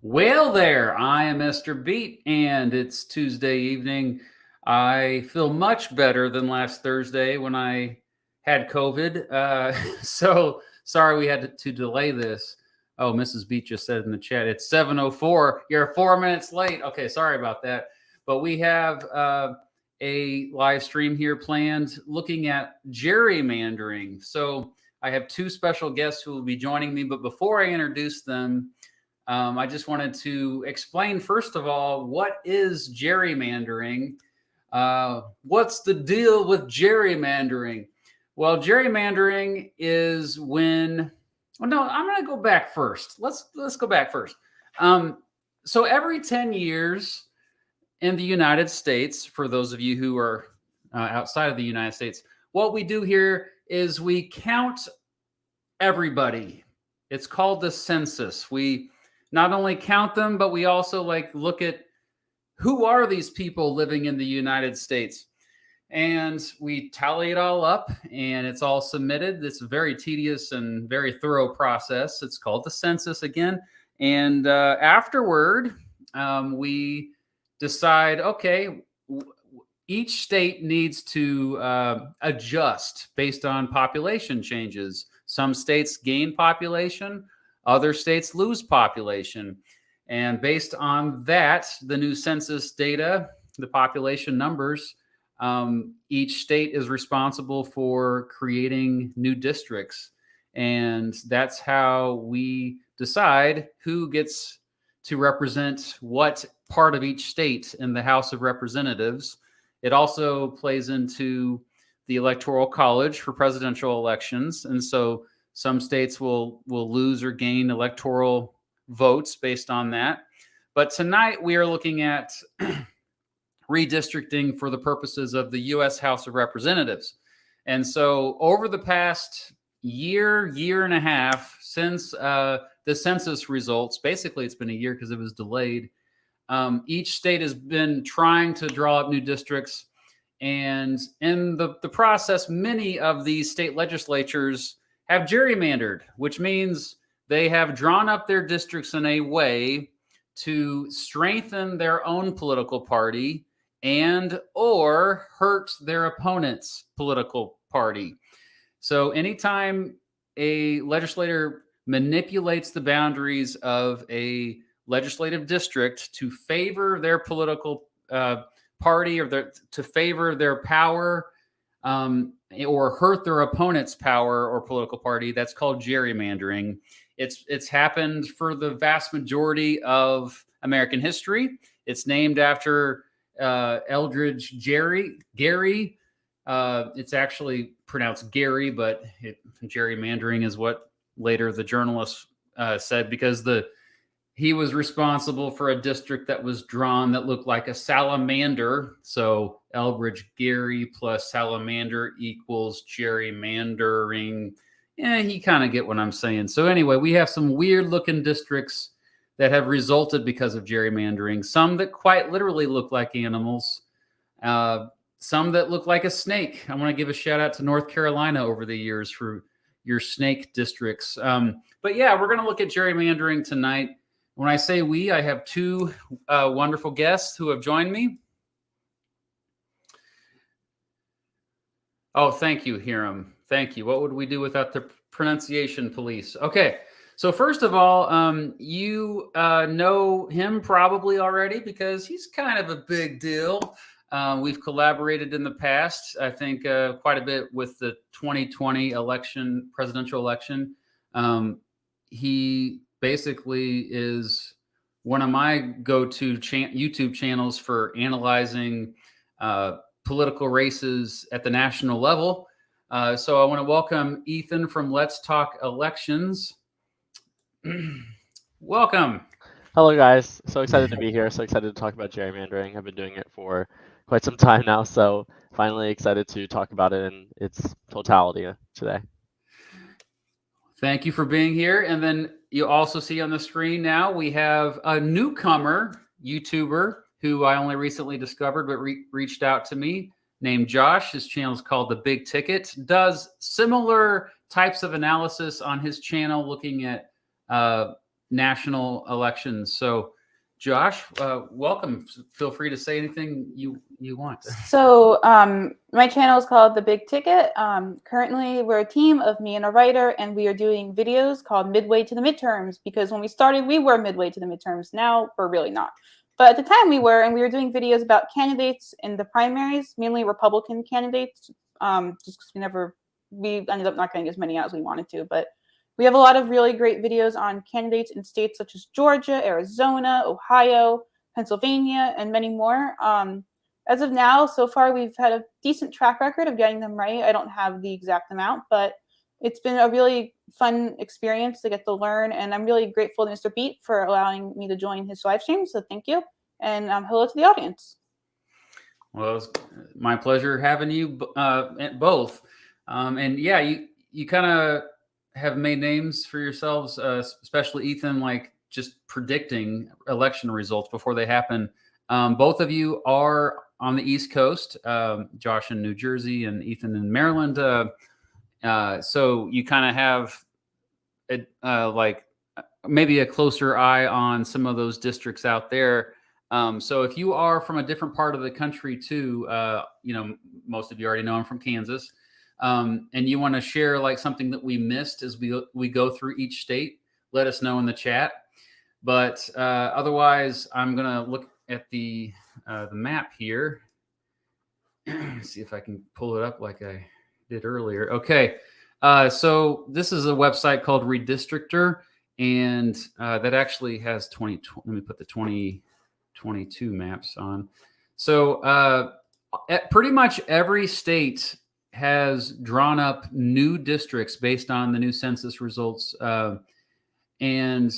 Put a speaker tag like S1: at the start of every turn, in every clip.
S1: Well, there, I am Mr. Beat, and it's Tuesday evening. I feel much better than last Thursday when I had COVID. So sorry we had to delay this. Oh, Mrs. Beat just said in the chat, it's 7:04. You're 4 minutes late. Okay, sorry about that. But we have a live stream here planned looking at gerrymandering. So I have two special guests who will be joining me. But before I introduce them, I just wanted to explain, first of all, what is gerrymandering? What's the deal with gerrymandering? Well, gerrymandering is when. Well, no, I'm going to go back first. Let's go back first. So every 10 years in the United States, for those of you who are outside of the United States, what we do here is we count everybody. It's called the census. We not only count them, but we also look at who are these people living in the United States. And we tally it all up and it's all submitted. It's a very tedious and very thorough process. It's called the census again. And afterward, we decide, okay, each state needs to adjust based on population changes. Some states gain population, other states lose population. And based on that, the new census data, the population numbers, each state is responsible for creating new districts. And that's how we decide who gets to represent what part of each state in the House of Representatives. It also plays into the Electoral College for presidential elections. And so some states will lose or gain electoral votes based on that. But tonight we are looking at redistricting for the purposes of the U.S. House of Representatives. And so over the past year and a half since the census results, basically it's been a year because it was delayed, each state has been trying to draw up new districts. And in the process, many of these state legislatures have gerrymandered, which means they have drawn up their districts in a way to strengthen their own political party and or hurt their opponent's political party. So anytime a legislator manipulates the boundaries of a legislative district to favor their political party or to favor their power or hurt their opponent's power or political party, that's called gerrymandering. It's happened for the vast majority of American history. It's named after Eldridge Gary. It's actually pronounced Gary, but gerrymandering is what later the journalist said, because he was responsible for a district that was drawn that looked like a salamander. So Eldridge Gary plus salamander equals gerrymandering. Yeah, you kind of get what I'm saying. So anyway, we have some weird looking districts that have resulted because of gerrymandering. Some that quite literally look like animals. Some that look like a snake. I want to give a shout out to North Carolina over the years for your snake districts. But yeah, we're going to look at gerrymandering tonight. When I say we, I have two wonderful guests who have joined me. Oh, thank you, Hiram. Thank you. What would we do without the pronunciation police? Okay. So first of all, you know him probably already because he's kind of a big deal. We've collaborated in the past, I think, quite a bit with the 2020 presidential election. He basically is one of my go-to YouTube channels for analyzing political races at the national level. So I want to welcome Ethan from Let's Talk Elections. Welcome.
S2: Hello, guys. So excited to be here. So excited to talk about gerrymandering. I've been doing it for quite some time now. So finally excited to talk about it in its totality today.
S1: Thank you for being here. And then you also see on the screen now, we have a newcomer YouTuber who I only recently discovered, but reached out to me, named Josh. His channel is called The Big Ticket. Does similar types of analysis on his channel, looking at national elections. So, Josh, welcome. Feel free to say anything you want.
S3: So my channel is called The Big Ticket. Currently, we're a team of me and a writer, and we are doing videos called Midway to the Midterms, because when we started, we were midway to the midterms. Now, we're really not. But at the time we were, and we were doing videos about candidates in the primaries, mainly Republican candidates, just because we ended up not getting as many out as we wanted to. But we have a lot of really great videos on candidates in states such as Georgia, Arizona, Ohio, Pennsylvania, and many more. As of now, so far, we've had a decent track record of getting them right. I don't have the exact amount, but it's been a really fun experience to get to learn. And I'm really grateful to Mr. Beat for allowing me to join his live stream. So thank you. And hello to the audience.
S1: Well, it's my pleasure having you both. And yeah, you kind of have made names for yourselves, especially Ethan, like just predicting election results before they happen. Both of you are on the East Coast, Josh in New Jersey and Ethan in Maryland. So you kind of have like maybe a closer eye on some of those districts out there. So if you are from a different part of the country too, most of you already know I'm from Kansas, and you want to share like something that we missed as we go through each state, let us know in the chat. But otherwise, I'm gonna look at the map here. See if I can pull it up like I did earlier. Okay, so this is a website called Redistrictor, and that actually has 20. Let me put the 2022 maps on. So pretty much every state has drawn up new districts based on the new census results, and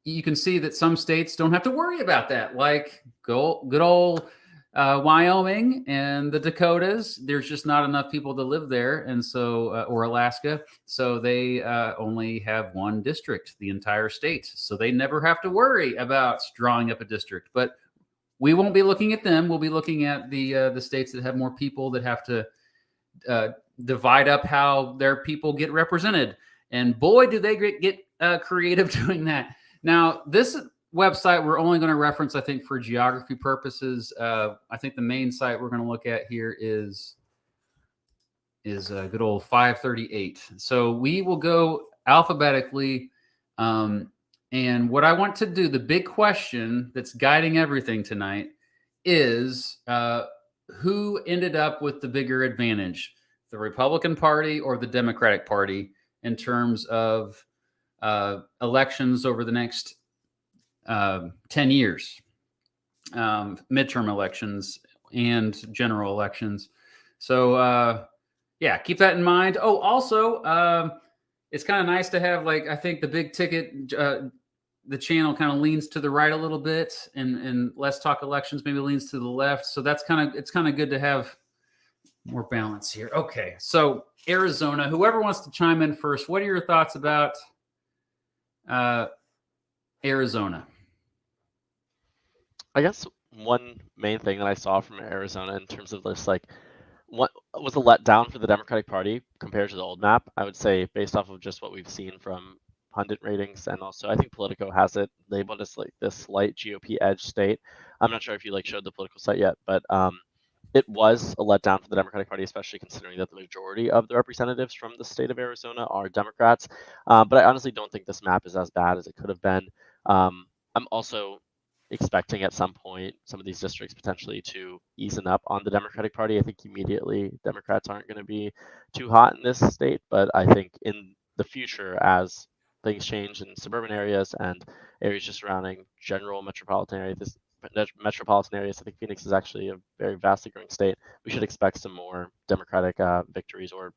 S1: you can see that some states don't have to worry about that, like good old Wyoming and the Dakotas. There's just not enough people to live there, and so or Alaska, so they only have one district, the entire state. So they never have to worry about drawing up a district. But we won't be looking at them. We'll be looking at the states that have more people, that have to divide up how their people get represented. And boy, do they get creative doing that. Now, this website we're only going to reference, I think, for geography purposes. I think the main site we're going to look at here is good old 538. So we will go alphabetically. And what I want to do, the big question that's guiding everything tonight is who ended up with the bigger advantage, the Republican Party or the Democratic Party, in terms of elections over the next 10 years, midterm elections and general elections. So yeah, keep that in mind. Oh, also, it's kind of nice to have, like, I think the Big Ticket, the channel kind of leans to the right a little bit, and Let's Talk Elections maybe leans to the left. So it's kind of good to have more balance here. Okay, so Arizona, whoever wants to chime in first, what are your thoughts about Arizona?
S2: I guess one main thing that I saw from Arizona in terms of this, like, what was a letdown for the Democratic Party compared to the old map, I would say, based off of just what we've seen from pundit ratings, and also I think Politico has it labeled as like this slight GOP edge state. I'm not sure if you like showed the Political site yet, but it was a letdown for the Democratic Party, especially considering that the majority of the representatives from the state of Arizona are Democrats. But I honestly don't think this map is as bad as it could have been. I'm also expecting at some point some of these districts potentially to ease up on the Democratic Party. I think immediately Democrats aren't going to be too hot in this state, but I think in the future, as things change in suburban areas and areas just surrounding general metropolitan areas, I think Phoenix is actually a very vastly growing state. We should expect some more Democratic victories or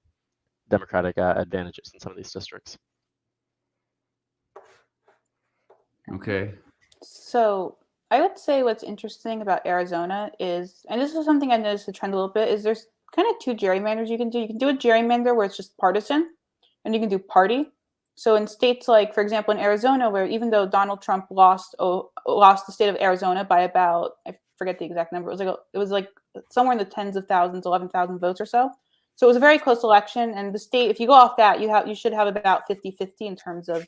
S2: Democratic advantages in some of these districts.
S1: Okay.
S3: So I would say what's interesting about Arizona is, and this is something I noticed the trend a little bit, is there's kind of two gerrymanders you can do. You can do a gerrymander where it's just partisan, and you can do party. So in states like, for example, in Arizona, where even though Donald Trump lost the state of Arizona by about, I forget the exact number, it was like somewhere in the tens of thousands, 11,000 votes or so. So it was a very close election, and the state, if you go off that, you should have about 50-50 in terms of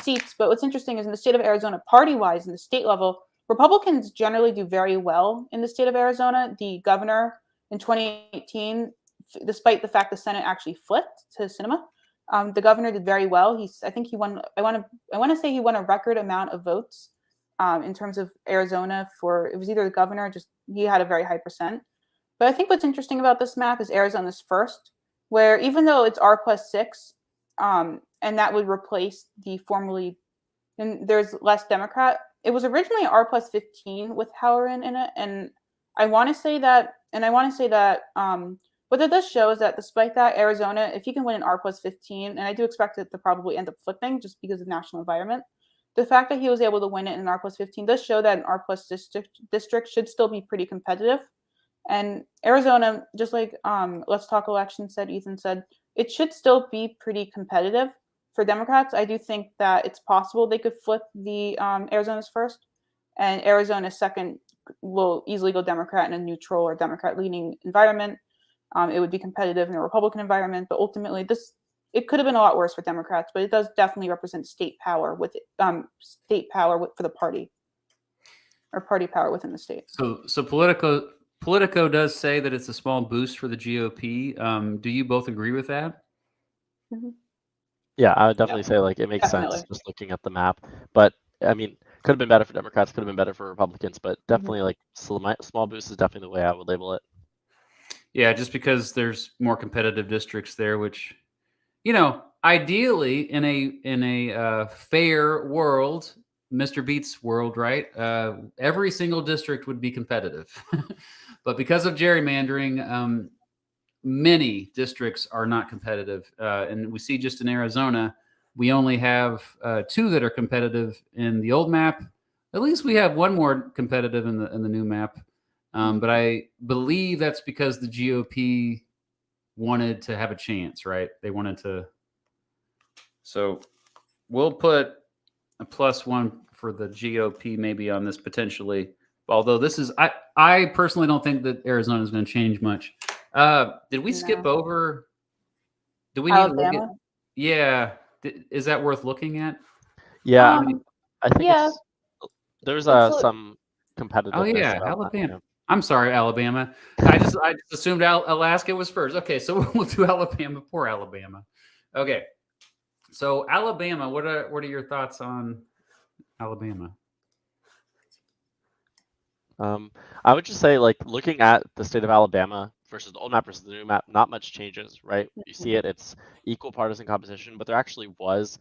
S3: seats. But what's interesting is in the state of Arizona, party-wise, in the state level, Republicans generally do very well in the state of Arizona. The governor in 2018, despite the fact the Senate actually flipped to Sinema, the governor did very well. I think he won. I want to say he won a record amount of votes in terms of Arizona for. It was either the governor, just he had a very high percent. But I think what's interesting about this map is Arizona's first, where even though it's R+6, and that would replace the formerly, and there's less Democrat. It was originally R+15 with Halloran in it, and I want to say that, what that does show is that despite that, Arizona, if you can win an R+15, and I do expect it to probably end up flipping just because of national environment, the fact that he was able to win it in an R+15 does show that an R+ district should still be pretty competitive. And Arizona, just like Let's Talk Election said, Ethan said, it should still be pretty competitive for Democrats. I do think that it's possible they could flip the Arizona's first, and Arizona's second will easily go Democrat in a neutral or Democrat-leaning environment. It would be competitive in a Republican environment, but ultimately it could have been a lot worse for Democrats, but it does definitely represent state power for the party, or party power within the state.
S1: So Politico does say that it's a small boost for the GOP. Do you both agree with that?
S3: Mm-hmm.
S2: Yeah, I would definitely say like it makes sense just looking at the map. But I mean, could have been better for Democrats, could have been better for Republicans, but definitely like small boost is definitely the way I would label it.
S1: Yeah, just because there's more competitive districts there, which, ideally in a fair world, Mr. Beat's world, right? Every single district would be competitive. But because of gerrymandering, many districts are not competitive. And we see just in Arizona, we only have 2 that are competitive in the old map. At least we have 1 more competitive in the new map. But I believe that's because the GOP wanted to have a chance, right? They wanted to. So we'll put a +1 for the GOP maybe on this potentially. Although this is, I personally don't think that Arizona is going to change much. Did we skip over? Do we need
S3: Alabama?
S1: to look at? Yeah. Is that worth looking at?
S2: Yeah, I think there's some competitiveness.
S1: Oh yeah, Alabama. I'm sorry, Alabama. I just assumed Alaska was first. Okay, so we'll do Alabama. Poor Alabama. Okay, so Alabama. What are your thoughts on Alabama?
S2: I would just say, like, looking at the state of Alabama versus the old map versus the new map, not much changes, right? You see it's equal partisan competition, but there actually was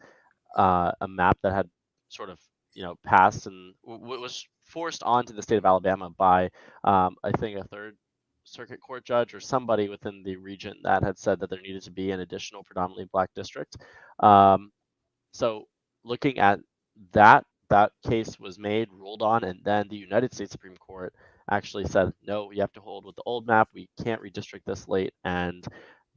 S2: a map that had sort of, passed and was forced onto the state of Alabama by, I think, a third circuit court judge or somebody within the region that had said that there needed to be an additional predominantly black district. So looking at that case was made, ruled on, and then the United States Supreme Court actually said, no, we have to hold with the old map. We can't redistrict this late, and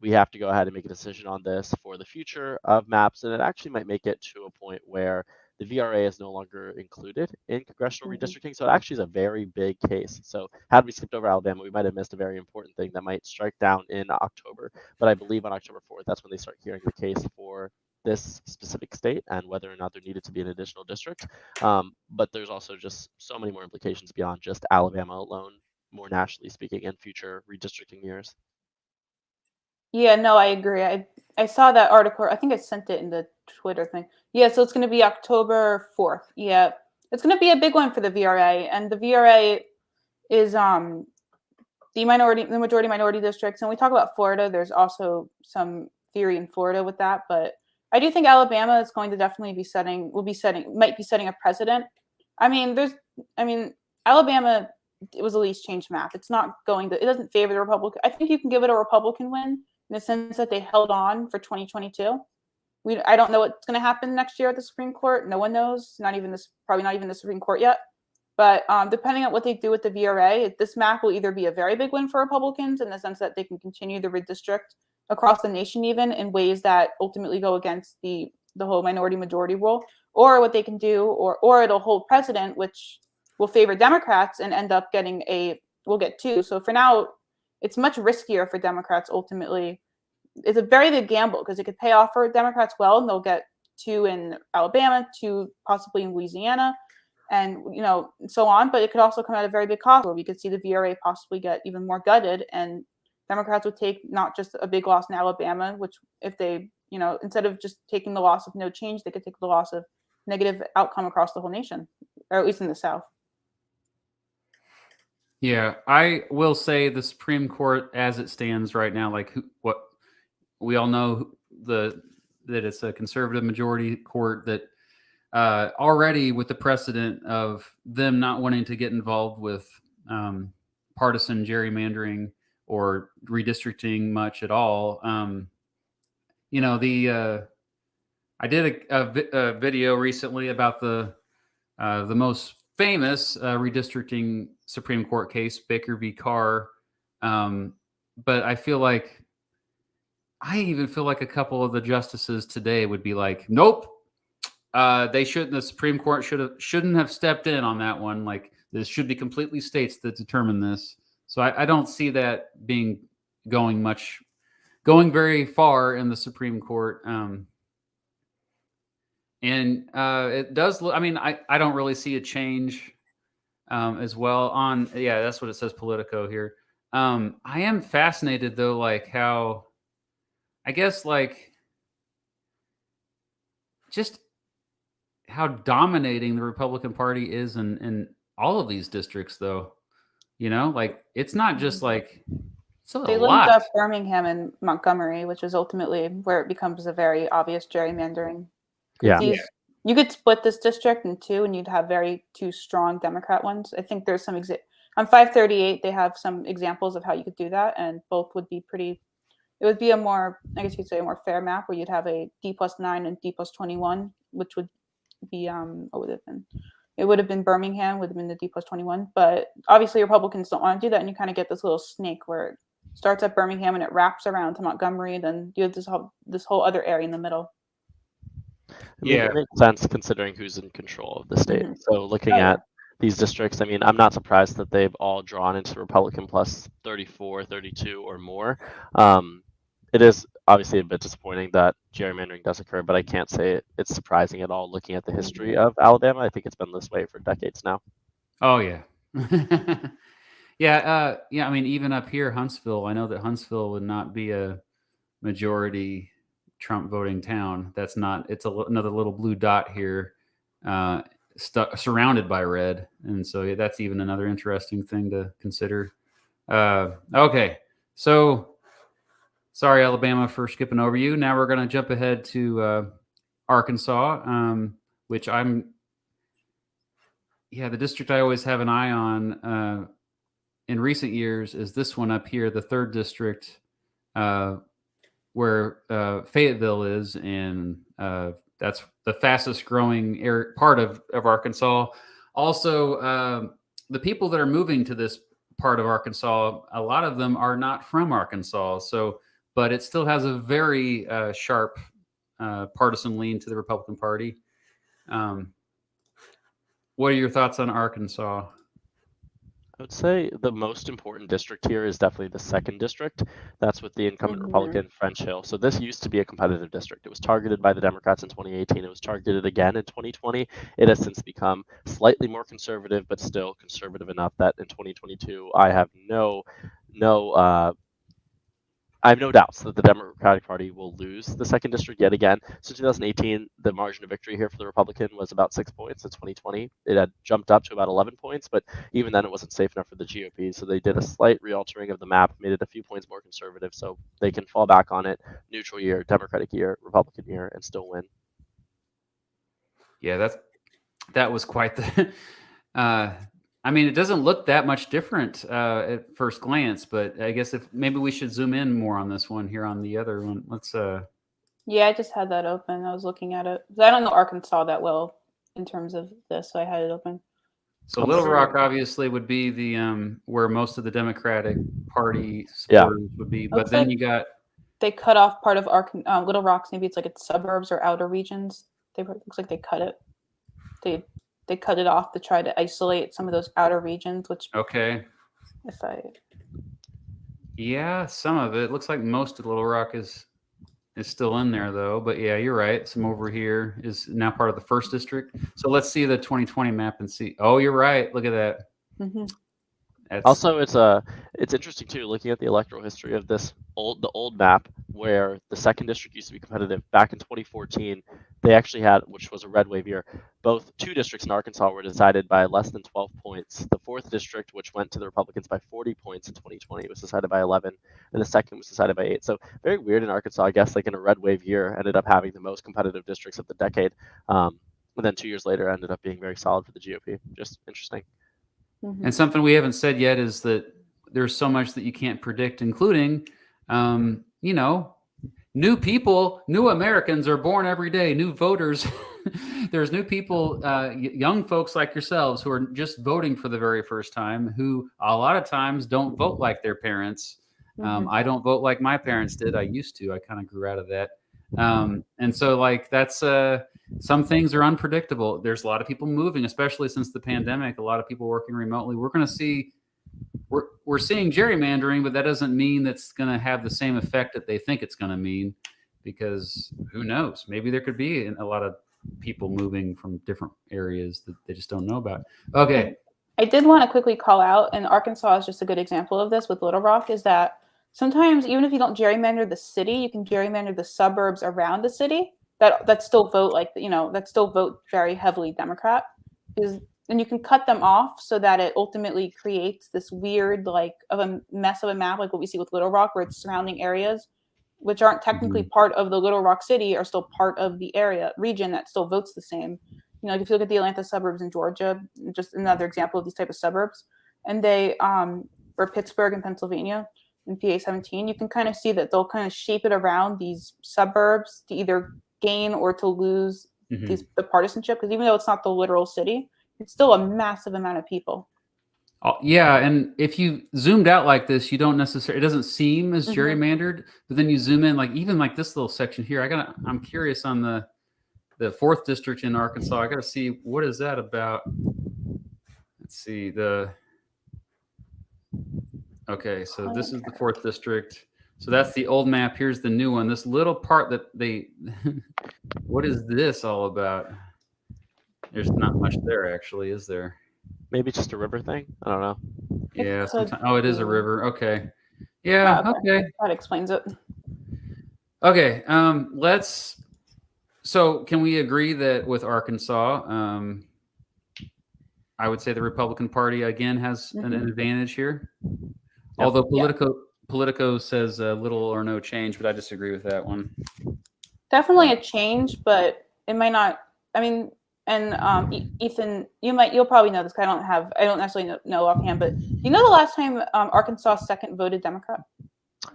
S2: we have to go ahead and make a decision on this for the future of maps. And it actually might make it to a point where the VRA is no longer included in congressional redistricting. So it actually is a very big case. So had we skipped over Alabama, we might have missed a very important thing that might strike down in October. But I believe on October 4th, that's when they start hearing the case for this specific state and whether or not there needed to be an additional district. But there's also just so many more implications beyond just Alabama alone, more nationally speaking, in future redistricting years.
S3: Yeah, no, I agree. I saw that article. I think I sent it in the Twitter thing. Yeah, so it's going to be October 4th. Yeah, it's going to be a big one for the VRA, and the VRA is the majority minority districts. And we talk about Florida. There's also some theory in Florida with that, but I do think Alabama is going to definitely might be setting a precedent. Alabama, it was a least change map. It doesn't favor the Republican. I think you can give it a Republican win in the sense that they held on for 2022. I don't know what's going to happen next year at the Supreme Court. No one knows, probably not even the Supreme Court yet. But depending on what they do with the VRA, this map will either be a very big win for Republicans in the sense that they can continue the redistrict across the nation, even in ways that ultimately go against the whole minority majority rule, or what they can do, or it'll hold precedent, which will favor Democrats and end up we'll get 2. So for now, it's much riskier for Democrats ultimately. It's a very big gamble because it could pay off for Democrats well, and they'll get 2 in Alabama, 2 possibly in Louisiana, and so on. But it could also come at a very big cost, where we could see the VRA possibly get even more gutted, and Democrats would take not just a big loss in Alabama, which if they, instead of just taking the loss of no change, they could take the loss of negative outcome across the whole nation, or at least in the South.
S1: Yeah, I will say the Supreme Court, as it stands right now, like what we all know, that it's a conservative majority court that already, with the precedent of them not wanting to get involved with partisan gerrymandering or redistricting much at all. I did a video recently about the most famous redistricting Supreme Court case, Baker v. Carr. But I even feel like a couple of the justices today would be like, nope, they shouldn't. The Supreme Court shouldn't have stepped in on that one. Like, this should be completely states that determine this. So I don't see that going very far in the Supreme Court. And it does. I mean, I don't really see a change as well that's what it says, Politico here. I am fascinated though, like how, I guess, like just how dominating the Republican Party is in all of these districts, though. Like, it's not just like
S3: they linked up Birmingham and Montgomery, which is ultimately where it becomes a very obvious gerrymandering.
S2: Yeah.
S3: You could split this district in two, and you'd have two strong Democrat ones. I think there's some on 538. They have some examples of how you could do that, and both would be pretty. It would be a more, I guess you'd say, a more fair map, where you'd have a D+9 and D+21, which would be what would it have been? It would have been Birmingham, would have been the D+21. But obviously, Republicans don't want to do that, and you kind of get this little snake where it starts at Birmingham and it wraps around to Montgomery, and then you have this whole other area in the middle.
S2: It makes sense considering who's in control of the state. Mm-hmm. So looking at these districts, I mean, I'm not surprised that they've all drawn into Republican plus 34, 32 or more. It is obviously a bit disappointing that gerrymandering does occur, but I can't say it's surprising at all looking at the history of Alabama. I think it's been this way for decades now.
S1: Oh, yeah. Yeah. I mean, even up here, Huntsville, I know that Huntsville would not be a majority Trump voting town. It's another little blue dot here, surrounded by red. And so that's even another interesting thing to consider. Okay. So sorry, Alabama, for skipping over you. Now we're going to jump ahead to Arkansas, which the district I always have an eye on in recent years is this one up here, the 3rd district, where Fayetteville is, and that's the fastest growing part of Arkansas. Also, the people that are moving to this part of Arkansas, a lot of them are not from Arkansas. But it still has a very sharp partisan lean to the Republican Party. What are your thoughts on Arkansas?
S2: I would say the most important district here is definitely the 2nd district. That's with the incumbent Republican French Hill. So this used to be a competitive district. It was targeted by the Democrats in 2018. It was targeted again in 2020. It has since become slightly more conservative, but still conservative enough that in 2022, I have no doubts that the Democratic Party will lose the 2nd district yet again. So 2018, the margin of victory here for the Republican was about 6 points. In 2020, it had jumped up to about 11 points, but even then it wasn't safe enough for the GOP. So they did a slight realtering of the map, made it a few points more conservative, so they can fall back on it. Neutral year, Democratic year, Republican year, and still win.
S1: Yeah, that was quite the... I mean, it doesn't look that much different at first glance, but I guess maybe we should zoom in more on this one here on the other one. Let's.
S3: Yeah, I just had that open. I was looking at it. I don't know Arkansas that well in terms of this, so I had it open.
S1: So Little Rock obviously would be the where most of the Democratic Party supporters would be, but then you got.
S3: They cut off part of Little Rock's. Maybe it's like its suburbs or outer regions. Looks like they cut it. They cut it off to try to isolate some of those outer regions, which
S1: Yeah, some of it looks like most of Little Rock is is still in there though. But yeah, you're right. Some over here is now part of the 1st district. So let's see the 2020 map and see. Oh, you're right. Look at that.
S3: Mm-hmm.
S1: That's
S2: Also, it's interesting too, looking at the electoral history of the old map, where the 2nd district used to be competitive. Back in 2014, they actually had, which was a red wave year, both 2 districts in Arkansas were decided by less than 12 points. The 4th district, which went to the Republicans by 40 points in 2020, was decided by 11, and the 2nd was decided by 8. So very weird in Arkansas, I guess, like in a red wave year, ended up having the most competitive districts of the decade. And then 2 years later, ended up being very solid for the GOP. Just interesting.
S3: Mm-hmm.
S1: And something we haven't said yet is that there's so much that you can't predict, including, new people, new Americans are born every day, new voters. There's new people, young folks like yourselves who are just voting for the very first time, who a lot of times don't vote like their parents. I don't vote like my parents did. I used to. I kind of grew out of that. And so like that's some things are unpredictable. There's a lot of people moving, especially since the pandemic, a lot of people working remotely. We're going to see we're seeing gerrymandering, but that doesn't mean that's going to have the same effect that they think it's going to mean, because who knows? Maybe there could be a lot of people moving from different areas that they just don't know about. Okay.
S3: I did want to quickly call out, and Arkansas is just a good example of this with Little Rock, is that sometimes even if you don't gerrymander the city, you can gerrymander the suburbs around the city that still vote that still vote very heavily Democrat, and you can cut them off so that it ultimately creates this weird of a mess of a map, like what we see with Little Rock, where it's surrounding areas which aren't technically part of the Little Rock city are still part of the region that still votes the same. If you look at the Atlanta suburbs in Georgia, just another example of these type of suburbs, and they or Pittsburgh in Pennsylvania in PA 17, you can kind of see that they'll kind of shape it around these suburbs to either gain or to lose the partisanship, because even though it's not the literal city, it's still a massive amount of people.
S1: Yeah, and if you zoomed out like this, you don't necessarily, it doesn't seem as gerrymandered, but then you zoom in, like even like this little section here, I'm curious on the 4th district in Arkansas. I got to see, what is that about? Let's see, okay, so this is the 4th district. So that's the old map. Here's the new one. This little part that what is this all about? There's not much there, actually, is there?
S2: Maybe just a river thing. I don't know.
S1: Yeah. It is a river. Okay. Yeah. Okay.
S3: That explains it.
S1: Okay. So can we agree that with Arkansas, I would say the Republican Party again has an advantage here. Yep. Although Politico says little or no change, but I disagree with that one.
S3: Definitely a change, but it might not. I mean. And Ethan, you'll probably know this, because I don't necessarily know offhand, but you know the last time Arkansas 2nd voted Democrat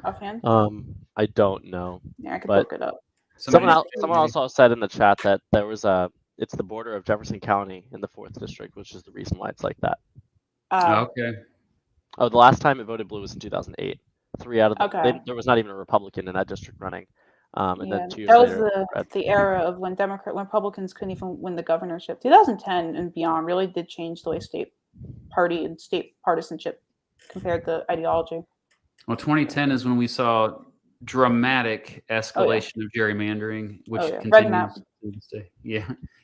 S3: offhand?
S2: I don't know.
S3: Yeah, I could look it up.
S2: Someone also said in the chat that there was it's the border of Jefferson County in the 4th district, which is the reason why it's like that.
S1: Okay.
S2: Oh, the last time it voted blue was in 2008. 3 out of there was not even a Republican in that district running. And then 2 years later,
S3: that was the era of when Republicans couldn't even win the governorship. 2010 and beyond really did change the way state party and state partisanship compared to ideology.
S1: Well, 2010 is when we saw dramatic escalation of gerrymandering, which continues to this day.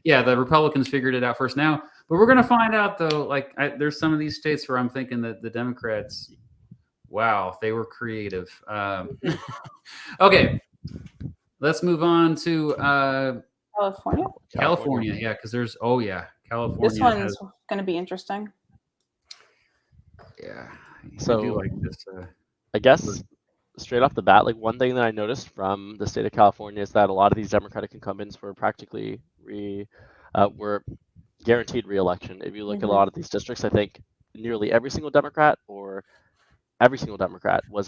S1: Yeah. The Republicans figured it out first now, but we're going to find out though. Like, there's some of these states where I'm thinking that the Democrats, wow, they were creative. Okay. Let's move on to
S3: California.
S1: California, yeah, because there's California.
S3: This one's going to be interesting.
S1: Yeah.
S2: So
S1: I do like this.
S2: I guess straight off the bat, like one thing that I noticed from the state of California is that a lot of these Democratic incumbents were practically were guaranteed re-election. If you look at a lot of these districts, I think nearly every single Democrat was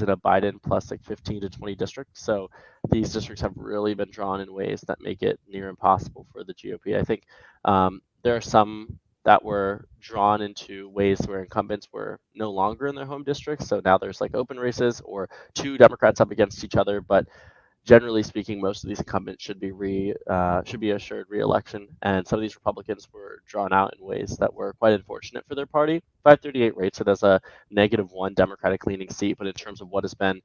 S2: in a Biden plus like 15 to 20 districts. So these districts have really been drawn in ways that make it near impossible for the GOP. I think there are some that were drawn into ways where incumbents were no longer in their home districts. So now there's like open races or 2 Democrats up against each other. But generally speaking, most of these incumbents should be assured re-election, and some of these Republicans were drawn out in ways that were quite unfortunate for their party. 538 rates it as a -1 Democratic leaning seat, but in terms of what has been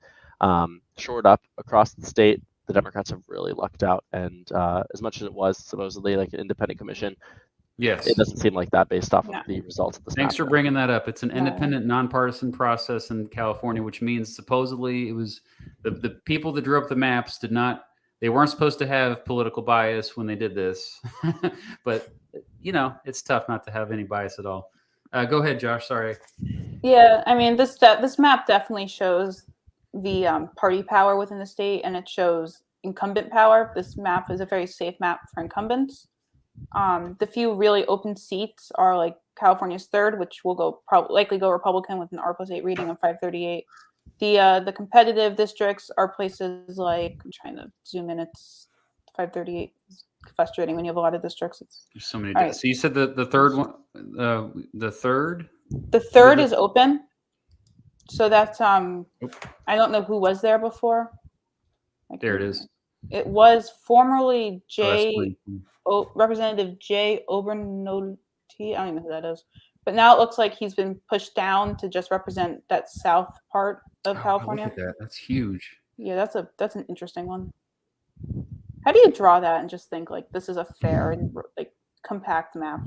S2: shored up across the state, the Democrats have really lucked out. And as much as it was supposedly like an independent commission,
S1: Yes.
S2: it doesn't seem like that based off
S3: No.
S2: of the results of this.
S1: Thanks for bringing that up. It's an
S3: No.
S1: independent, nonpartisan process in California, which means supposedly it was the people that drew up the maps they weren't supposed to have political bias when they did this. But, it's tough not to have any bias at all. Go ahead, Josh. Sorry.
S3: Yeah, I mean, this map definitely shows the party power within the state, and it shows incumbent power. This map is a very safe map for incumbents. The few really open seats are like California's 3rd, which will likely go Republican with an R+8 reading of 538. The competitive districts are places like, I'm trying to zoom in. It's 538. It's frustrating when you have a lot of districts.
S1: There's so many.
S3: Right.
S1: So you said the third one, the third.
S3: The 3rd is open. So that's I don't know who was there before.
S1: There it is.
S3: It was formerly
S1: Representative
S3: Representative Jay Obernolte. I don't even know who that is. But now it looks like he's been pushed down to just represent that south part of California.
S1: Look at that. That's huge.
S3: Yeah, that's an interesting one. How do you draw that and just think like this is a fair and like compact map?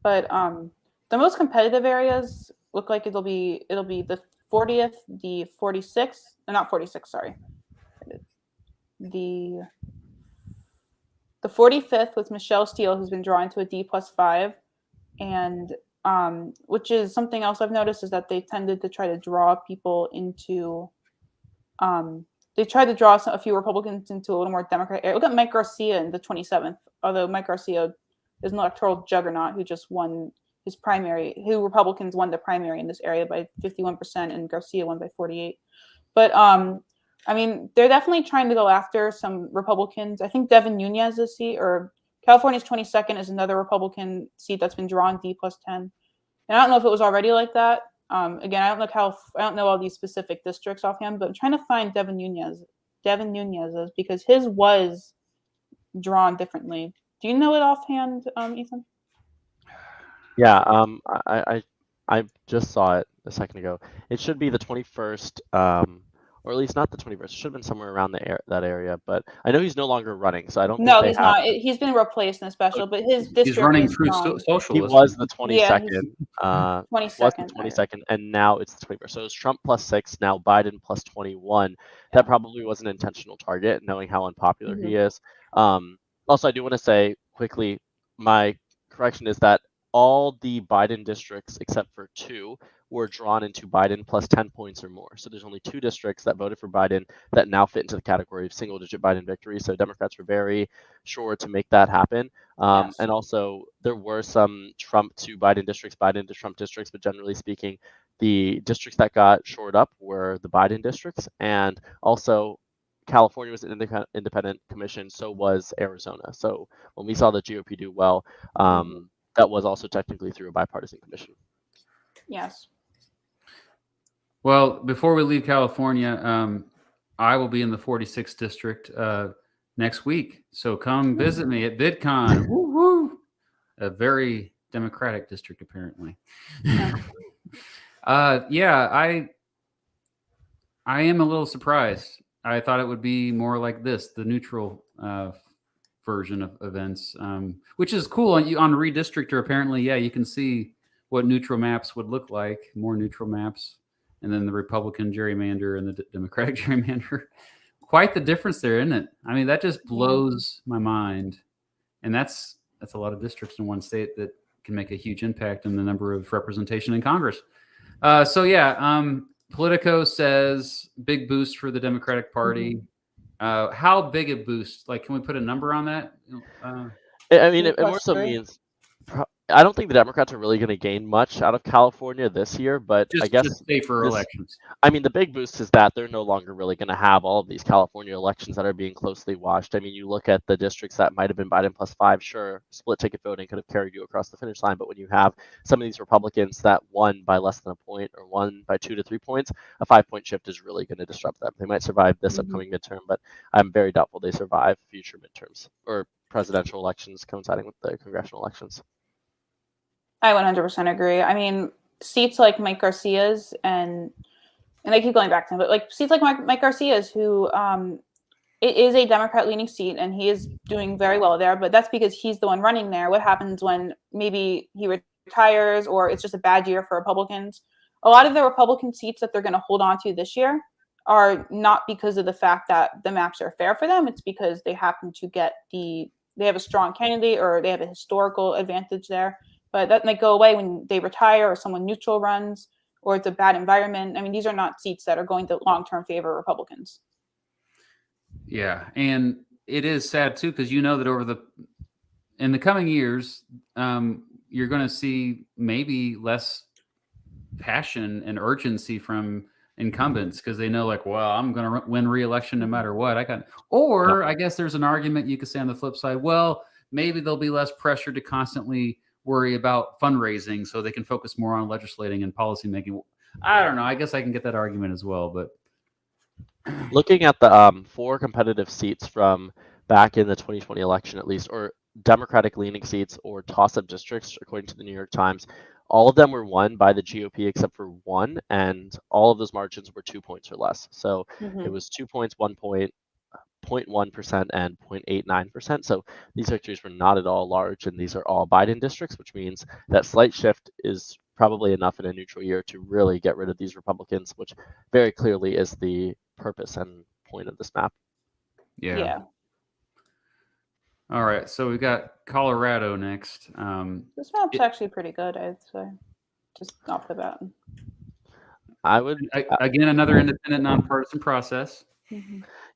S3: But the most competitive areas look like it'll be the 40th, the 46th, not 46, sorry. The 45th with Michelle Steele, who's been drawn to a D+5, and which is something else I've noticed is that they tended to try to draw people into. They tried to draw a few Republicans into a little more Democratic area. Look at Mike Garcia in the 27th, although Mike Garcia is an electoral juggernaut who just won his primary, who Republicans won the primary in this area by 51% and Garcia won by 48. But I mean, they're definitely trying to go after some Republicans. I think Devin Nuñez's seat, or California's 22nd, is another Republican seat that's been drawn D+10. And I don't know if it was already like that. Again, I don't know all these specific districts offhand, but I'm trying to find Devin Nuñez's because his was drawn differently. Do you know it offhand, Ethan?
S2: Yeah, I just saw it a second ago. It should be the 21st, or at least not the 21st. It should have been somewhere around that area. But I know he's no longer running, so I don't.
S3: No, he's not. He's been replaced in a special, but his district.
S1: He's running through socialist.
S2: He was the 22nd.
S3: Yeah, 22nd.
S2: Was the 22nd, and now it's the 21st. So it's Trump +6, now Biden +21. That probably was an intentional target, knowing how unpopular he is. Also, I do want to say quickly, my correction is that all the Biden districts, except for 2, were drawn into Biden +10 points or more. So there's only 2 districts that voted for Biden that now fit into the category of single-digit Biden victory. So Democrats were very sure to make that happen.
S3: Yes.
S2: And also, there were some Trump to Biden districts, Biden to Trump districts, but generally speaking, the districts that got shored up were the Biden districts. And also, California was an independent commission, so was Arizona. So when we saw the GOP do well, that was also technically through a bipartisan commission.
S3: Yes.
S1: Well, before we leave California, I will be in the 46th district next week. So come visit me at VidCon. Woo-woo! A very democratic district, apparently. Yeah, I am a little surprised. I thought it would be more like this, the neutral version of events, which is cool. On Redistrictor, apparently, yeah, you can see what neutral maps would look like, more neutral maps, and then the Republican gerrymander and the Democratic gerrymander. Quite the difference there, isn't it? I mean, that just blows my mind. And that's a lot of districts in one state that can make a huge impact in the number of representation in Congress. So yeah, Politico says big boost for the Democratic Party. How big a boost? Like, can we put a number on that?
S2: I mean, it more so means I don't think the Democrats are really going to gain much out of California this year, but I guess
S1: just safer elections.
S2: I mean, the big boost is that they're no longer really going to have all of these California elections that are being closely watched. I mean, you look at the districts that might have been Biden +5, sure, split ticket voting could have carried you across the finish line, but when you have some of these Republicans that won by less than a point or won by 2 to 3 points, a 5-point shift is really going to disrupt them. They might survive this upcoming midterm, but I'm very doubtful they survive future midterms or presidential elections coinciding with the congressional elections.
S3: I 100% agree. I mean, seats like Mike Garcia's and and I keep going back to him, but like seats like Mike Garcia's, who it is a Democrat-leaning seat, and he is doing very well there. But that's because he's the one running there. What happens when maybe he retires, or it's just a bad year for Republicans? A lot of the Republican seats that they're going to hold on to this year are not because of the fact that the maps are fair for them. It's because they happen to get they have a strong candidate, or they have a historical advantage there. But that might go away when they retire, or someone neutral runs, or it's a bad environment. I mean, these are not seats that are going to long-term favor Republicans.
S1: Yeah, and it is sad too, because you know that in the coming years, you're going to see maybe less passion and urgency from incumbents, because they know, like, well, I'm going to win re-election no matter what. I guess there's an argument you could say on the flip side. Well, maybe there'll be less pressure to constantly worry about fundraising, so they can focus more on legislating and policy making. I don't know. I guess I can get that argument as well, but
S2: looking at the 4 competitive seats from back in the 2020 election, at least, or Democratic leaning seats or toss-up districts, according to the New York Times, all of them were won by the GOP except for one, and all of those margins were 2 points or less. So it was 2 points, 1 point, 0.1%, and 0.89%. So these victories were not at all large, and these are all Biden districts, which means that slight shift is probably enough in a neutral year to really get rid of these Republicans, which very clearly is the purpose and point of this map.
S3: Yeah.
S1: All right, so we've got Colorado next.
S3: This map's actually pretty good, I'd say, just off the bat.
S1: Again, another independent, nonpartisan process.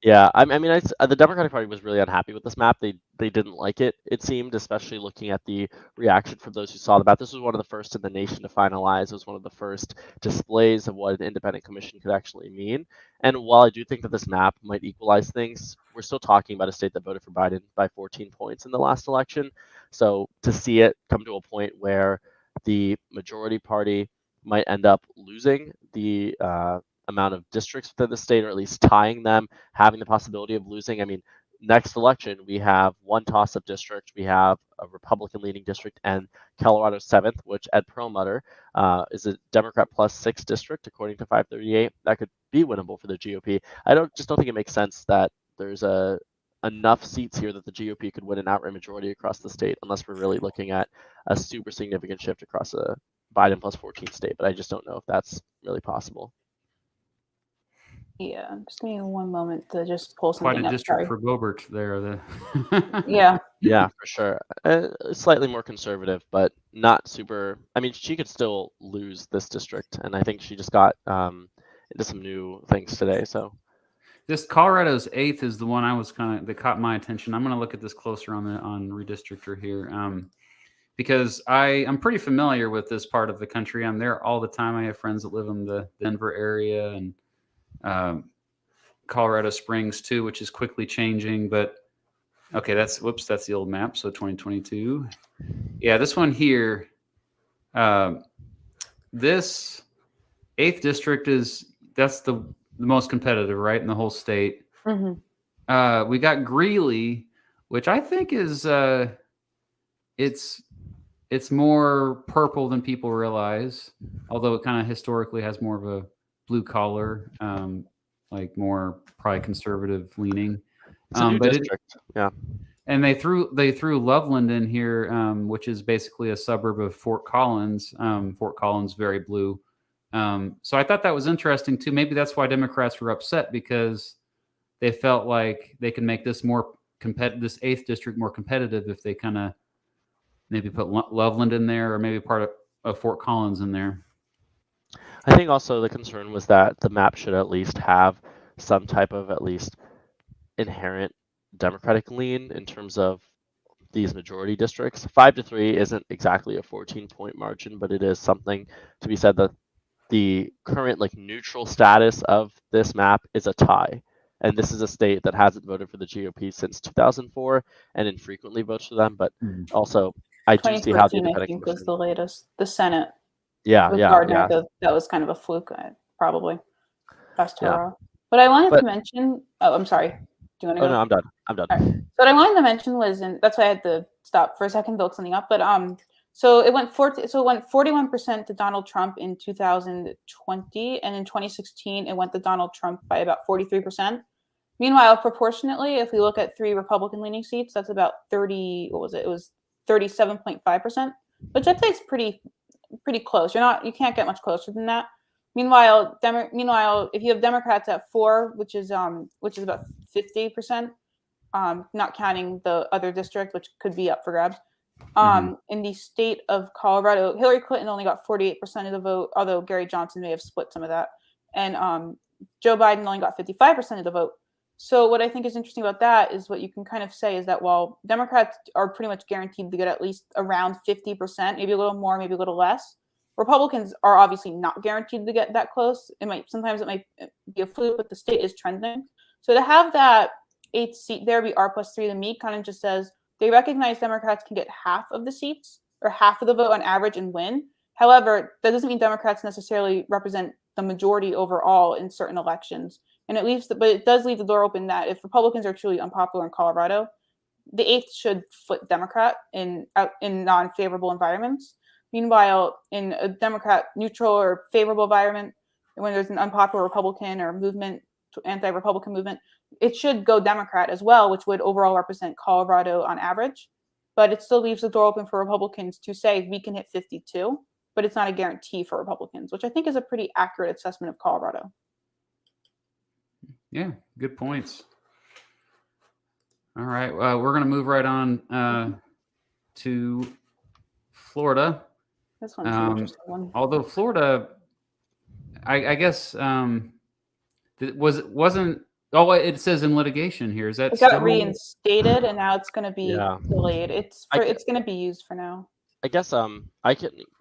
S2: Yeah, I mean, the Democratic Party was really unhappy with this map. They didn't like it, it seemed, especially looking at the reaction from those who saw the map. This was one of the first in the nation to finalize. It was one of the first displays of what an independent commission could actually mean. And while I do think that this map might equalize things, we're still talking about a state that voted for Biden by 14 points in the last election. So to see it come to a point where the majority party might end up losing the amount of districts within the state, or at least tying them, having the possibility of losing. I mean, next election, we have one toss-up district, we have a Republican-leaning district, and Colorado's 7th, which Ed Perlmutter is a Democrat plus 6 district, according to 538. That could be winnable for the GOP. I just don't think it makes sense that there's enough seats here that the GOP could win an outright majority across the state, unless we're really looking at a super significant shift across a Biden plus 14 state. But I just don't know if that's really possible.
S3: Yeah, just give me one moment to just pull something up.
S1: Quite a district for Boebert there.
S3: Yeah.
S2: Yeah, for sure. Slightly more conservative, but not super. I mean, she could still lose this district, and I think she just got into some new things today. So
S1: this Colorado's 8th is the one that caught my attention. I'm going to look at this closer on Redistrictor here, because I'm pretty familiar with this part of the country. I'm there all the time. I have friends that live in the Denver area, and Colorado Springs too, which is quickly changing. But okay, that's the old map. So 2022. Yeah, this one here, this 8th district that's the most competitive, right, in the whole state.
S3: Mm-hmm.
S1: We got Greeley, which I think is it's more purple than people realize, although it kind of historically has more of a blue collar, like more probably conservative leaning.
S2: it's a new district. Yeah.
S1: And they threw Loveland in here, which is basically a suburb of Fort Collins. Fort Collins, very blue. So I thought that was interesting too. Maybe that's why Democrats were upset, because they felt like they can make this more competitive, this 8th district more competitive, if they kind of maybe put Loveland in there, or maybe part of Fort Collins in there.
S2: I think also the concern was that the map should at least have some type of at least inherent Democratic lean in terms of these majority districts. 5-3 isn't exactly a 14-point margin, but it is something to be said that the current neutral status of this map is a tie. And this is a state that hasn't voted for the GOP since 2004 and infrequently votes for them. But also, I do see how the independent
S3: I think was the latest. The Senate.
S2: Yeah.
S3: That was kind of a fluke, probably. Pastoral. Yeah. But I wanted to mention. Oh, I'm sorry. Do you want to go?
S2: No, I'm done.
S3: Right. So what I wanted to mention was, and that's why I had to stop for a second to look something up. But So it went 41% to Donald Trump in 2020, and in 2016 it went to Donald Trump by about 43%. Meanwhile, proportionately, if we look at 3 Republican-leaning seats, that's about 30. What was it? It was 37.5%, which I'd say is pretty close. You can't get much closer than that. Meanwhile, if you have Democrats at 4, which is about 50%, not counting the other district, which could be up for grabs. In the state of Colorado, Hillary Clinton only got 48% of the vote, although Gary Johnson may have split some of that, and Joe Biden only got 55% of the vote. So what I think is interesting about that is what you can kind of say is that while Democrats are pretty much guaranteed to get at least around 50%, maybe a little more, maybe a little less, Republicans are obviously not guaranteed to get that close. Sometimes it might be a fluke, but the state is trending. So to have that 8th seat there be R+3 to me kind of just says they recognize Democrats can get half of the seats or half of the vote on average and win. However, that doesn't mean Democrats necessarily represent the majority overall in certain elections. And but it does leave the door open that if Republicans are truly unpopular in Colorado, the 8th should flip Democrat in non-favorable environments. Meanwhile, in a Democrat neutral or favorable environment, when there's an unpopular Republican or anti-Republican movement, it should go Democrat as well, which would overall represent Colorado on average. But it still leaves the door open for Republicans to say we can hit 52, but it's not a guarantee for Republicans, which I think is a pretty accurate assessment of Colorado.
S1: Yeah, good points. All right, we're going to move right on to Florida.
S3: This one's an interesting one.
S1: Although Florida, I guess, wasn't. Oh, it says in litigation here. Is that
S3: it got reinstated, and now it's going to be delayed. It's going to be used for now.
S2: I guess I'll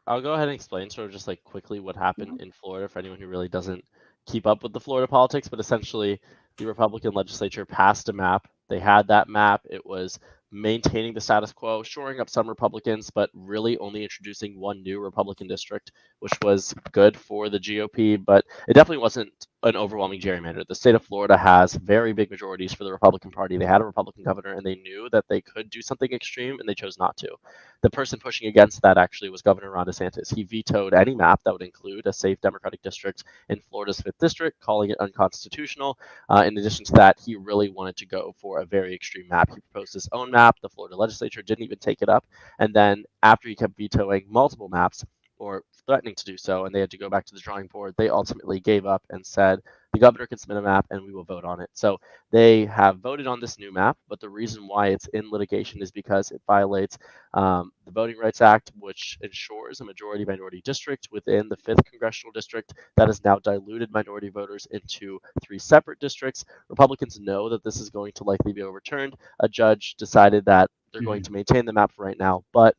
S2: go ahead and explain sort of just like quickly what happened in Florida for anyone who really doesn't keep up with the Florida politics. But essentially, the Republican legislature passed a map. They had that map. It was maintaining the status quo, shoring up some Republicans, but really only introducing one new Republican district, which was good for the GOP, but it definitely wasn't an overwhelming gerrymander. The state of Florida has very big majorities for the Republican Party. They had a Republican governor, and they knew that they could do something extreme, and they chose not to. The person pushing against that actually was Governor Ron DeSantis. He vetoed any map that would include a safe Democratic district in Florida's 5th district, calling it unconstitutional. In addition to that, he really wanted to go for a very extreme map. He proposed his own map. The Florida legislature didn't even take it up. And then after he kept vetoing multiple maps, or threatening to do so, and they had to go back to the drawing board, they ultimately gave up and said, the governor can submit a map and we will vote on it. So they have voted on this new map, but the reason why it's in litigation is because it violates the Voting Rights Act, which ensures a majority-minority district within the 5th congressional district that has now diluted minority voters into 3 separate districts. Republicans know that this is going to likely be overturned. A judge decided that they're going to maintain the map for right now, but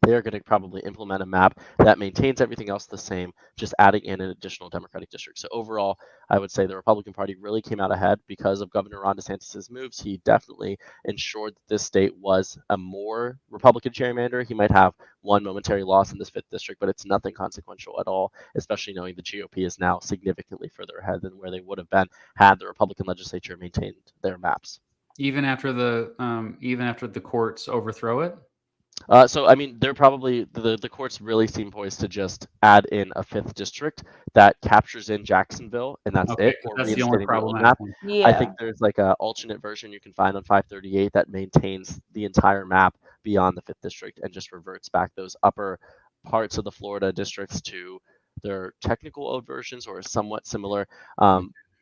S2: they're going to probably implement a map that maintains everything else the same, just adding in an additional Democratic district. So overall, I would say the Republican Party really came out ahead because of Governor Ron DeSantis' moves. He definitely ensured that this state was a more Republican gerrymander. He might have one momentary loss in this 5th district, but it's nothing consequential at all, especially knowing the GOP is now significantly further ahead than where they would have been had the Republican legislature maintained their maps.
S1: Even after the courts overthrow it?
S2: So, I mean, they're probably the courts really seem poised to just add in a 5th district that captures in Jacksonville, and that's it. Or
S1: that's the only problem.
S2: I think there's like an alternate version you can find on 538 that maintains the entire map beyond the 5th district and just reverts back those upper parts of the Florida districts to their technical old versions or somewhat similar.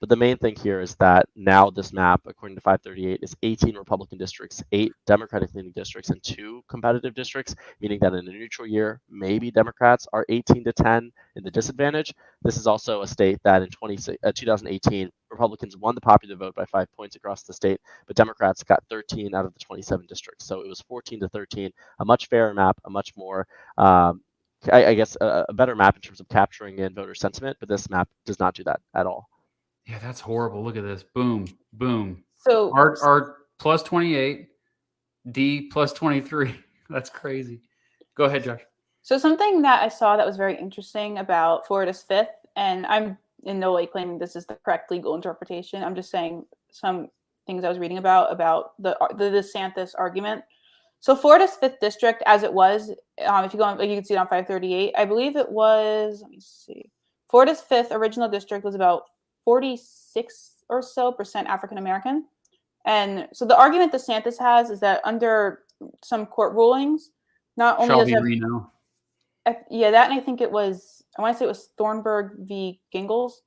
S2: But the main thing here is that now this map, according to 538, is 18 Republican districts, 8 Democratic-leaning districts, and 2 competitive districts, meaning that in a neutral year, maybe Democrats are 18-10 in the disadvantage. This is also a state that in 2018, Republicans won the popular vote by 5 points across the state, but Democrats got 13 out of the 27 districts. So it was 14-13, a much fairer map, a much more I guess a better map in terms of capturing in voter sentiment, but this map does not do that at all.
S1: Yeah, that's horrible. Look at this. Boom, boom.
S3: So
S1: R plus 28, D plus 23. That's crazy. Go ahead, Josh.
S3: So something that I saw that was very interesting about Florida's 5th, and I'm in no way claiming this is the correct legal interpretation. I'm just saying some things I was reading about the DeSantis argument. So Florida's 5th district, as it was, if you go on, you can see it on 538. I believe it was. Let me see. Florida's 5th original district was about 46% or so African American, and so the argument DeSantis has is that under some court rulings, not only does
S1: Shelby Reno.
S3: yeah, that, and I think it was, I want to say it was Thornburg v. Gingles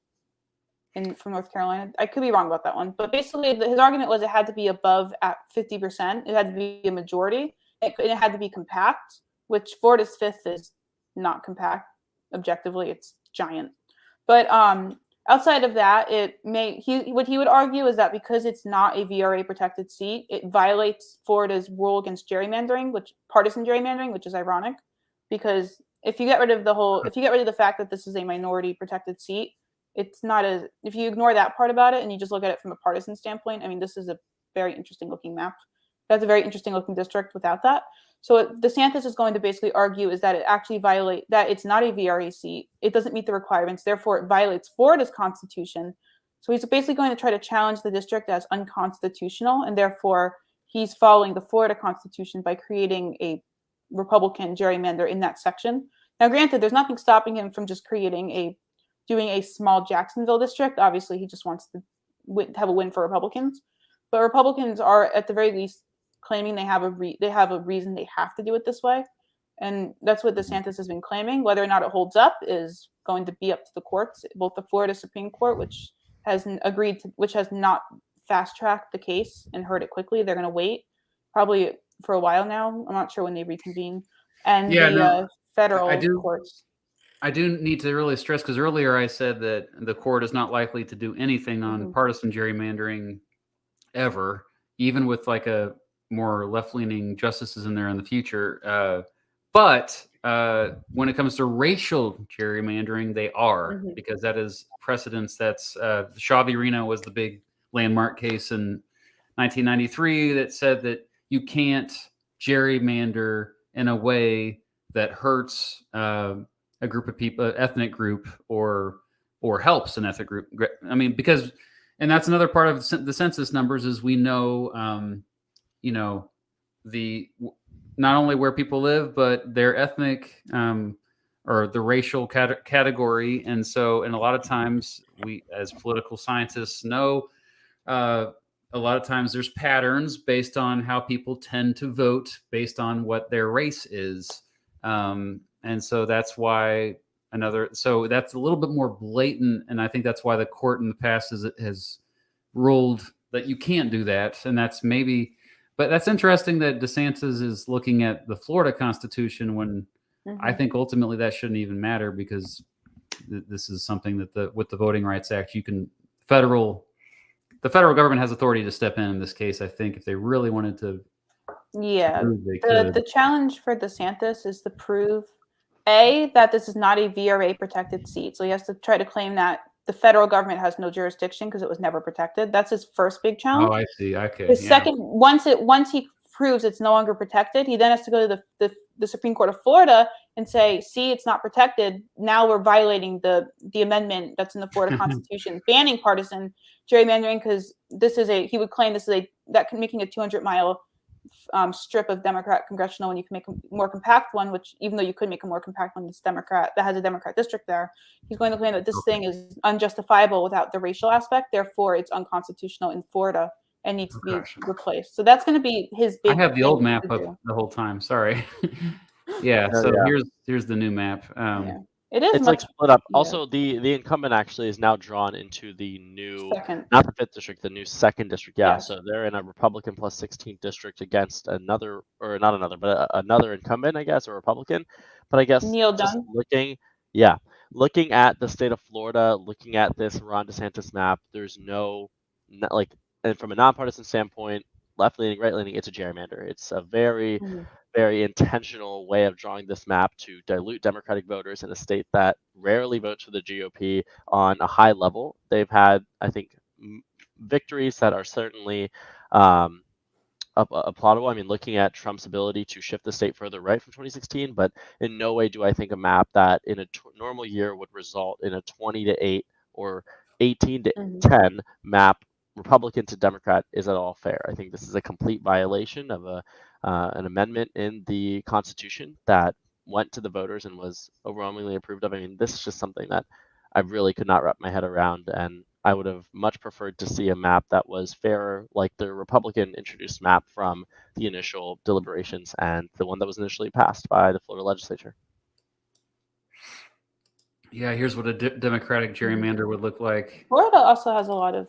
S3: from North Carolina. I could be wrong about that one, but basically his argument was it had to be above at 50%. It had to be a majority. It had to be compact, which Florida's 5th is not compact. Objectively, it's giant. But outside of that, what he would argue is that because it's not a VRA protected seat, it violates Florida's rule against gerrymandering, partisan gerrymandering, which is ironic, because if you get rid of the fact that this is a minority protected seat, it's not if you ignore that part about it and you just look at it from a partisan standpoint, I mean, this is a very interesting looking map. That's a very interesting looking district without that. So what DeSantis is going to basically argue is that it actually that it's not a VRA seat. It doesn't meet the requirements. Therefore, it violates Florida's constitution. So he's basically going to try to challenge the district as unconstitutional, and therefore he's following the Florida Constitution by creating a Republican gerrymander in that section. Now, granted, there's nothing stopping him from just doing a small Jacksonville district. Obviously, he just wants to have a win for Republicans. But Republicans are, at the very least, claiming they have a reason they have to do it this way. And that's what DeSantis has been claiming. Whether or not it holds up is going to be up to the courts, both the Florida Supreme Court, which has not fast-tracked the case and heard it quickly. They're going to wait probably for a while now. I'm not sure when they reconvene. And federal courts.
S1: I do need to really stress, because earlier I said that the court is not likely to do anything on partisan gerrymandering ever, even with like a more left-leaning justices in there in the future. But when it comes to racial gerrymandering, they are, because that is precedence. That's Shelby Reno was the big landmark case in 1993 that said that you can't gerrymander in a way that hurts a group of people, ethnic group, or helps an ethnic group. I mean, because, and that's another part of the census numbers is we know, not only where people live, but their ethnic or the racial category. And so, and a lot of times we, as political scientists, know a lot of times there's patterns based on how people tend to vote based on what their race is. And so that's why so that's a little bit more blatant. And I think that's why the court in the past has ruled that you can't do that. And that's but that's interesting that DeSantis is looking at the Florida Constitution when I think ultimately that shouldn't even matter, because this is something that with the Voting Rights Act, the federal government has authority to step in this case. I think if they really wanted to.
S3: Yeah, the challenge for DeSantis is to prove that this is not a VRA protected seat. So he has to try to claim that the federal government has no jurisdiction because it was never protected. That's his first big challenge.
S1: Oh, I see. Okay.
S3: The second, once he proves it's no longer protected, he then has to go to the Supreme Court of Florida and say, see, it's not protected. Now we're violating the amendment that's in the Florida Constitution banning partisan gerrymandering, because he would claim making a 200-mile strip of Democrat congressional, when you can make a more compact one, which even though you could make a more compact one that's Democrat, that has a Democrat district there, he's going to claim that this thing is unjustifiable without the racial aspect. Therefore, it's unconstitutional in Florida and needs to be replaced. So that's going to be his big.
S1: I have the old map up the whole time. Sorry. Here's the new map.
S3: It is.
S2: It's like split up. Yeah. Also, the incumbent actually is now drawn into the new, not the 5th district, the new 2nd district. Yeah, yes. So they're in a Republican plus 16th district against another incumbent, I guess, or Republican. But I guess
S3: Neil
S2: just
S3: Dunn.
S2: looking at the state of Florida, looking at this Ron DeSantis map, there's and from a nonpartisan standpoint, left-leaning, right-leaning, it's a gerrymander. It's a very very intentional way of drawing this map to dilute Democratic voters in a state that rarely votes for the GOP on a high level. They've had, I think, victories that are certainly applaudable. I mean, looking at Trump's ability to shift the state further right from 2016, but in no way do I think a map that in a normal year would result in a 20-8 or 18-10 map, Republican to Democrat, is at all fair. I think this is a complete violation of an amendment in the Constitution that went to the voters and was overwhelmingly approved of. I mean, this is just something that I really could not wrap my head around, and I would have much preferred to see a map that was fairer, like the Republican introduced map from the initial deliberations and the one that was initially passed by the Florida legislature.
S1: Yeah, here's what a Democratic gerrymander would look like.
S3: Florida also has a lot of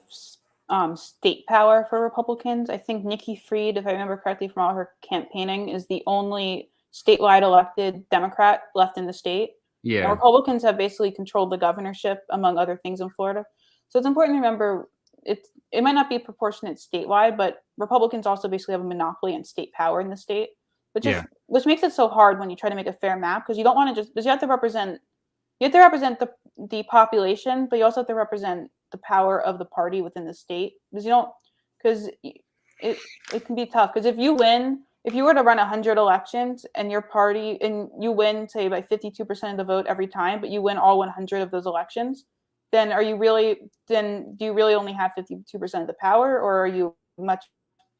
S3: state power for Republicans. I think Nikki Fried, if I remember correctly from all her campaigning, is the only statewide elected Democrat left in the state.
S1: Yeah.
S3: And Republicans have basically controlled the governorship, among other things, in Florida. So it's important to remember it might not be proportionate statewide, but Republicans also basically have a monopoly on state power in the state, which makes it so hard when you try to make a fair map, because you don't want to just, because you have to represent the population, but you also have to represent the power of the party within the state, because it can be tough. Because if you were to run 100 elections and your party, and you win, say, by 52% of the vote every time, but you win all 100 of those elections, then do you really only have 52% of the power, or are you much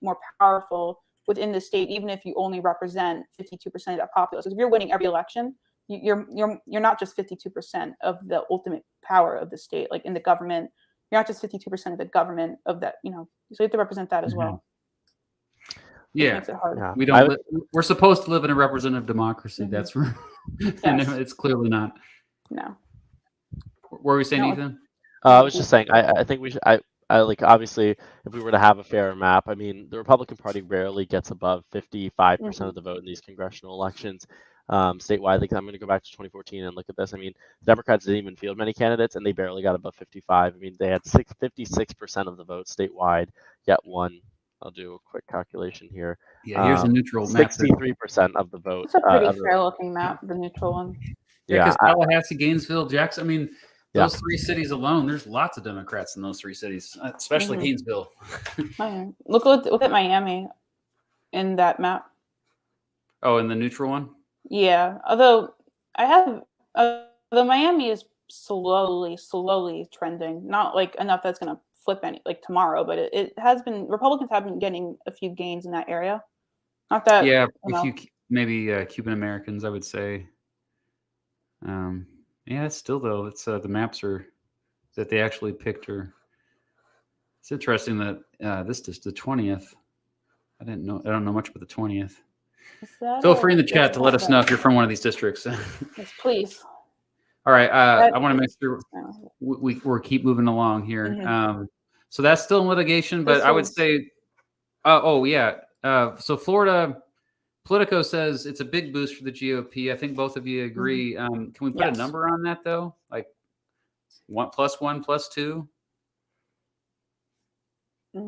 S3: more powerful within the state, even if you only represent 52% of that populace? So if you're winning every election, you're not just 52% of the ultimate power of the state, like in the government. You're not just 52% of the government of that, so you have to represent that as well.
S1: Yeah,
S3: makes it hard.
S1: Yeah. We're supposed to live in a representative democracy. Mm-hmm. That's right. And it's clearly not.
S3: No.
S1: What were we saying, Ethan?
S2: I was just saying, I think we should, I like, obviously, if we were to have a fair map, I mean, the Republican Party rarely gets above 55% of the vote in these congressional elections. Statewide, like, I'm going to go back to 2014 and look at this. I mean, the Democrats didn't even field many candidates, and they barely got above 55. I mean, they had 56% of the vote statewide, yet won. I'll do a quick calculation here.
S1: Yeah, here's a neutral map.
S2: 63% of the vote.
S3: It's a pretty fair-looking map, the neutral one.
S1: Yeah, because Tallahassee, Gainesville, Jackson. I mean, those three cities alone, there's lots of Democrats in those three cities, especially Gainesville.
S3: Look at Miami in that map.
S1: Oh, in the neutral one?
S3: Yeah, although Miami is slowly trending. Not like enough that's going to flip tomorrow, but it has been. Republicans have been getting a few gains in that area. Not that.
S1: Yeah, a few maybe Cuban Americans, I would say. Yeah, still though, it's the maps that they actually picked are. It's interesting that this is the 20th. I don't know much about the 20th. Feel free in the chat to let us know if you're from one of these districts.
S3: Yes, please.
S1: All right, I want to make sure we're keep moving along here.
S3: Mm-hmm.
S1: So that's still in litigation, but I would say, so Florida. Politico says it's a big boost for the GOP. I think both of you agree. Can we put a number on that though? Like 1 + 1 + 2?
S3: Let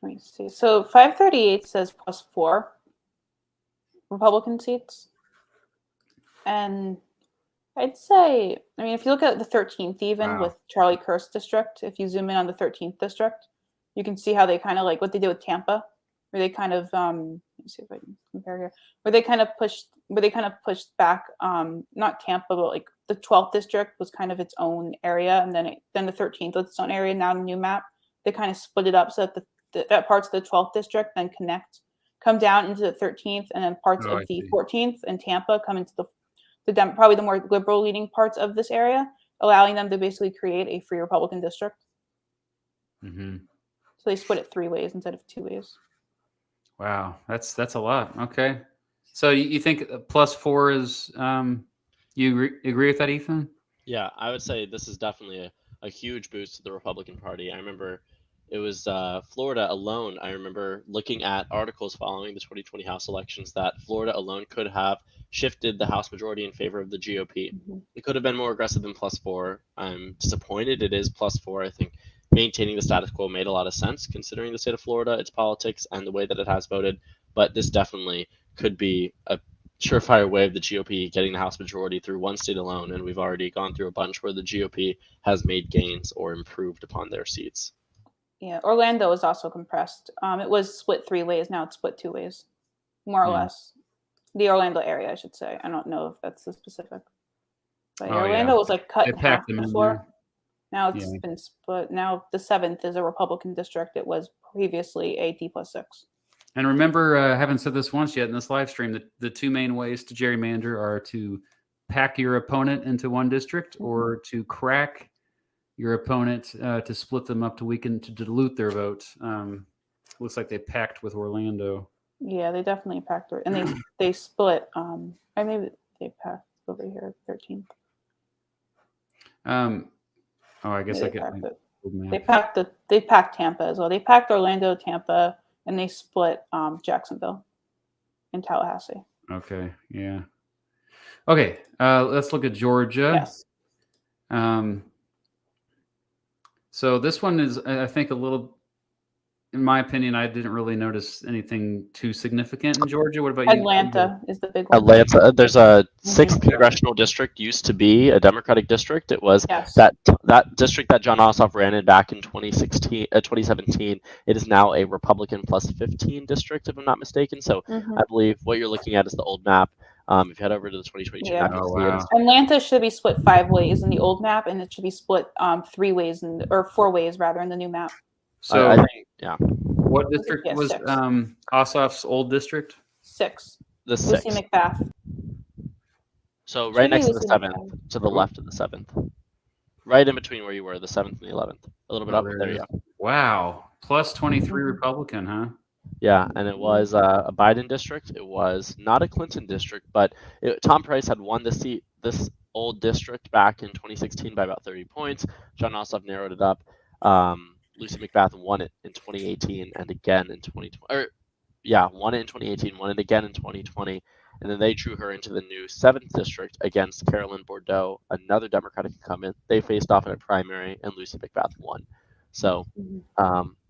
S3: me see. So 538 says +4 Republican seats. And I'd say, I mean, if you look at the 13th, even with Charlie Kirk's district, if you zoom in on the 13th district, you can see how they kind of like what they did with Tampa. Where they kind of let me see if I can compare here. Where they kind of pushed back not Tampa, but like the 12th district was kind of its own area, and then the 13th was its own area. Now the new map, they kind of split it up so that that parts of the 12th district then come down into the 13th, and then parts of the 14th and Tampa come into the probably the more liberal leaning parts of this area, allowing them to basically create a free Republican district.
S1: Mm-hmm.
S3: So they split it 3 ways instead of 2 ways.
S1: Wow, that's a lot. Okay, so you think +4 is you agree with that, Ethan?
S2: Yeah, I would say this is definitely a huge boost to the Republican Party. I remember it was Florida alone. I remember looking at articles following the 2020 House elections that Florida alone could have shifted the House majority in favor of the GOP. Mm-hmm. It could have been more aggressive than +4. I'm disappointed it is +4. I think maintaining the status quo made a lot of sense considering the state of Florida, its politics, and the way that it has voted. But this definitely could be a surefire way of the GOP getting the House majority through one state alone. And we've already gone through a bunch where the GOP has made gains or improved upon their seats.
S3: Yeah, Orlando is also compressed. It was split 3 ways. Now it's split 2 ways, more or less. The Orlando area, I should say. I don't know if that's the specific. But Orlando was like cut in half before. Now it's been split. Now the 7th is a Republican district. It was previously a D+6.
S1: And remember, I haven't said this once yet in this live stream, that the two main ways to gerrymander are to pack your opponent into one district or to crack your opponent to split them up to dilute their vote. Looks like they packed with Orlando.
S3: Yeah, they definitely packed it, and they split. Or maybe they packed over here 13th.
S1: I guess
S3: Yeah,
S1: I get it.
S3: They packed Tampa as well. They packed Orlando, Tampa, and they split Jacksonville and Tallahassee.
S1: Okay, yeah. Okay, let's look at Georgia.
S3: Yes.
S1: So this one is, I think, a little, in my opinion, I didn't really notice anything too significant in Georgia. What about you?
S3: Atlanta is the big one.
S2: Atlanta, there's a 6th congressional district, used to be a Democratic district. It was that district that John Ossoff ran in back in 2017. It is now a Republican plus 15 district, if I'm not mistaken. So I believe what you're looking at is the old map. If you head over to the 2022 map, you'll see it.
S3: Atlanta should be split 5 ways in the old map, and it should be split 3 ways or 4 ways rather in the new map.
S1: So
S2: I think,
S1: what district was Ossoff's old district?
S3: 6.
S2: The 6th.
S3: Lucy McBath.
S2: So right next to the 7th, to the left of the 7th. Right in between where you were, the 7th and the 11th. A little bit up. There you go.
S1: Wow. Plus 23 Republican, huh?
S2: Yeah, and it was a Biden district. It was not a Clinton district, but Tom Price had won this old district back in 2016 by about 30 points. John Ossoff narrowed it up. Lucy McBath won it in 2018 and again in 2020. Won it in 2018, won it again in 2020, and then they drew her into the new 7th district against Carolyn Bordeaux, another Democratic incumbent. They faced off in a primary, and Lucy McBath won. So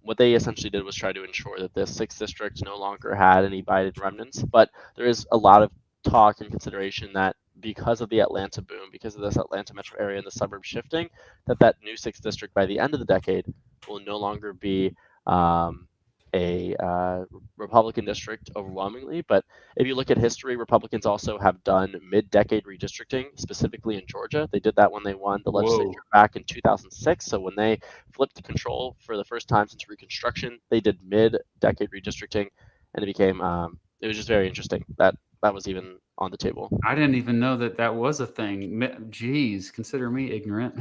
S2: what they essentially did was try to ensure that this 6th district no longer had any Biden remnants. But there is a lot of talk and consideration that because of the Atlanta boom, because of this Atlanta metro area and the suburbs shifting, that new 6th district by the end of the decade will no longer be a Republican district overwhelmingly. But if you look at history, Republicans also have done mid-decade redistricting, specifically in Georgia. They did that when they won the legislature back in 2006. So when they flipped control for the first time since Reconstruction, they did mid-decade redistricting, and it became it was just very interesting that was even on the table.
S1: I didn't even know that was a thing. Geez, consider me ignorant.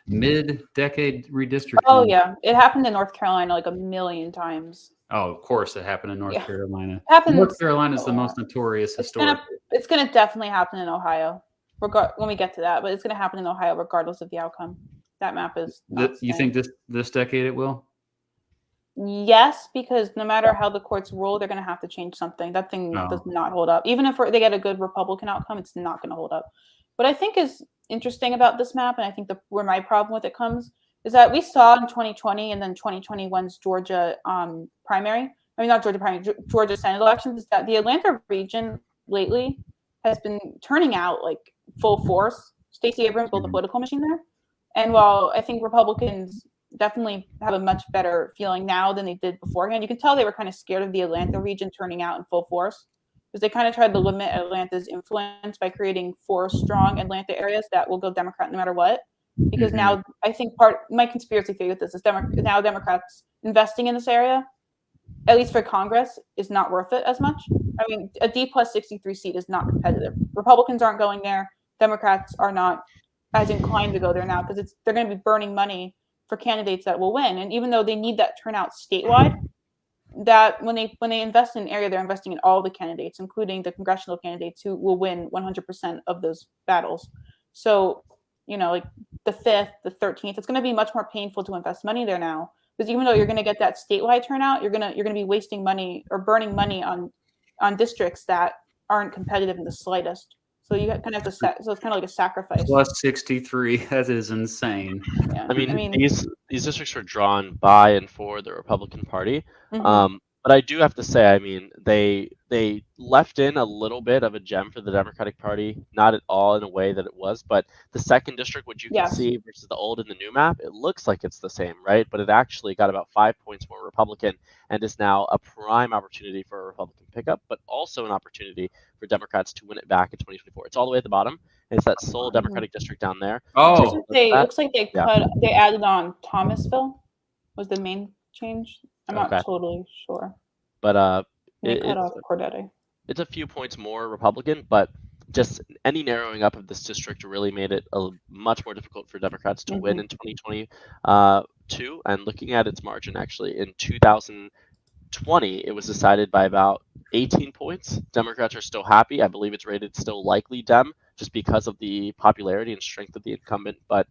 S1: Mid-decade redistricting.
S3: Oh yeah, it happened in North Carolina like a million times.
S1: Oh, of course, it happened in North Carolina.
S3: North
S1: Carolina is the most notorious historic.
S3: It's gonna definitely happen in Ohio, when we get to that. But it's gonna happen in Ohio regardless of the outcome. That map is.
S1: You think this decade it will?
S3: Yes, because no matter how the courts rule, they're going to have to change something. That thing does not hold up. Even if they get a good Republican outcome, it's not going to hold up. What I think is interesting about this map, and I think where my problem with it comes, is that we saw in 2020 and then 2021's Georgia primary. I mean, not Georgia primary, Georgia Senate elections. Is that the Atlanta region lately has been turning out like full force. Stacey Abrams built the political machine there. And while I think Republicans definitely have a much better feeling now than they did beforehand, you can tell they were kind of scared of the Atlanta region turning out in full force, because they kind of tried to limit Atlanta's influence by creating 4 strong Atlanta areas that will go Democrat no matter what. Because now I think my conspiracy theory with this is now Democrats investing in this area, at least for Congress, is not worth it as much. I mean, a D plus 63 seat is not competitive. Republicans aren't going there. Democrats are not as inclined to go there now because they're going to be burning money for candidates that will win. And even though they need that turnout statewide, that when they invest in an area, they're investing in all the candidates, including the congressional candidates who will win 100% of those battles. So, like the 5th, the 13th, it's going to be much more painful to invest money there now, because even though you're going to get that statewide turnout, you're going to be wasting money or burning money on districts that aren't competitive in the slightest. So you kind of have to so it's kind of like a sacrifice.
S1: Plus 63, that is insane.
S3: Yeah.
S2: I mean these districts were drawn by and for the Republican Party. But I do have to say, I mean, they left in a little bit of a gem for the Democratic Party, not at all in a way that it was, but the 2nd district, which you can see versus the old and the new map, it looks like it's the same, right? But it actually got about 5 points more Republican and is now a prime opportunity for a Republican pickup, but also an opportunity for Democrats to win it back in 2024. It's all the way at the bottom. And it's that sole Democratic district down there.
S1: Oh,
S3: it looks like they added on Thomasville was the main change. I'm not totally sure.
S2: But
S3: They cut off Cordete.
S2: It's a few points more Republican, but just any narrowing up of this district really made it much more difficult for Democrats to win in 2022. And looking at its margin, actually, in 2020, it was decided by about 18 points. Democrats are still happy. I believe it's rated still likely Dem, just because of the popularity and strength of the incumbent. But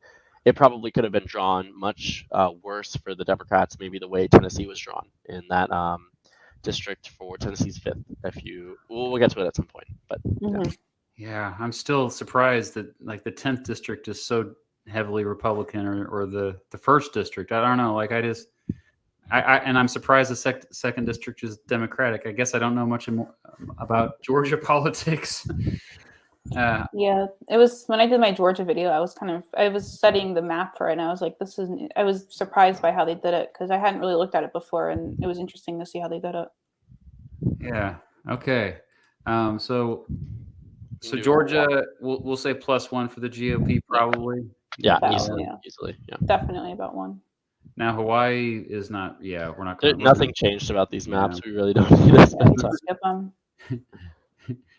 S2: it probably could have been drawn much worse for the Democrats, maybe the way Tennessee was drawn in that district for Tennessee's 5th. We'll get to it at some point, but
S1: yeah, I'm still surprised that like the 10th district is so heavily Republican, or the 1st district. I don't know. Like and I'm surprised the second district is Democratic. I guess I don't know much about Georgia politics.
S3: Yeah, it was when I did my Georgia video. I was studying the map for it, and I was like, I was surprised by how they did it because I hadn't really looked at it before, and it was interesting to see how they did it.
S1: Yeah. Okay. So Georgia, we'll say +1 for the GOP, probably.
S2: Yeah, easily. Yeah,
S3: definitely about 1.
S1: Now Hawaii is not. Yeah, we're not.
S2: Nothing changed about these maps. Yeah. We really don't need to spend time.
S3: Skip them.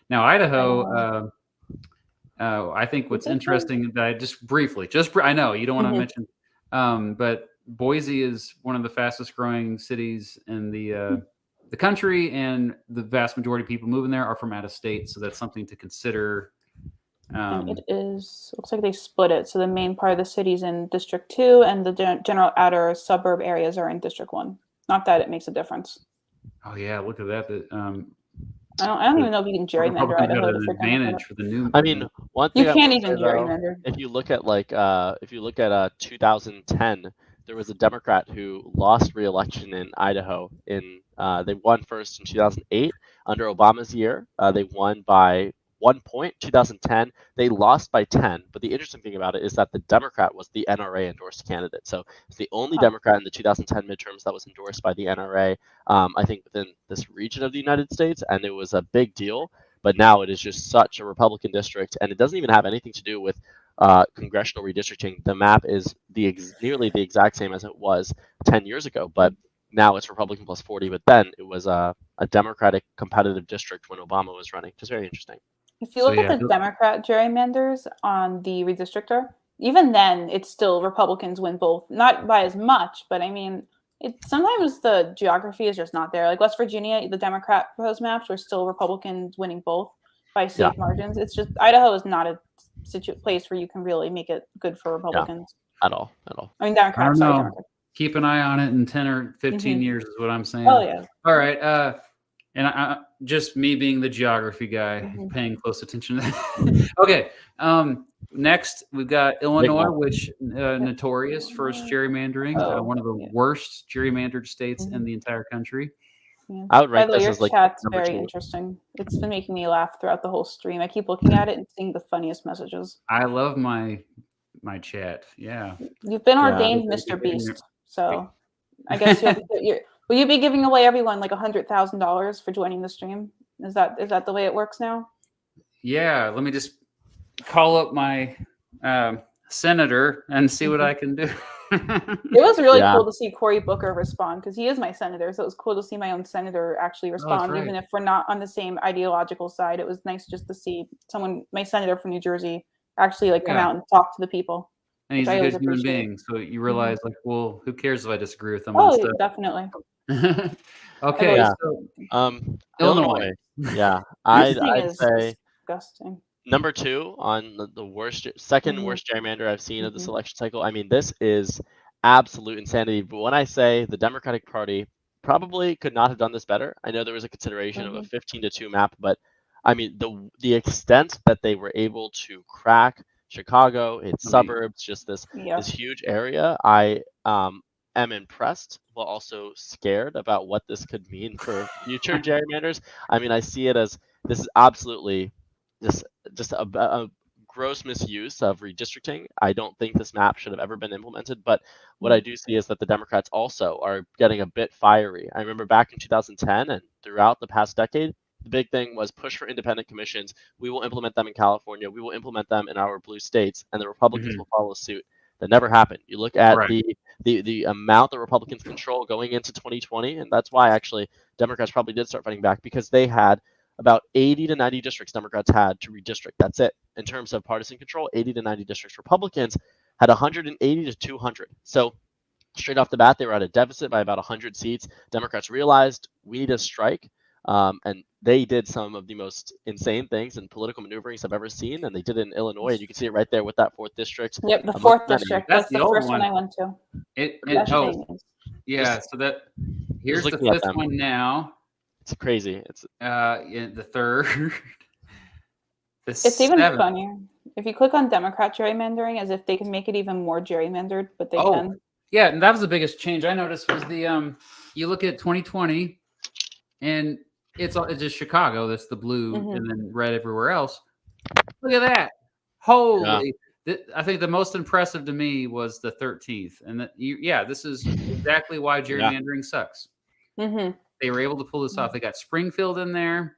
S1: Now Idaho. I think what's interesting that I just briefly, I know you don't want to mention, but Boise is one of the fastest growing cities in the country, and the vast majority of people moving there are from out of state. So that's something to consider.
S3: It is. Looks like they split it. So the main part of the city is in District 2, and the general outer suburb areas are in District 1. Not that it makes a difference.
S1: Oh yeah, look at that.
S3: I don't even know if you can gerrymander Idaho.
S1: Advantage for the new.
S2: I mean, one thing
S3: you can't even gerrymander.
S2: If you look at 2010, there was a Democrat who lost re-election in Idaho. They won first in 2008 under Obama's year. They won by 1 point. 2010, they lost by 10. But the interesting thing about it is that the Democrat was the NRA endorsed candidate. So it's the only Democrat in the 2010 midterms that was endorsed by the NRA, I think, within this region of the United States. And it was a big deal. But now it is just such a Republican district. And it doesn't even have anything to do with congressional redistricting. The map is nearly the exact same as it was 10 years ago. But now it's Republican plus 40. But then it was a Democratic competitive district when Obama was running. Just very interesting.
S3: If you look at the Democrat gerrymanders on the redistrictor, even then, it's still Republicans win both. Not by as much, but I mean, sometimes the geography is just not there. Like West Virginia, the Democrat proposed maps were still Republicans winning both by safe margins. It's just Idaho is not a place where you can really make it good for Republicans.
S2: At all.
S3: I mean, Democrats.
S1: Keep an eye on it in 10 or 15 years is what I'm saying.
S3: Oh, yeah.
S1: All right. And I just me being the geography guy, paying close attention to that. Okay. Next, we've got Illinois, which notorious for its gerrymandering, one of the worst gerrymandered states in the entire country.
S3: Yeah.
S2: I would rank this as like
S3: chat's very interesting. It's been making me laugh throughout the whole stream. I keep looking at it and seeing the funniest messages.
S1: I love my chat. Yeah.
S3: You've been ordained Mr. Beast, so I guess will you be giving away everyone like $100,000 for joining the stream? Is that the way it works now?
S1: Yeah. Let me just call up my senator and see what I can do.
S3: It was really cool to see Cory Booker respond because he is my senator. So it was cool to see my own senator actually respond, even if we're not on the same ideological side. It was nice just to see my senator from New Jersey, actually come out and talk to the people.
S1: And he's a good human being. So you realize, well, who cares if I disagree with him?
S3: Oh, definitely.
S1: Okay.
S2: So,
S1: Illinois.
S2: Yeah, I'd say
S3: disgusting.
S2: Number 2 on the second worst gerrymander I've seen of this election cycle. I mean, this is absolute insanity. But when I say the Democratic Party probably could not have done this better, I know there was a consideration of a 15-2 map, but I mean, the extent that they were able to crack Chicago, its suburbs, just this huge area, I am impressed, but also scared about what this could mean for future gerrymanders. I mean, I see it as this is absolutely just a gross misuse of redistricting. I don't think this map should have ever been implemented, but what I do see is that the Democrats also are getting a bit fiery. I remember back in 2010 and throughout the past decade, the big thing was push for independent commissions. We will implement them in California. We will implement them in our blue states, and the Republicans will follow suit. That never happened. You look at the amount that Republicans control going into 2020, and that's why actually Democrats probably did start fighting back, because they had about 80 to 90 districts Democrats had to redistrict. That's it. In terms of partisan control, 80 to 90 districts. Republicans had 180 to 200. So straight off the bat, they were at a deficit by about 100 seats. Democrats realized we need a strike, and they did some of the most insane things and political maneuverings I've ever seen, and they did it in Illinois, and you can see it right there with that 4th district.
S3: Yep, the 4th district. That's the first one I went to.
S1: Yeah, so that here's the 5th one now.
S2: It's crazy. It's
S1: the 3rd.
S3: It's even funnier if you click on Democrat gerrymandering, as if they can make it even more gerrymandered, but they can.
S1: Yeah, and that was the biggest change I noticed was the you look at 2020, and it's just Chicago. That's the blue, and then red everywhere else. Look at that! Holy! Yeah. I think the most impressive to me was the 13th, and this is exactly why gerrymandering sucks. They were able to pull this off. They got Springfield in there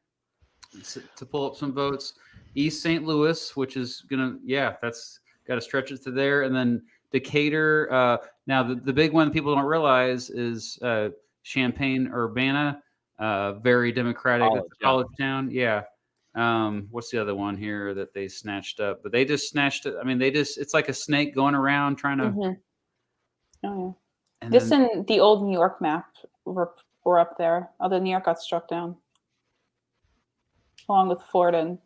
S1: to pull up some votes. East St. Louis, which is that's got to stretch it to there, and then Decatur. Now the big one people don't realize is Champaign-Urbana, very democratic. College town. Yeah. What's the other one here that they snatched up? But they just snatched it. I mean, it's like a snake going around trying to.
S3: Oh yeah. And the old New York map were up there. Although New York got struck down, along with Florida and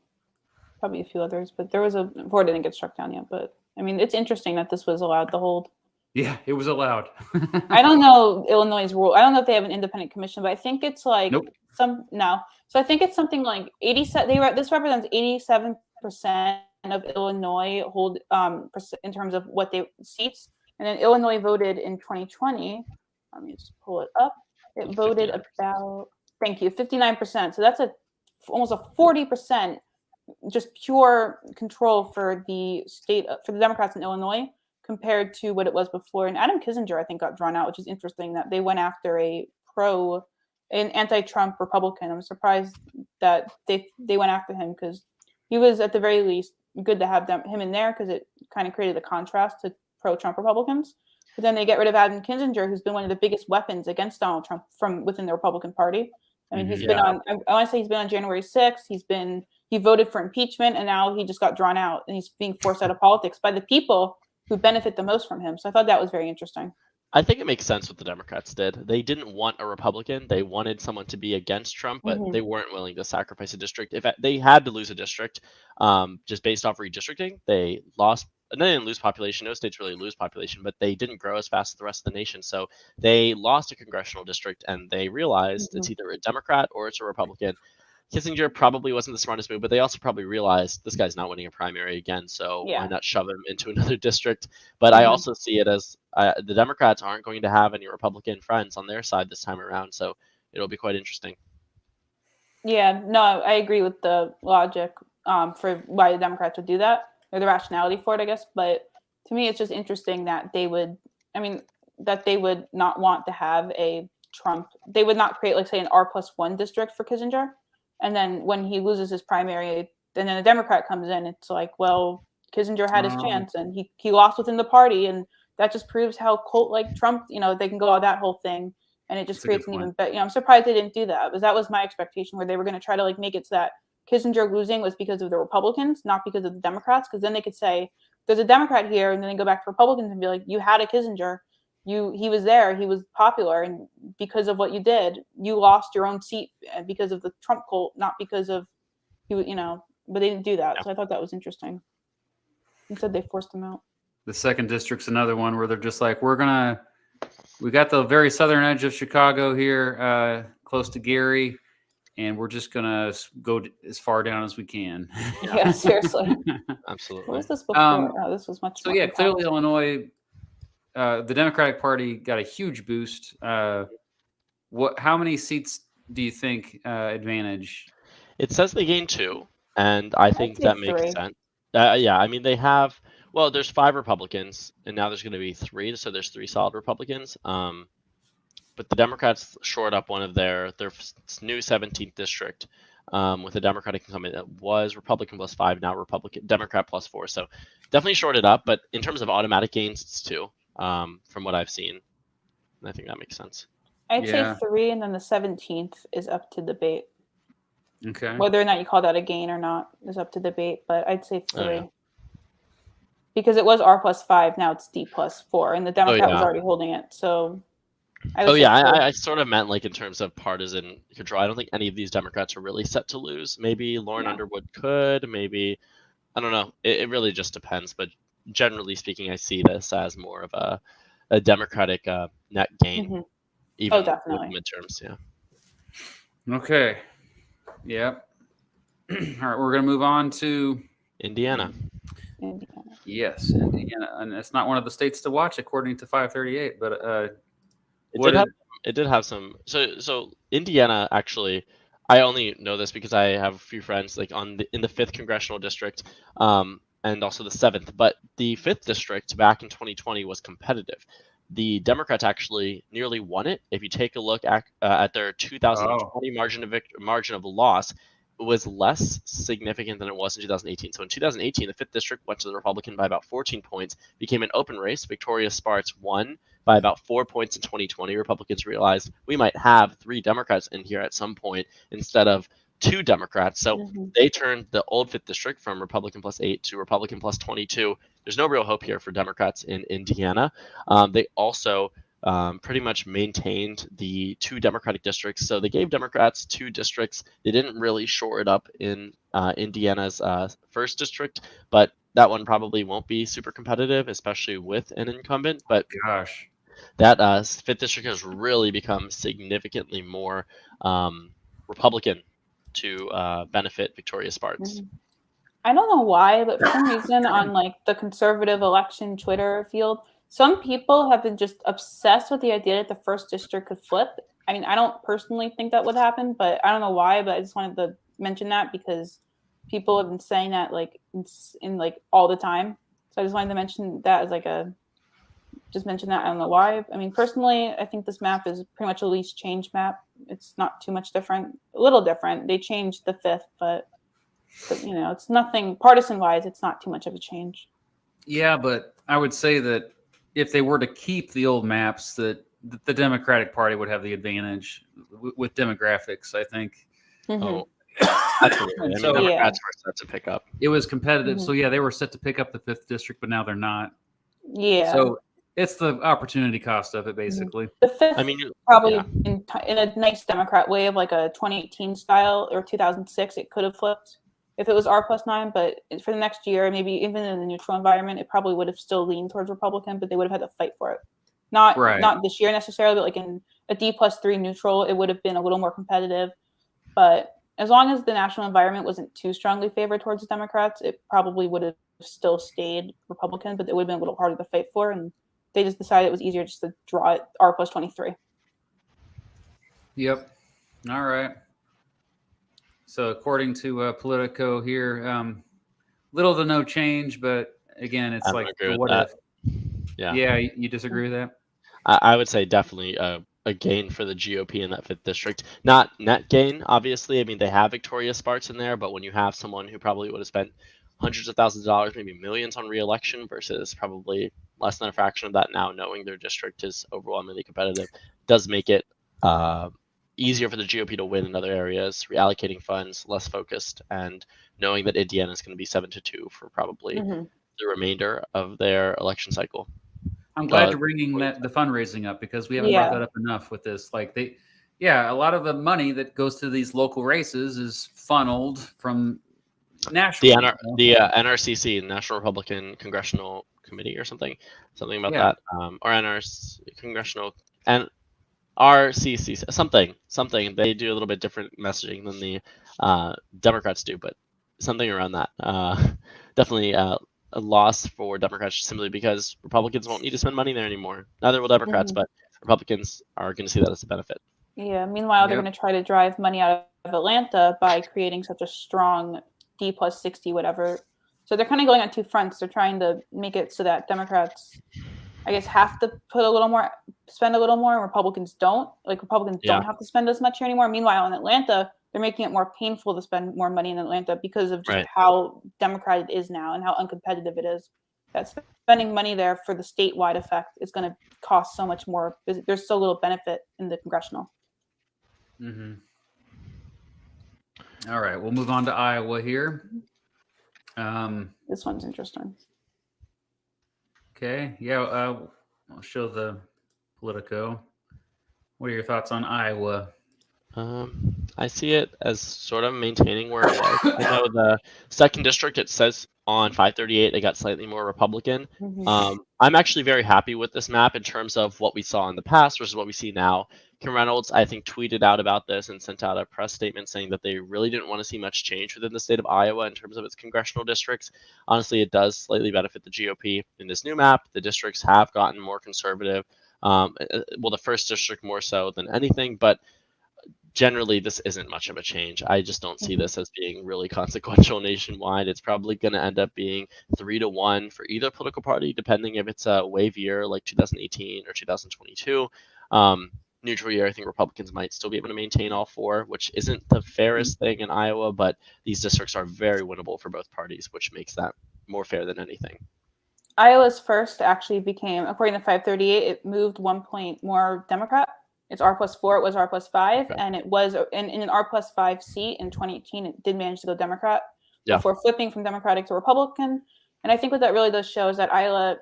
S3: probably a few others. But Florida didn't get struck down yet. But I mean, it's interesting that this was allowed to hold.
S1: Yeah, it was allowed.
S3: I don't know Illinois' rule. I don't know if they have an independent commission, but I think it's like So I think it's something like 87. This represents 87% of Illinois hold in terms of what they seats. And then Illinois voted in 2020. Let me just pull it up. It voted 59%. 59%. So that's almost a 40% just pure control for the state, for the Democrats in Illinois, compared to what it was before. And Adam Kinzinger, I think, got drawn out, which is interesting that they went after an anti-Trump Republican. I'm surprised that they went after him, because he was at the very least good to have him in there, because it kind of created a contrast to pro-Trump Republicans. But then they get rid of Adam Kinzinger, who's been one of the biggest weapons against Donald Trump from within the Republican Party. I mean, he's been on. I want to say he's been on January 6th. He voted for impeachment, and now he just got drawn out, and he's being forced out of politics by the people who benefit the most from him. So I thought that was very interesting.
S2: I think it makes sense what the Democrats did. They didn't want a Republican. They wanted someone to be against Trump, but they weren't willing to sacrifice a district. If they had to lose a district, just based off redistricting, they lost. And they didn't lose population. No states really lose population, but they didn't grow as fast as the rest of the nation. So they lost a congressional district, and they realized it's either a Democrat or it's a Republican. Kissinger probably wasn't the smartest move, but they also probably realized this guy's not winning a primary again, so why not shove him into another district? But I also see it as the Democrats aren't going to have any Republican friends on their side this time around, so it'll be quite interesting.
S3: Yeah, no, I agree with the logic for why the Democrats would do that, or the rationality for it, I guess. But to me, it's just interesting that they would not want to have a Trump. They would not create, like, say, an R+1 district for Kissinger. And then when he loses his primary, and then a Democrat comes in, it's like, well, Kissinger had his chance, and he lost within the party, and that just proves how cult-like Trump, they can go on that whole thing, and it just creates an even better. I'm surprised they didn't do that, because that was my expectation, where they were going to try to make it so that Kissinger losing was because of the Republicans, not because of the Democrats, because then they could say there's a Democrat here, and then they go back to Republicans and be like, you had a Kissinger. He was there, he was popular, and because of what you did, you lost your own seat because of the Trump cult, not because of but they didn't do that. So I thought that was interesting. Instead, they forced him out.
S1: The 2nd district's another one where they're just like, we got the very southern edge of Chicago here, close to Gary, and we're just gonna go as far down as we can.
S3: Yeah, seriously.
S2: Absolutely.
S3: What was this before? This was much.
S1: So more clearly Illinois. The Democratic Party got a huge boost. How many seats do you think advantage?
S2: It says they gained 2, and I think that makes sense. I mean, they have. Well, there's 5 Republicans, and now there's going to be 3, so there's 3 solid Republicans. But the Democrats shored up one of their new 17th district with a Democratic incumbent that was Republican +5, now Democrat +4. So definitely shored it up. But in terms of automatic gains, it's 2. from what I've seen. And I think that makes sense.
S3: I'd say
S1: Yeah.
S3: 3, and then the 17th is up to debate.
S1: Okay.
S3: Whether or not you call that a gain or not is up to debate, but I'd say 3.
S2: Oh, yeah.
S3: Because it was R+5, now it's D+4, and the Democrat was
S2: yeah.
S3: already holding it. So I would
S2: Oh
S3: say
S2: yeah,
S3: 3.
S2: I sort of meant like in terms of partisan control. I don't think any of these Democrats are really set to lose. Maybe Lauren
S3: No.
S2: Underwood could. Maybe I don't know. It really just depends. But generally speaking, I see this as more of a Democratic net gain,
S3: Mhm.
S2: even with
S3: definitely.
S2: midterms. Yeah.
S1: Okay. Yep. All right, we're gonna move on to
S2: Indiana.
S3: Indiana.
S1: yes, Indiana, and it's not one of the states to watch according to 538. But
S2: It did have some. So Indiana actually, I only know this because I have a few friends like in the 5th congressional district, and also the 7th. But the 5th district back in 2020 was competitive. The Democrats actually nearly won it. If you take a look at their 2020 margin of loss, it was less significant than it was in 2018. So in 2018, the 5th district went to the Republican by about 14 points, became an open race. Victoria Sparks won by about 4 points in 2020. Republicans realized we might have 3 Democrats in here at some point instead of 2 Democrats. So they turned the old 5th district from Republican +8 to Republican +22. There's no real hope here for Democrats in Indiana. They also pretty much maintained the 2 Democratic districts. So they gave Democrats 2 districts. They didn't really shore it up in Indiana's 1st district, but that one probably won't be super competitive, especially with an incumbent. But
S1: gosh,
S2: that 5th district has really become significantly more Republican to benefit Victoria Sparks.
S3: I don't know why, but for some reason on like the conservative election Twitter field, some people have been just obsessed with the idea that the 1st district could flip. I mean, I don't personally think that would happen, but I don't know why, but I just wanted to mention that because people have been saying that like in like all the time. So I just wanted to mention that as like just mention that. I don't know why. I mean, personally, I think this map is pretty much a least change map. It's not too much different. A little different. They changed the 5th, but it's nothing partisan wise. It's not too much of a change.
S1: yeah, but I would say that if they were to keep the old maps, that the Democratic Party would have the advantage with demographics. I think.
S2: Oh, absolutely. I mean,
S1: So-
S2: Democrats were set to pick up.
S1: It was competitive, so yeah, they were set to pick up the 5th district, but now they're not.
S3: Yeah.
S1: So it's the opportunity cost of it, basically.
S3: The 5th,
S2: I mean,
S3: probably
S2: yeah.
S3: in a nice Democrat way of like a 2018 style or 2006, it could have flipped if it was R+9. But for the next year, maybe even in the neutral environment, it probably would have still leaned towards Republican, but they would have had to fight for it. Not this year necessarily, but like in a D+3 neutral, it would have been a little more competitive. But as long as the national environment wasn't too strongly favored towards the Democrats, it probably would have still stayed Republican, but it would have been a little harder to fight for. And they just decided it was easier just to draw it R+23.
S1: Yep. All right. So according to Politico here, little to no change, but again, it's like what if? Yeah, you disagree with that?
S2: I would say definitely a gain for the GOP in that 5th district. Not net gain, obviously. I mean, they have Victoria Sparks in there, but when you have someone who probably would have spent hundreds of thousands of dollars, maybe millions on re-election versus probably less than a fraction of that now, knowing their district is overwhelmingly competitive, does make it easier for the GOP to win in other areas, reallocating funds, less focused, and knowing that Indiana is going to be 7-2 for probably the remainder of their election cycle.
S1: I'm glad you're bringing the fundraising up because we haven't brought that up enough with this. Like a lot of the money that goes to these local races is funneled from national.
S2: The NRCC, National Republican Congressional Committee, or something about that, or NRC Congressional and RCC, something. They do a little bit different messaging than the Democrats do, but something around that. Definitely a loss for Democrats simply because Republicans won't need to spend money there anymore. Neither will Democrats, but Republicans are going to see that as a benefit.
S3: Yeah. Meanwhile, they're going to try to drive money out of Atlanta by creating such a strong D+60 whatever. So they're kind of going on 2 fronts. They're trying to make it so that Democrats, I guess, have to spend a little more, and Republicans don't. Like Republicans don't have to spend as much here anymore. Meanwhile, in Atlanta, they're making it more painful to spend more money in Atlanta because of just how Democratic it is now and how uncompetitive it is. that spending money there for the statewide effect is going to cost so much more. There's so little benefit in the congressional.
S1: Mm-hmm. All right, we'll move on to Iowa here.
S3: This one's interesting.
S1: Okay, yeah, I'll show the Politico. What are your thoughts on Iowa?
S2: I see it as sort of maintaining where it was. I know the second district, it says on 538 it got slightly more Republican. I'm actually very happy with this map in terms of what we saw in the past versus what we see now. Kim Reynolds, I think, tweeted out about this and sent out a press statement saying that they really didn't want to see much change within the state of Iowa in terms of its congressional districts. Honestly, it does slightly benefit the GOP in this new map. The districts have gotten more conservative. Well, the first district more so than anything, but generally this isn't much of a change. I just don't see this as being really consequential nationwide. It's probably going to end up being 3-1 for either political party, depending if it's a wave year like 2018 or 2022. Neutral year, I think Republicans might still be able to maintain all four, which isn't the fairest thing in Iowa, but these districts are very winnable for both parties, which makes that more fair than anything.
S3: Iowa's first actually became, according to 538, it moved 1 point more Democrat. It's R+4, it was R+5, okay. And it was in an R+5 seat in 2018. It did manage to go Democrat before flipping from Democratic to Republican. And I think what that really does show is that Iowa,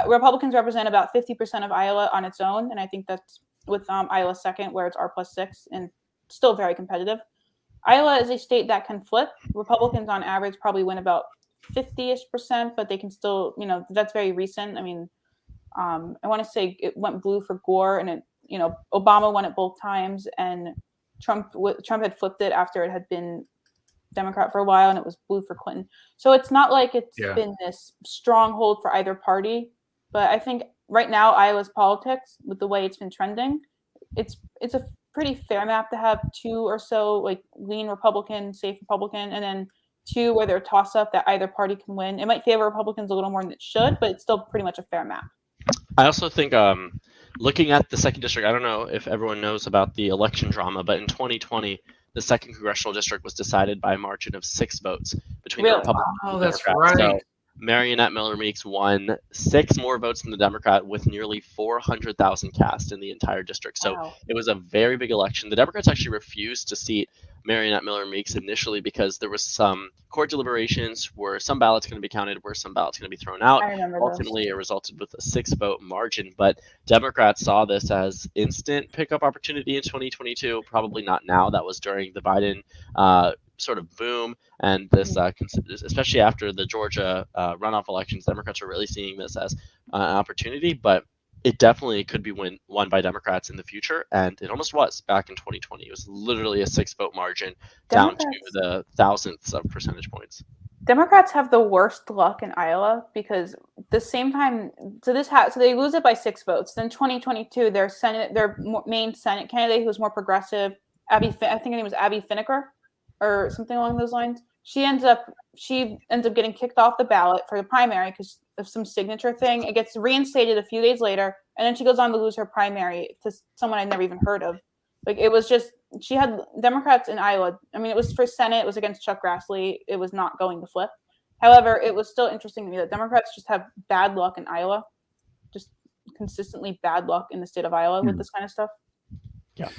S3: Republicans represent about 50% of Iowa on its own. And I think that's with Iowa second, where it's R+6 and still very competitive. Iowa is a state that can flip. Republicans on average probably win about 50-ish%, but they can still, that's very recent. I mean, I want to say it went blue for Gore, and it, Obama won it both times, and Trump had flipped it after it had been Democrat for a while, and it was blue for Clinton. So it's not like it's been this stronghold for either party. But I think right now Iowa's politics, with the way it's been trending, it's a pretty fair map to have two or so like lean Republican, safe Republican, and then two where they're a toss-up that either party can win. It might favor Republicans a little more than it should, but it's still pretty much a fair map.
S2: I also think looking at the second district, I don't know if everyone knows about the election drama, but in 2020, the second congressional district was decided by a margin of 6 votes between the Republicans and the Democrats.
S1: Right.
S2: So Marionette Miller Meeks won 6 more votes than the Democrat with nearly 400,000 cast in the entire district. So It was a very big election. The Democrats actually refused to seat Marionette Miller Meeks initially because there was some court deliberations where some ballots going to be counted, where some ballots going to be thrown out. Ultimately, it resulted with a 6-vote margin, but Democrats saw this as instant pickup opportunity in 2022. Probably not now. That was during the Biden sort of boom, and this especially after the Georgia runoff elections, Democrats are really seeing this as an opportunity, but it definitely could be won by Democrats in the future, and it almost was back in 2020. It was literally a 6-vote margin down to the thousandths of percentage points.
S3: Democrats have the worst luck in Iowa because the same time, so they lose it by 6 votes. Then 2022, their main Senate candidate, who was more progressive, I think her name was Abby Finneker, or something along those lines. She ends up getting kicked off the ballot for the primary because of some signature thing. It gets reinstated a few days later, and then she goes on to lose her primary to someone I'd never even heard of. Like, it was just, she had Democrats in Iowa. I mean, it was for Senate. It was against Chuck Grassley. It was not going to flip. However, it was still interesting to me that Democrats just have bad luck in Iowa, just consistently bad luck in the state of Iowa with this kind of stuff.
S2: Yeah.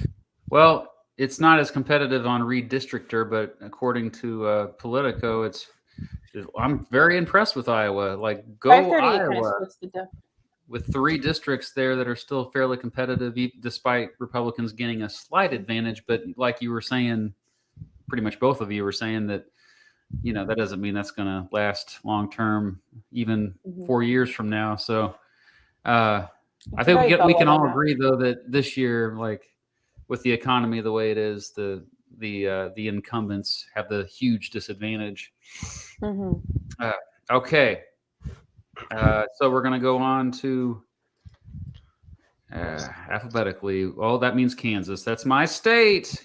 S1: Well, it's not as competitive on Redistrictor, but according to Politico, I'm very impressed with Iowa. Like, go Iowa. With 3 districts there that are still fairly competitive, despite Republicans gaining a slight advantage. But like you were saying, pretty much both of you were saying that, that doesn't mean that's going to last long term, even 4 years from now. So I think we can all agree, though, that this year, like, with the economy the way it is, the incumbents have the huge disadvantage. Okay. So we're going to go on to alphabetically. Oh, that means Kansas. That's my state.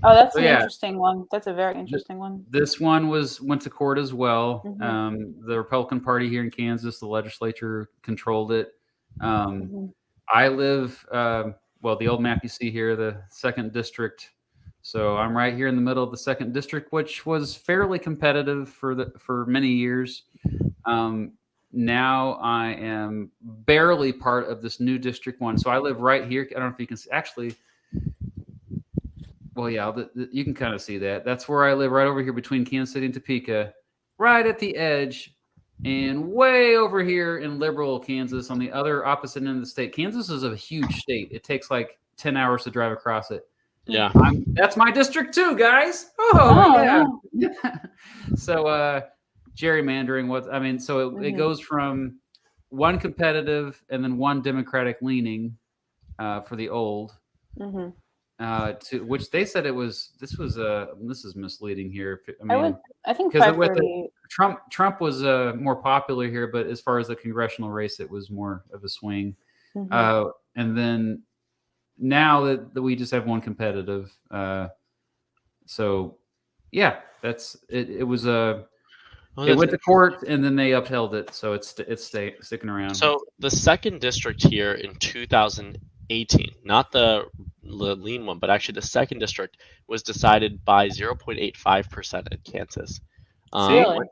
S3: Oh, that's an interesting one. That's a very interesting one.
S1: This one went to court as well. The Republican Party here in Kansas, the legislature controlled it. I live, the old map you see here, the 2nd district. So I'm right here in the middle of the 2nd district, which was fairly competitive for many years. now I am barely part of this new District 1. So I live right here. I don't know if you can see, actually. Well, yeah, you can kind of see that. That's where I live, right over here between Kansas City and Topeka, right at the edge, and way over here in liberal Kansas on the other opposite end of the state. Kansas is a huge state. It takes like 10 hours to drive across it.
S2: Yeah.
S1: That's my district too, guys. Oh, yeah. So gerrymandering, so it goes from one competitive and then one Democratic leaning for the old. To which they said this is misleading here.
S3: I think 530.
S1: Trump was more popular here, but as far as the congressional race, it was more of a swing. And then now that we just have one competitive, so yeah, that's it. It was it went to court and then they upheld it, so it's sticking around.
S2: So the second district here in 2018, not the lean one, but actually the second district was decided by 0.85% in Kansas.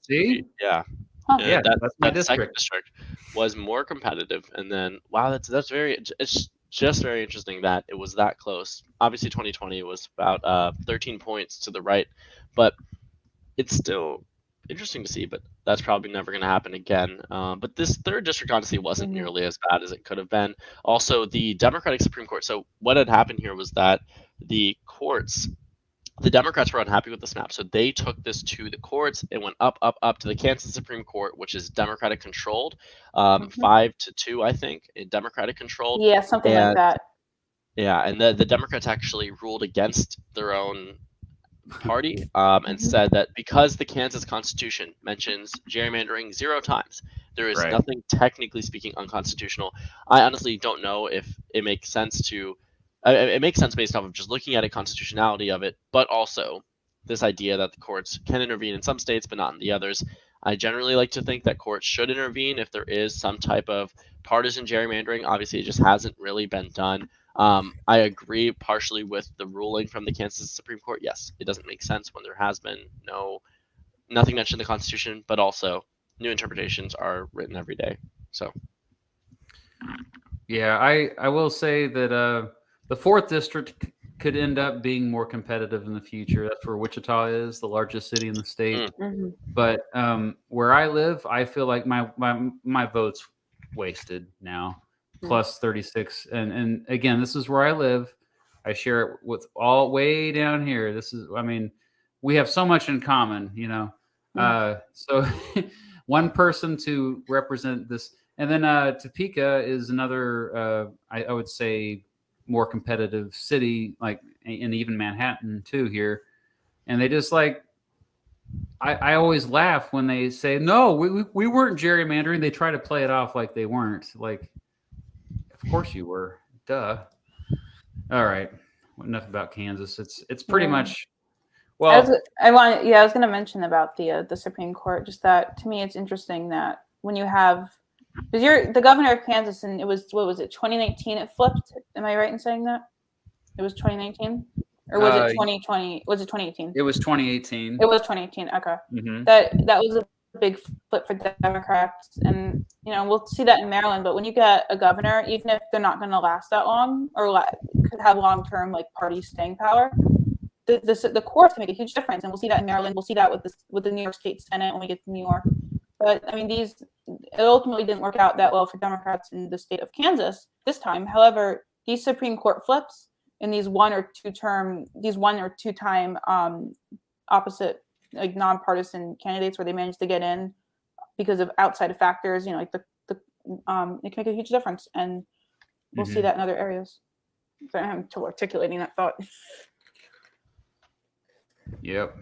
S1: See?
S2: Yeah.
S3: Huh.
S1: Yeah, that's my
S2: that second
S1: district.
S2: district was more competitive, and then wow, that's very. It's just very interesting that it was that close. Obviously, 2020 was about 13 points to the right, but it's still interesting to see. But that's probably never going to happen again. But this third district honestly wasn't nearly as bad as it could have been. Also, the Democratic Supreme Court. So what had happened here was that the courts. The Democrats were unhappy with this map, so they took this to the courts. It went up to the Kansas Supreme Court, which is Democratic controlled, 5-2, I think, Democratic controlled.
S3: Yeah, something like that.
S2: Yeah, and the Democrats actually ruled against their own party and said that because the Kansas Constitution mentions gerrymandering 0 times, there is nothing technically speaking unconstitutional. I honestly don't know if it makes sense to. It makes sense based off of just looking at a constitutionality of it, but also this idea that the courts can intervene in some states but not in the others. I generally like to think that courts should intervene if there is some type of partisan gerrymandering. Obviously, it just hasn't really been done. I agree partially with the ruling from the Kansas Supreme Court. Yes, it doesn't make sense when there has been nothing mentioned in the Constitution, but also new interpretations are written every day. So,
S1: yeah, I will say that the 4th district could end up being more competitive in the future. That's where Wichita is, the largest city in the state. But where I live, I feel like my vote's wasted now. Plus 36, and again, this is where I live. I share it with all way down here. We have so much in common, So one person to represent this, and then Topeka is another. I would say more competitive city, like, and even Manhattan too here. And they just like, I always laugh when they say, no, we weren't gerrymandering. They try to play it off like they weren't. Like, of course you were. Duh. All right. Enough about Kansas. It's pretty much, well.
S3: I was going to mention about the Supreme Court, just that to me it's interesting that when you have, because you're the governor of Kansas, and it was, what was it, 2019 it flipped? Am I right in saying that? It was 2019? Or was it 2020? Was it 2018?
S1: It was 2018.
S3: It was 2018. Okay. That was a big flip for Democrats, and we'll see that in Maryland. But when you get a governor, even if they're not going to last that long or could have long-term like party staying power, the courts can make a huge difference, and we'll see that in Maryland. We'll see that with the New York State Senate when we get to New York. But it ultimately didn't work out that well for Democrats in the state of Kansas this time. However, these Supreme Court flips in these 1 or 2 time opposite, like, nonpartisan candidates where they managed to get in because of outside factors, like it can make a huge difference, and we'll see that in other areas. So I'm articulating that thought.
S1: Yep.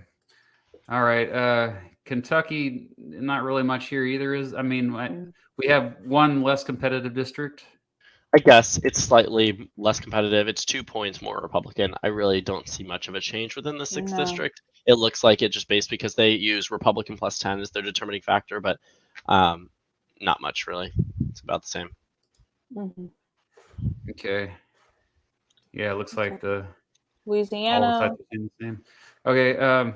S1: All right. Kentucky, not really much here either. We have one less competitive district.
S2: I guess it's slightly less competitive. It's 2 points more Republican. I really don't see much of a change within the 6th district. It looks like it just based because they use Republican plus 10 as their determining factor, but not much really. It's about the same.
S1: Okay. Yeah, it looks like the
S3: Louisiana.
S1: The same. Okay.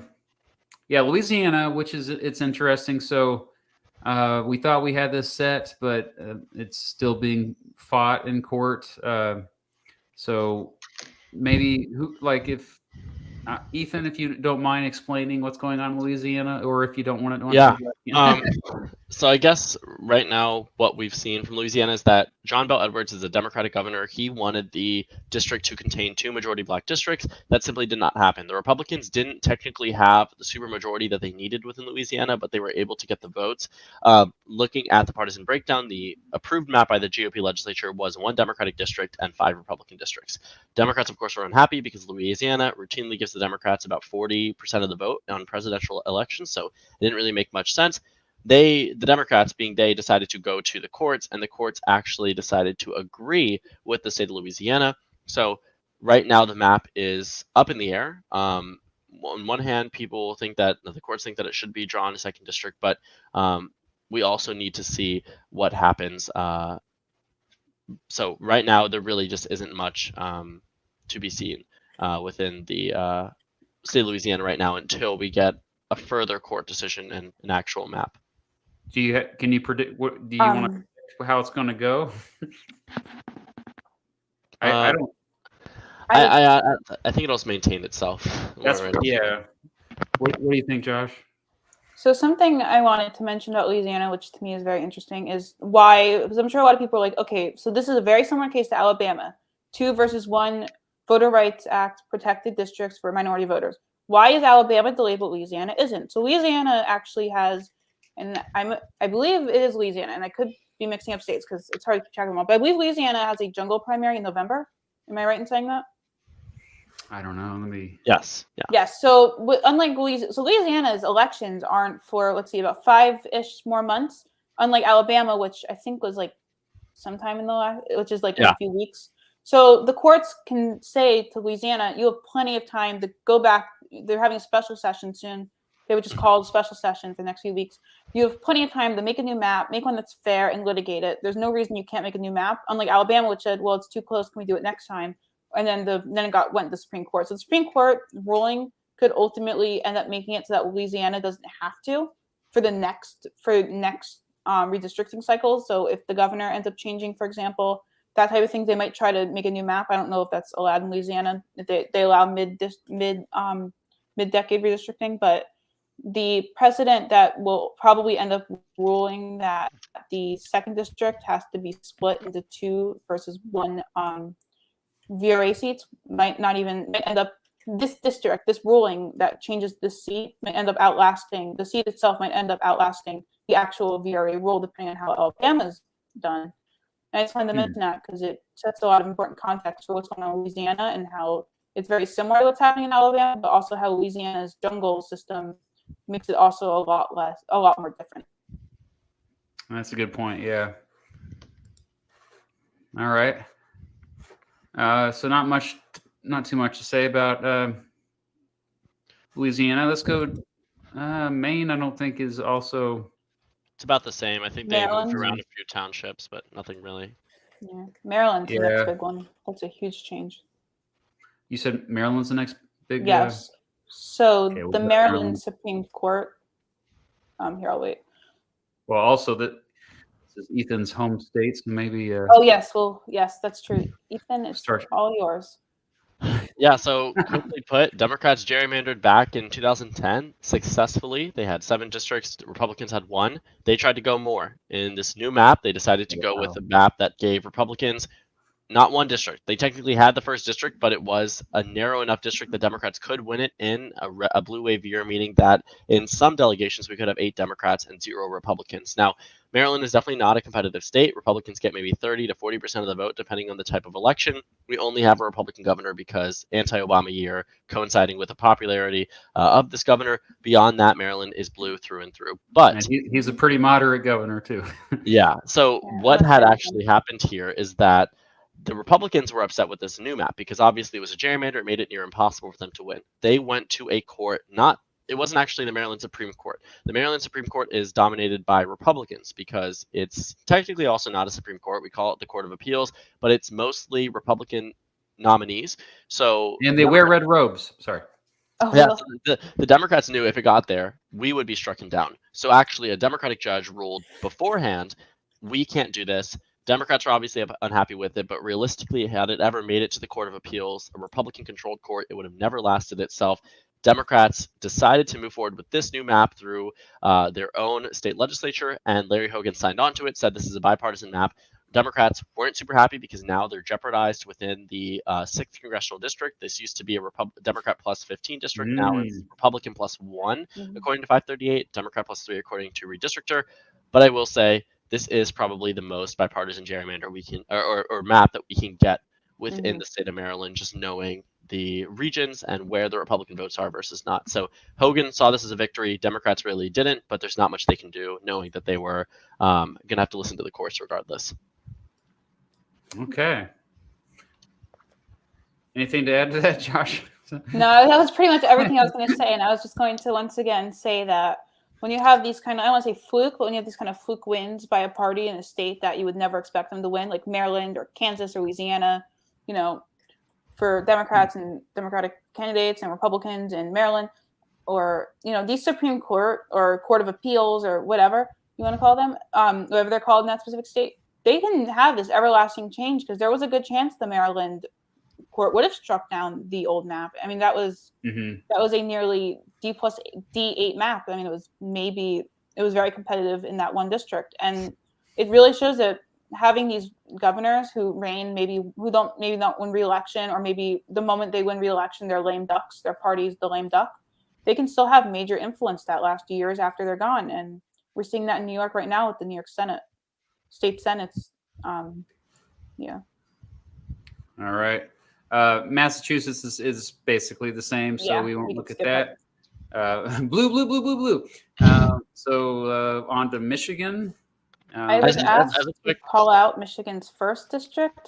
S1: Yeah, Louisiana, which is, it's interesting. So We thought we had this set, but it's still being fought in court. So maybe if Ethan, if you don't mind explaining what's going on in Louisiana, or if you don't want to,
S2: Yeah.
S1: to
S2: So I guess right now what we've seen from Louisiana is that John Bel Edwards is a Democratic governor. He wanted the district to contain 2 majority black districts. That simply did not happen. The Republicans didn't technically have the supermajority that they needed within Louisiana, but they were able to get the votes. Looking at the partisan breakdown, the approved map by the GOP legislature was 1 Democratic district and 5 Republican districts. Democrats, of course, were unhappy because Louisiana routinely gives the Democrats about 40% of the vote on presidential elections, so it didn't really make much sense. The Democrats, being they, decided to go to the courts, and the courts actually decided to agree with the state of Louisiana. So right now the map is up in the air. On one hand, people think that the courts think that it should be drawn a 2nd district, but we also need to see what happens. So right now there really just isn't much to be seen within the state of Louisiana right now until we get a further court decision and an actual map.
S1: Can you predict what do you want to predict how it's going to go? I don't.
S2: I think it'll maintain itself.
S1: Yeah. What do you think, Josh?
S3: So something I wanted to mention about Louisiana, which to me is very interesting, is why, because I'm sure a lot of people are like, okay, so this is a very similar case to Alabama, 2 versus 1 Voter Rights Act protected districts for minority voters. Why is Alabama delayed but Louisiana isn't? So Louisiana actually has, and I believe it is Louisiana, and I could be mixing up states because it's hard to keep track of them all, but I believe Louisiana has a jungle primary in November. Am I right in saying that?
S1: I don't know.
S2: Yes. Yeah.
S3: Yes. So unlike Louisiana's elections aren't for, let's see, about 5-ish more months. Unlike Alabama, which I think was like sometime in the last, which is like in a few weeks. So the courts can say to Louisiana, you have plenty of time to go back. They're having a special session soon. They would just call a special session for the next few weeks. You have plenty of time to make a new map, make one that's fair, and litigate it. There's no reason you can't make a new map. Unlike Alabama, which said, well, it's too close. Can we do it next time? And then it went to the Supreme Court. So the Supreme Court ruling could ultimately end up making it so that Louisiana doesn't have to for next redistricting cycles. So if the governor ends up changing, for example, that type of thing, they might try to make a new map. I don't know if that's allowed in Louisiana. If they allow mid-decade redistricting, but the precedent that will probably end up ruling that the 2nd district has to be split into 2 versus 1 VRA seats might end up, this district, this ruling that changes this seat might end up outlasting, the seat itself might end up outlasting the actual VRA rule, depending on how Alabama's done. And I just wanted to mention that because it sets a lot of important context for what's going on in Louisiana and how it's very similar to what's happening in Alabama, but also how Louisiana's jungle system makes it also a lot more different.
S1: That's a good point. Yeah. All right. So not too much to say about Louisiana. Let's go. Maine, I don't think is also.
S2: It's about the same. I think they moved around a few townships, but nothing really.
S3: Yeah, Maryland's the next big one. That's a huge change.
S1: You said Maryland's the next big.
S3: Yes. So the Maryland Supreme Court. Here, I'll wait.
S1: Well, also this is Ethan's home state, so maybe.
S3: Oh yes, well yes, that's true. Ethan, it's all yours.
S2: Yeah, so quickly put, Democrats gerrymandered back in 2010 successfully. They had 7 districts. Republicans had 1. They tried to go more. In this new map, they decided to go with a map that gave Republicans not 1 district. They technically had the 1st district, but it was a narrow enough district that Democrats could win it in a blue wave year, meaning that in some delegations we could have 8 Democrats and 0 Republicans. Now, Maryland is definitely not a competitive state. Republicans get maybe 30 to 40% of the vote, depending on the type of election. We only have a Republican governor because anti-Obama year coinciding with the popularity of this governor. Beyond that, Maryland is blue through and through. But
S1: he's a pretty moderate governor too.
S2: Yeah. So what had actually happened here is that the Republicans were upset with this new map because obviously it was a gerrymander. It made it near impossible for them to win. They went to a court, it wasn't actually the Maryland Supreme Court. The Maryland Supreme Court is dominated by Republicans because it's technically also not a Supreme Court. We call it the Court of Appeals, but it's mostly Republican nominees. So
S1: and they wear red robes. Sorry.
S3: Oh,
S2: Yeah,
S3: well.
S2: so the Democrats knew if it got there, we would be stricken down. So actually, a Democratic judge ruled beforehand, we can't do this. Democrats are obviously unhappy with it, but realistically, had it ever made it to the Court of Appeals, a Republican-controlled court, it would have never lasted itself. Democrats decided to move forward with this new map through their own state legislature, and Larry Hogan signed on to it, said this is a bipartisan map. Democrats weren't super happy because now they're jeopardized within the 6th congressional district. This used to be a Democrat plus 15 district. Now it's Republican plus 1, according to 538, Democrat plus 3, according to Redistrictor. But I will say this is probably the most bipartisan gerrymander we can, or map that we can get within the state of Maryland, just knowing the regions and where the Republican votes are versus not. So Hogan saw this as a victory. Democrats really didn't, but there's not much they can do, knowing that they were going to have to listen to the courts regardless.
S1: Okay. Anything to add to that, Josh?
S3: No, that was pretty much everything I was going to say. And I was just going to once again say that when you have these kind of, I don't want to say fluke, but when you have these kind of fluke wins by a party in a state that you would never expect them to win, like Maryland or Kansas or Louisiana, you know, for Democrats and Democratic candidates and Republicans in Maryland, or, you know, these Supreme Court or Court of Appeals or whatever you want to call them, whatever they're called in that specific state, they can have this everlasting change because there was a good chance the Maryland court would have struck down the old map. I mean, that was a nearly D plus D8 map. I mean, it was very competitive in that one district, and it really shows that having these governors who reign who don't win re-election, or maybe the moment they win re-election they're lame ducks, their party's the lame duck, they can still have major influence that last years after they're gone. And we're seeing that in New York right now with the New York Senate, state senates. Yeah.
S1: All right. Massachusetts is basically the same, so we won't look at that. Blue. So on to Michigan.
S3: I was asked to call out Michigan's first district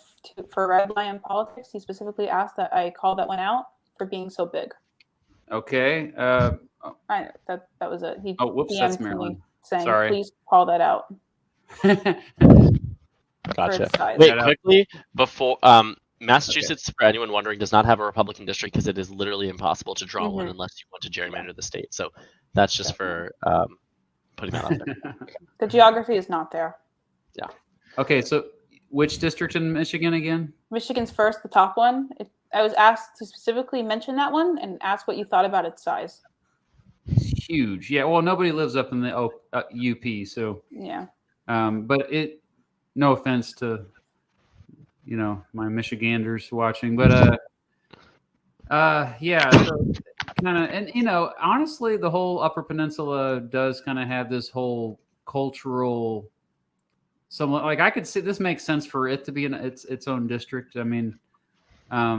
S3: for red line politics. He specifically asked that I call that one out for being so big.
S1: Okay.
S3: That was it. He
S1: whoops, that's Maryland.
S3: Saying,
S1: sorry.
S3: Please call that out.
S2: Gotcha. Wait, quickly, before Massachusetts, for anyone wondering, does not have a Republican district because it is literally impossible to draw one unless you want to gerrymander the state. So that's just for putting that out there.
S3: The geography is not there.
S2: Yeah.
S1: Okay, so which district in Michigan again?
S3: Michigan's first, the top one. I was asked to specifically mention that one and ask what you thought about its size.
S1: It's huge. Yeah, well, nobody lives up in the UP, so
S3: yeah.
S1: But no offense to my Michiganders watching, but yeah, so kind of, and honestly, the whole Upper Peninsula does kind of have this whole cultural, somewhat, like, I could see this makes sense for it to be in its own district. I mean, I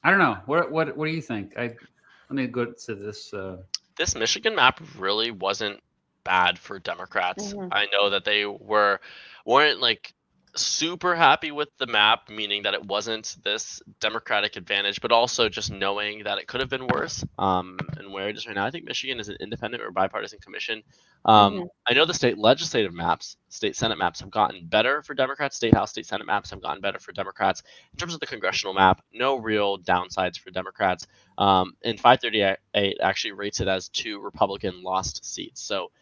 S1: don't know. What do you think? Let me go to this.
S2: This Michigan map really wasn't bad for Democrats. I know that they weren't like super happy with the map, meaning that it wasn't this Democratic advantage, but also just knowing that it could have been worse. And where it is right now, I think Michigan is an independent or bipartisan commission. I know the state legislative maps, state Senate maps have gotten better for Democrats. State House, state Senate maps have gotten better for Democrats. In terms of the congressional map, no real downsides for Democrats. And 538 actually rates it as 2 Republican lost seats. So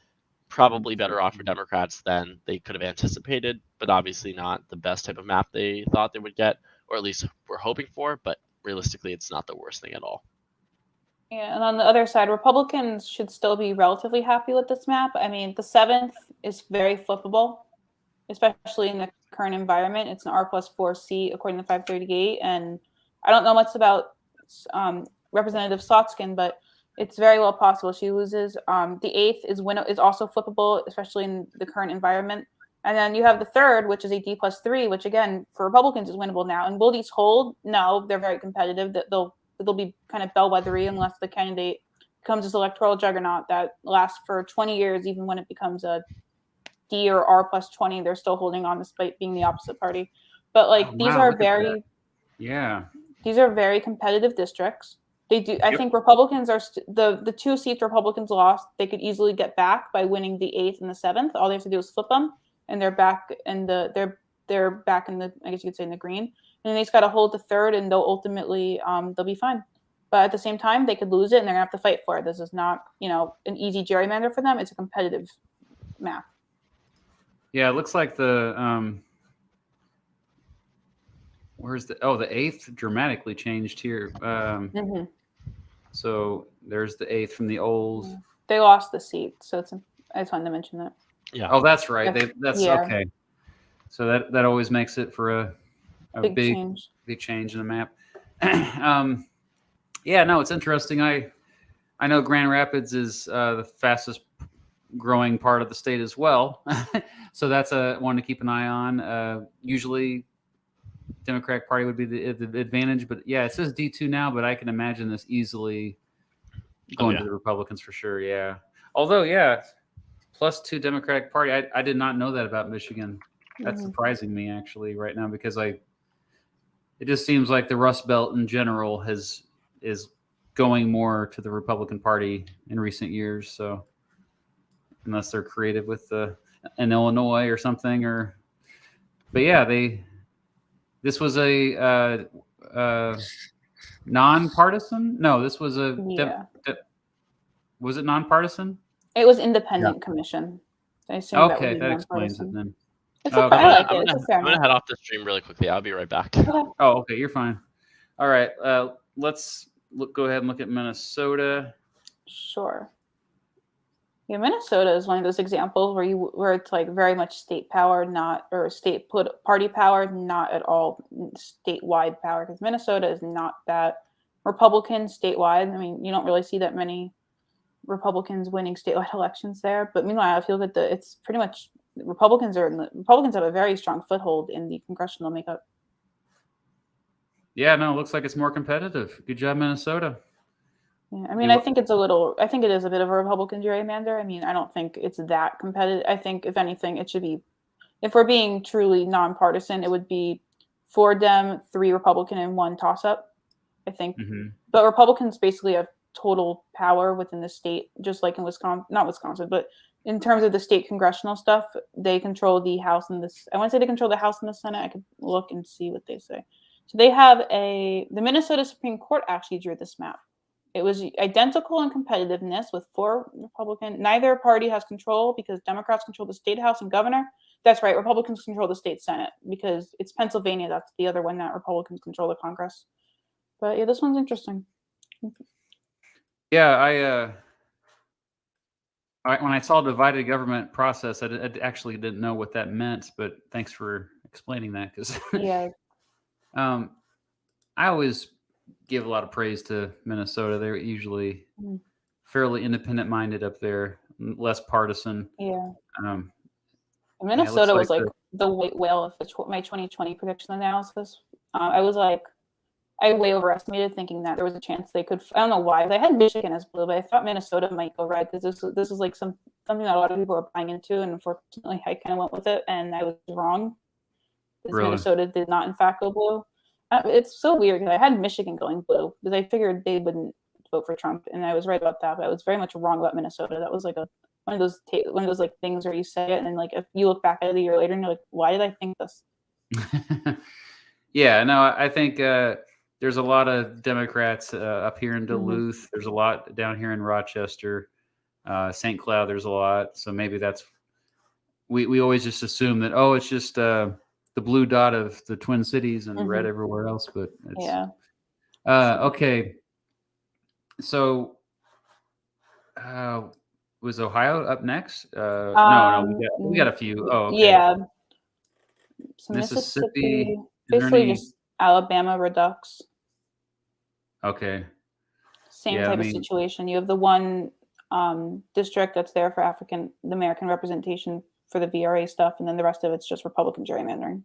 S2: probably better off for Democrats than they could have anticipated, but obviously not the best type of map they thought they would get, or at least were hoping for, but realistically, it's not the worst thing at all.
S3: Yeah, and on the other side, Republicans should still be relatively happy with this map. I mean, the 7th is very flippable, especially in the current environment. It's an R+4 seat, according to 538, and I don't know much about Representative Slotskin, but it's very well possible she loses. The 8th is also flippable, especially in the current environment. And then you have the 3rd, which is a D+3, which again for Republicans is winnable now. And will these hold? No, they're very competitive. They'll be kind of bellwethery unless the candidate becomes this electoral juggernaut that lasts for 20 years. Even when it becomes a D or R+20, they're still holding on despite being the opposite party. But these are very competitive districts. They do. I think Republicans are the 2 seats Republicans lost. They could easily get back by winning the 8th and the 7th. All they have to do is flip them, and they're back in the. They're back in the. I guess you could say in the green. and they just got to hold the third, and they'll ultimately they'll be fine. But at the same time, they could lose it, and they're gonna have to fight for it. This is not, an easy gerrymander for them. It's a competitive map.
S1: Yeah, it looks like the where's the 8th dramatically changed here. So there's the 8th from the old.
S3: Yeah. They lost the seat, so I just wanted to mention that.
S2: Yeah.
S1: Oh, that's right. That's
S3: Yeah.
S1: okay. So that always makes it for a big change in the map. Yeah, no, it's interesting. I know Grand Rapids is the fastest growing part of the state as well. So that's one to keep an eye on. Usually Democratic Party would be the advantage, but yeah, it says D2 now, but I can imagine this easily going to the Republicans for sure. Yeah. Although, yeah, +2 Democratic Party. I did not know that about Michigan. That's surprising me actually right now, because it just seems like the Rust Belt in general is going more to the Republican Party in recent years. So unless they're creative with in Illinois or something, but yeah, this was a nonpartisan. No, this was was it nonpartisan?
S3: It was independent commission. I assume
S1: okay, that explains it then.
S3: It's okay. I like it.
S2: I'm gonna head off the stream really quickly. I'll be right back.
S3: Okay.
S1: Oh, okay, you're fine. All right, let's go ahead and look at Minnesota.
S3: Sure. Yeah, Minnesota is one of those examples where it's like very much state power, state party power, not at all statewide power. Because Minnesota is not that Republican statewide. I mean, you don't really see that many Republicans winning statewide elections there. But meanwhile, I feel that it's pretty much Republicans have a very strong foothold in the congressional makeup.
S1: Yeah, no, it looks like it's more competitive. Good job, Minnesota.
S3: Yeah, I mean, I think it is a bit of a Republican gerrymander. I mean, I don't think it's that competitive. I think, if anything, it should be, if we're being truly nonpartisan, it would be 4 Dem, 3 Republican, and 1 toss-up, I think. But Republicans basically have total power within the state, just like in not Wisconsin, but in terms of the state congressional stuff, they control the House and I want to say they control the House and the Senate. I could look and see what they say. So they have the Minnesota Supreme Court actually drew this map. It was identical in competitiveness with 4 Republican. Neither party has control because Democrats control the state House and governor. That's right. Republicans control the state Senate because it's Pennsylvania. That's the other one that Republicans control the Congress. But yeah, this one's interesting.
S1: Yeah, when I saw divided government process, I actually didn't know what that meant, but thanks for explaining that. Because I always give a lot of praise to Minnesota. They're usually fairly independent-minded up there, less partisan.
S3: Yeah. Minnesota was like the white whale of my 2020 prediction analysis. I way overestimated, thinking that there was a chance they could. I don't know why. They had Michigan as blue, but I thought Minnesota might go red because this is like something that a lot of people are buying into, and unfortunately, I kind of went with it, and I was wrong. Because Minnesota did not, in fact, go blue. It's so weird because I had Michigan going blue because I figured they wouldn't vote for Trump, and I was right about that. But I was very much wrong about Minnesota. That was like one of those like things where you say it, and then like if you look back at it a year later, and you're like, why did I think this?
S1: Yeah, no, I think there's a lot of Democrats up here in Duluth. There's a lot down here in Rochester, St. Cloud. There's a lot, so maybe that's we always just assume that it's just the blue dot of the Twin Cities and red everywhere else, but it's okay. So was Ohio up next? No, we got a few. Oh, okay.
S3: Yeah. So
S1: Mississippi,
S3: basically just Alabama redux.
S1: Okay.
S3: Same type of situation. You have the one district that's there for African American representation for the VRA stuff, and then the rest of it's just Republican gerrymandering.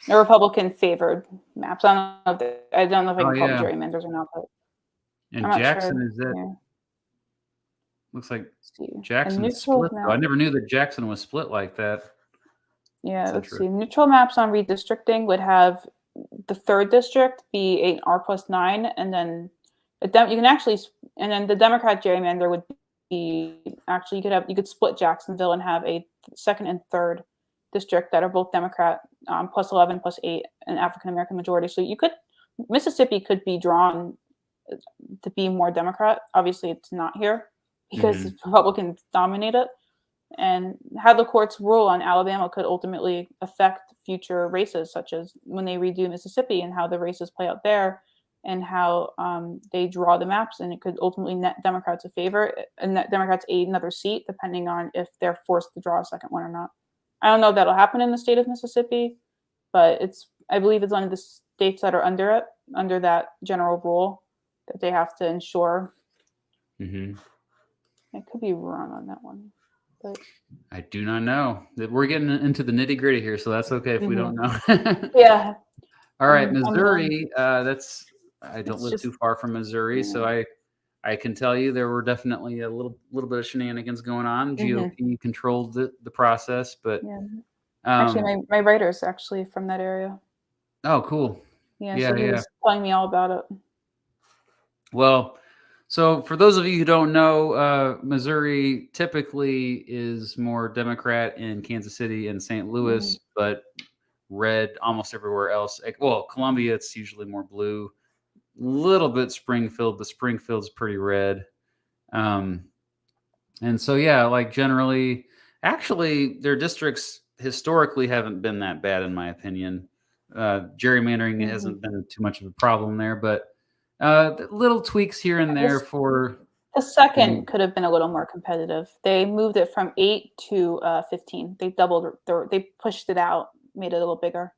S3: Or Republican favored maps. I don't know if I can call them gerrymanders or not. But
S1: and Jackson is that? Yeah. Looks like Jackson is split. I never knew that Jackson was split like that.
S3: Yeah, let's see. Neutral maps on redistricting would have the 3rd district be an R+9, and then the Democrat gerrymander would be actually you could split Jacksonville and have a 2nd and 3rd district that are both Democrat, plus 11, plus 8, and African American majority. So Mississippi could be drawn to be more Democrat. Obviously, it's not here because Republicans dominate it. And how the courts rule on Alabama could ultimately affect future races, such as when they redo Mississippi and how the races play out there and how they draw the maps. And it could ultimately net Democrats a favor and net Democrats another seat, depending on if they're forced to draw a second one or not. I don't know if that'll happen in the state of Mississippi, but I believe it's one of the states that are under that general rule that they have to ensure.
S1: Mm-hmm.
S3: I could be wrong on that one. But
S1: I do not know. We're getting into the nitty gritty here, so that's okay if we don't know.
S3: Yeah.
S1: All right, Missouri. I don't live too far from Missouri, so I can tell you there were definitely a little bit of shenanigans going on. GOP controlled the process, but
S3: actually, my writer's actually from that area.
S1: Oh, cool.
S3: Yeah, so he was telling me all about it.
S1: Well, so for those of you who don't know, Missouri typically is more Democrat in Kansas City and St. Louis, but red almost everywhere else. Well, Columbia, it's usually more blue. A little bit Springfield, but Springfield's pretty red. And so, like generally, actually, their districts historically haven't been that bad, in my opinion. Gerrymandering hasn't been too much of a problem there, but little tweaks here and there for
S3: the second could have been a little more competitive. They moved it from 8 to 15. They doubled they pushed it out, made it a little bigger.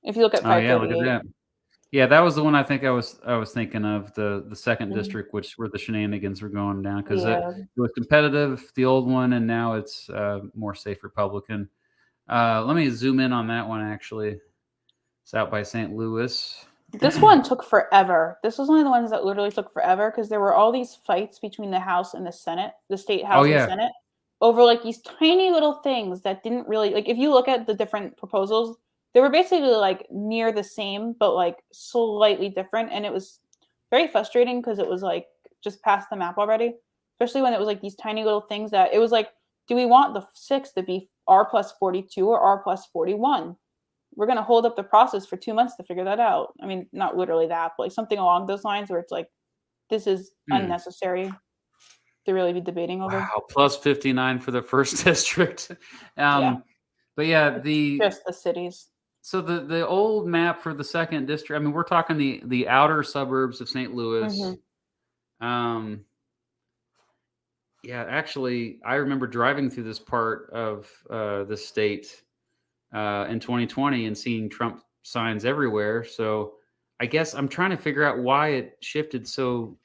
S3: If you look at 538.
S1: Look at that. Yeah, that was the one I think I was thinking of, the second district, where the shenanigans were going down, because it was competitive, the old one, and now it's more safe Republican. Let me zoom in on that one. Actually, it's out by St. Louis.
S3: This one took forever. This was one of the ones that literally took forever because there were all these fights between the House and the Senate, the state House and Senate, over like these tiny little things that didn't really, like, if you look at the different proposals, they were basically like near the same, but like slightly different. And it was very frustrating because it was like just past the map already, especially when it was like these tiny little things that it was like, do we want the 6 to be R plus 42 or R plus 41? We're going to hold up the process for 2 months to figure that out. I mean, not literally that, but like something along those lines where it's like, this is unnecessary to really be debating over.
S1: Wow, plus 59 for the first district. But
S3: just the cities.
S1: So the old map for the second district, I mean, we're talking the outer suburbs of St. Louis. Actually, I remember driving through this part of the state in 2020 and seeing Trump signs everywhere. So I guess I'm trying to figure out why it shifted so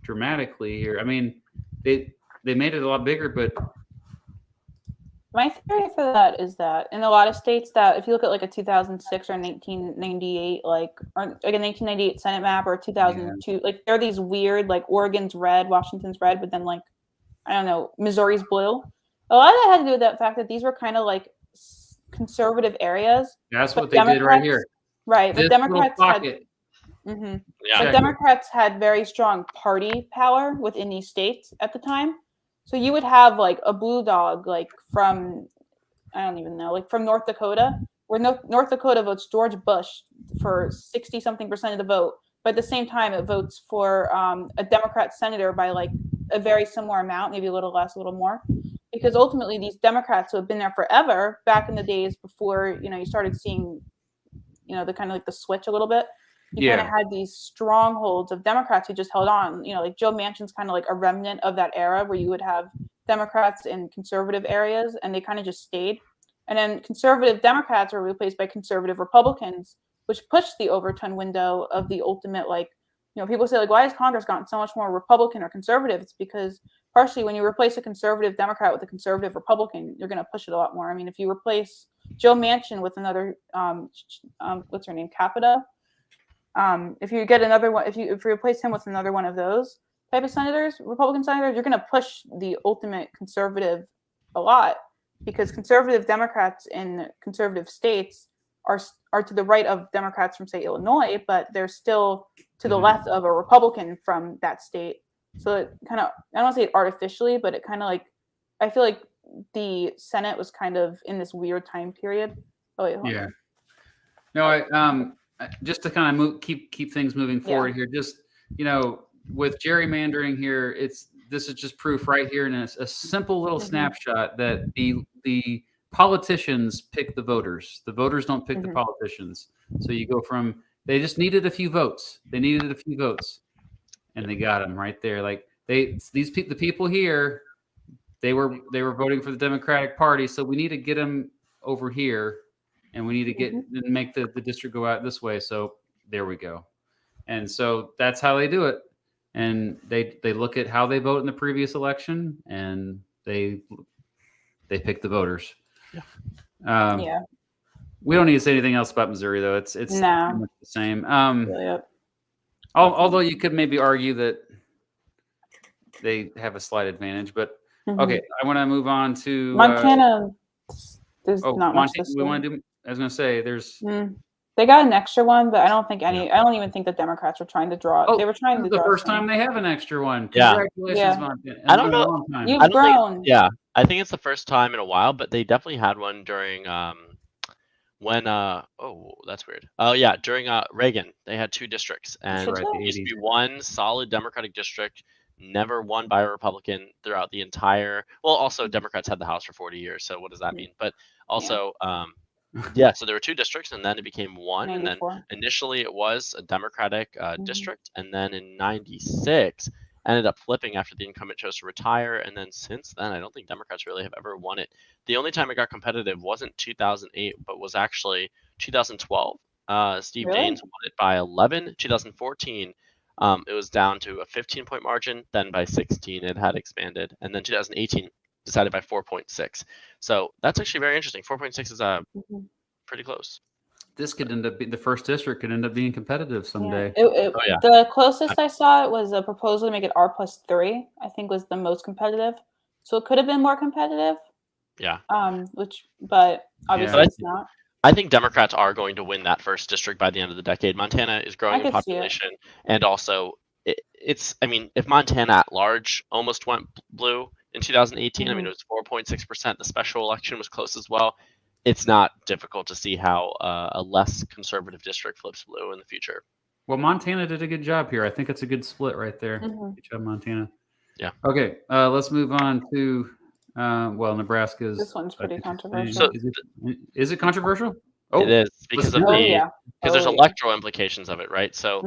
S1: dramatically here. I mean, they made it a lot bigger, but
S3: my theory for that is that in a lot of states, that if you look at like a 2006 or 1998, or like a 1998 Senate map or 2002, like there are these weird, like Oregon's red, Washington's red, but then like, I don't know, Missouri's blue. A lot of that had to do with that fact that these were kind of like conservative areas.
S1: That's what they did right here.
S3: Right. But Democrats Democrats had very strong party power within these states at the time. So you would have like a blue dog, like from, I don't even know, like from North Dakota, where North Dakota votes George Bush for 60-something% of the vote. But at the same time, it votes for a Democrat senator by like a very similar amount, maybe a little less, a little more. Because ultimately, these Democrats who have been there forever, back in the days before, you started seeing, the kind of like the switch a little bit. You kind of had these strongholds of Democrats who just held on. Like Joe Manchin's kind of like a remnant of that era where you would have Democrats in conservative areas, and they kind of just stayed. And then conservative Democrats were replaced by conservative Republicans, which pushed the overton window of the ultimate, like, people say, like, why has Congress gotten so much more Republican or conservative? It's because partially when you replace a conservative Democrat with a conservative Republican, you're going to push it a lot more. I mean, if you replace Joe Manchin with another, what's her name, Capita, if you get another one, if you replace him with another one of those type of senators, Republican senators, you're going to push the ultimate conservative a lot, because conservative Democrats in conservative states are to the right of Democrats from, say, Illinois, but they're still to the left of a Republican from that state. So it kind of, I don't want to say it artificially, but it kind of like, I feel like the Senate was kind of in this weird time period. Oh wait, hold on.
S1: No, I just to kind of keep things moving forward here. Just with gerrymandering here, this is just proof right here in a simple little snapshot that the politicians pick the voters. The voters don't pick the politicians. So you go from they just needed a few votes. They needed a few votes, and they got them right there. Like the people here, they were voting for the Democratic Party. So we need to get them over here. And we need to make the district go out this way. So there we go. And so that's how they do it. And they look at how they vote in the previous election, and they pick the voters.
S3: Yeah.
S1: We don't need to say anything else about Missouri, though. It's pretty much the same. Although you could maybe argue that they have a slight advantage, but okay, I want to move on to
S3: Montana. There's not much.
S1: We want to do. I was going to say there's.
S3: They got an extra one, but I don't think any. I don't even think the Democrats were trying to draw. They were trying to draw.
S1: The first time they have an extra one.
S2: Yeah.
S1: Congratulations, Montana.
S2: I don't know.
S3: You've grown.
S2: I think it's the first time in a while, but they definitely had one during when that's weird. Oh yeah, during Reagan, they had 2 districts, and there used to be one solid Democratic district, never won by a Republican throughout the entire. Well, also Democrats had the House for 40 years, so what does that mean? But also, so there were 2 districts, and then it became one. 94. And then initially it was a Democratic district, and then in '96 ended up flipping after the incumbent chose to retire. And then since then, I don't think Democrats really have ever won it. The only time it got competitive wasn't 2008, but was actually 2012. Steve James won it by 11. 2014, it was down to a 15-point margin. Then by 16, it had expanded. And then 2018 decided by 4.6. So that's actually very interesting. 4.6 is pretty close.
S1: This could end up being the first district could end up being competitive someday.
S3: The closest I saw it was a proposal to make it R+3. I think was the most competitive. So it could have been more competitive.
S2: Yeah.
S3: But obviously it's not.
S2: I think Democrats are going to win that first district by the end of the decade. Montana is growing in population, and also it's. I mean, if Montana at large almost went blue in 2018, I mean it was 4.6%. The special election was close as well. It's not difficult to see how a less conservative district flips blue in the future.
S1: Well, Montana did a good job here. I think it's a good split right there. Good job, Montana.
S2: Yeah.
S1: Okay, let's move on to Nebraska's.
S3: This one's pretty controversial.
S1: Is it controversial?
S2: Oh, it is because of there's electoral implications of it, right? So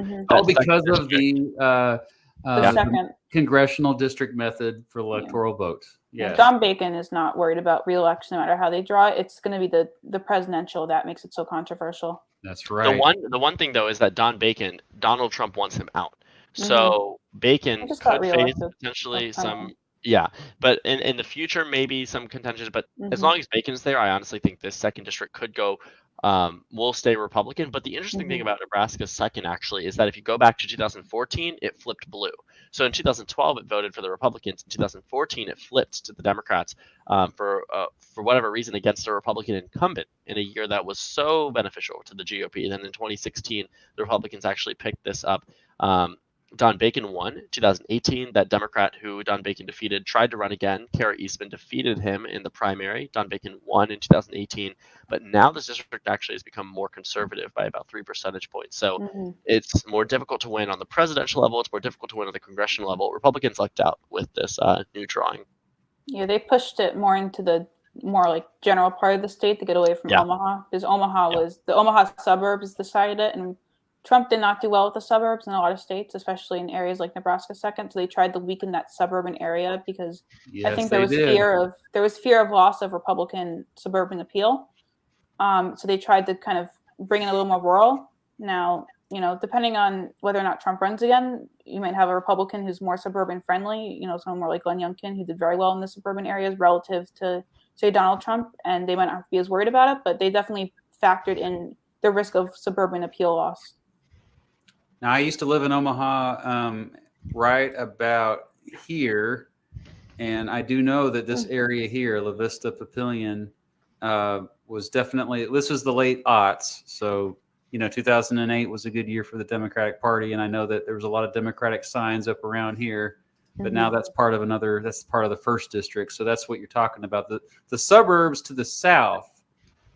S1: because of the second congressional district method for electoral votes. Yeah,
S3: John Bacon is not worried about re-election no matter how they draw it. It's going to be the presidential that makes it so controversial.
S1: That's right.
S2: The one thing though is that Donald Trump wants him out. So Bacon could face potentially some. Yeah, but in the future, maybe some contentions. But as long as Bacon's there, I honestly think this second district could go, will stay Republican. But the interesting thing about Nebraska's second, actually, is that if you go back to 2014, it flipped blue. So in 2012, it voted for the Republicans. In 2014, it flipped to the Democrats for whatever reason against a Republican incumbent in a year that was so beneficial to the GOP. Then in 2016, the Republicans actually picked this up. Don Bacon won 2018. That Democrat who Don Bacon defeated tried to run again. Kara Eastman defeated him in the primary. Don Bacon won in 2018. But now this district actually has become more conservative by about 3 percentage points. So it's more difficult to win on the presidential level. It's more difficult to win on the congressional level. Republicans lucked out with this new drawing.
S3: Yeah, they pushed it more into the more like general part of the state to get away from Omaha. Because Omaha was the Omaha suburbs decided it, and Trump did not do well with the suburbs in a lot of states, especially in areas like Nebraska second. So they tried to weaken that suburban area because I think there was fear of loss of Republican suburban appeal. So they tried to kind of bring in a little more rural. Now, depending on whether or not Trump runs again, you might have a Republican who's more suburban friendly, someone more like Glenn Youngkin, who did very well in the suburban areas relative to, say, Donald Trump, and they might not be as worried about it, but they definitely factored in the risk of suburban appeal loss.
S1: Now, I used to live in Omaha right about here, and I do know that this area here, La Vista Papillion, was definitely, this was the late aughts. So, 2008 was a good year for the Democratic Party, and I know that there was a lot of Democratic signs up around here but now that's part of that's part of the first district. So that's what you're talking about. The suburbs to the south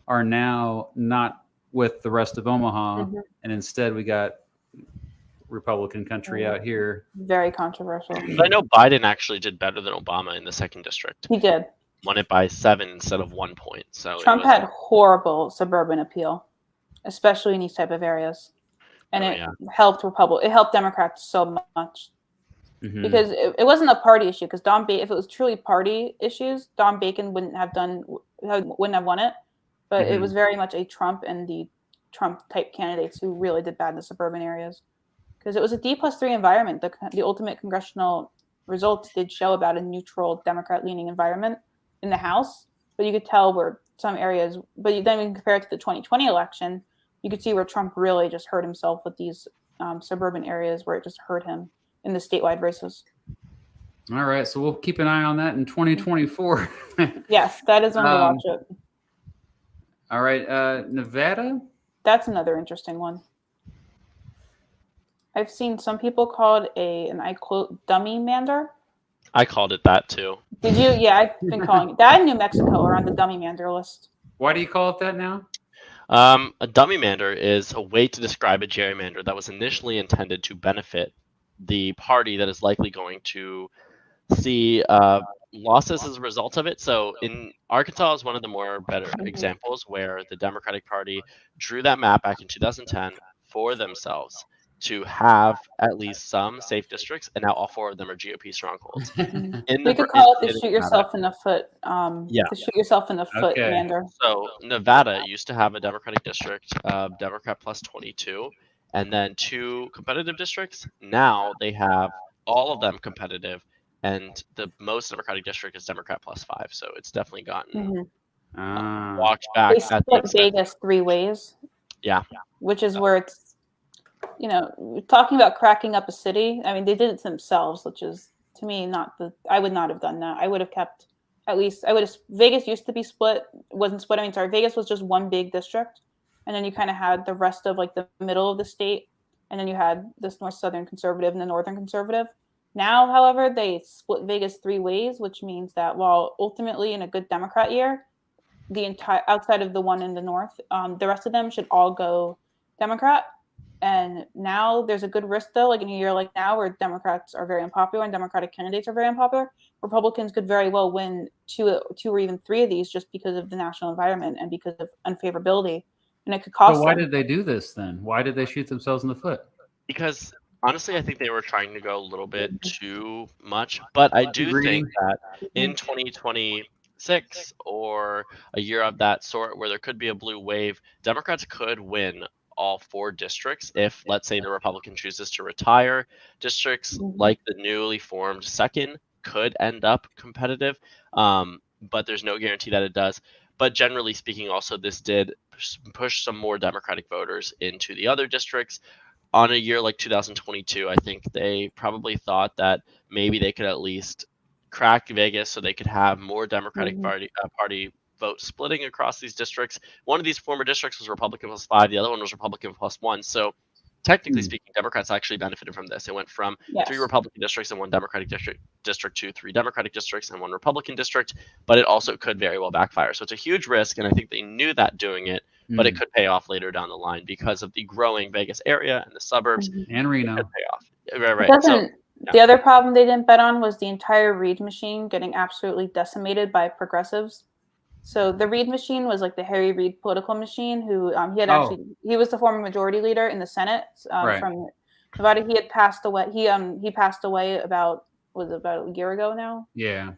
S1: are now not with the rest of Omaha, and instead we got Republican country out here.
S3: Very controversial.
S2: But I know Biden actually did better than Obama in the second district.
S3: He did.
S2: Won it by 7 instead of 1 point. So
S3: Trump had horrible suburban appeal, especially in these type of areas, and it helped It helped Democrats so much because it wasn't a party issue. Because if it was truly party issues, Don Bacon wouldn't have won it. But it was very much a Trump and the Trump type candidates who really did bad in the suburban areas. Because it was a D+3 environment. The ultimate congressional results did show about a neutral Democrat-leaning environment in the House, but you could tell where some areas. But then when you compare it to the 2020 election, you could see where Trump really just hurt himself with these suburban areas where it just hurt him in the statewide races.
S1: All right, so we'll keep an eye on that in 2024.
S3: Yes, that is when we watch it.
S1: All right, Nevada?
S3: That's another interesting one. I've seen some people call it and I quote, dummy mander.
S2: I called it that too.
S3: Did you? Yeah, I've been calling it that. In New Mexico are on the dummy mander list.
S1: Why do you call it that now?
S2: A dummy mander is a way to describe a gerrymander that was initially intended to benefit the party that is likely going to see losses as a result of it. So in Arkansas is one of the better examples where the Democratic Party drew that map back in 2010 for themselves to have at least some safe districts, and now all 4 of them are GOP strongholds.
S3: You could call it the shoot yourself in the foot. The shoot yourself in the foot mander.
S2: So Nevada used to have a Democratic district, Democrat plus 22, and then 2 competitive districts. Now they have all of them competitive, and the most Democratic district is Democrat plus 5. So it's definitely gotten walked back.
S3: They split Vegas 3 ways.
S2: Yeah.
S3: Which is where it's, talking about cracking up a city. I mean, they did it to themselves, which is, to me, I would not have done that. I would have kept, Vegas used to be split. It wasn't split. Vegas was just one big district. And then you kind of had the rest of the middle of the state. And then you had this north-southern conservative and the northern conservative. Now, however, they split Vegas 3 ways, which means that while ultimately in a good Democrat year, the entire, outside of the one in the north, the rest of them should all go Democrat. And now there's a good risk, though, in a year like now where Democrats are very unpopular and Democratic candidates are very unpopular, Republicans could very well win 2 or even 3 of these just because of the national environment and because of unfavorability. And it could cost
S1: Why
S3: them.
S1: did they do this then? Why did they shoot themselves in the foot?
S2: Because honestly, I think they were trying to go a little bit too much. But I do think that in 2026 or a year of that sort where there could be a blue wave, Democrats could win all 4 districts if, let's say, the Republican chooses to retire. Districts like the newly formed second could end up competitive, but there's no guarantee that it does. But generally speaking, also, this did push some more Democratic voters into the other districts. On a year like 2022, I think they probably thought that maybe they could at least crack Vegas so they could have more Democratic party vote splitting across these districts. One of these former districts was Republican plus 5. The other one was Republican plus 1. So technically speaking, Democrats actually benefited from this. It went from 3 Republican districts and 1 Democratic district to 3 Democratic districts and 1 Republican district, but it also could very well backfire. So it's a huge risk, and I think they knew that doing it, but it could pay off later down the line because of the growing Vegas area and the suburbs.
S1: And Reno.
S2: It could pay off. Right.
S3: The other problem they didn't bet on was the entire Reid machine getting absolutely decimated by progressives. So the Reid machine was the Harry Reid political machine. Who he was the former majority leader in the Senate from Nevada. He had passed away. He passed away about a year ago now.
S1: Yeah.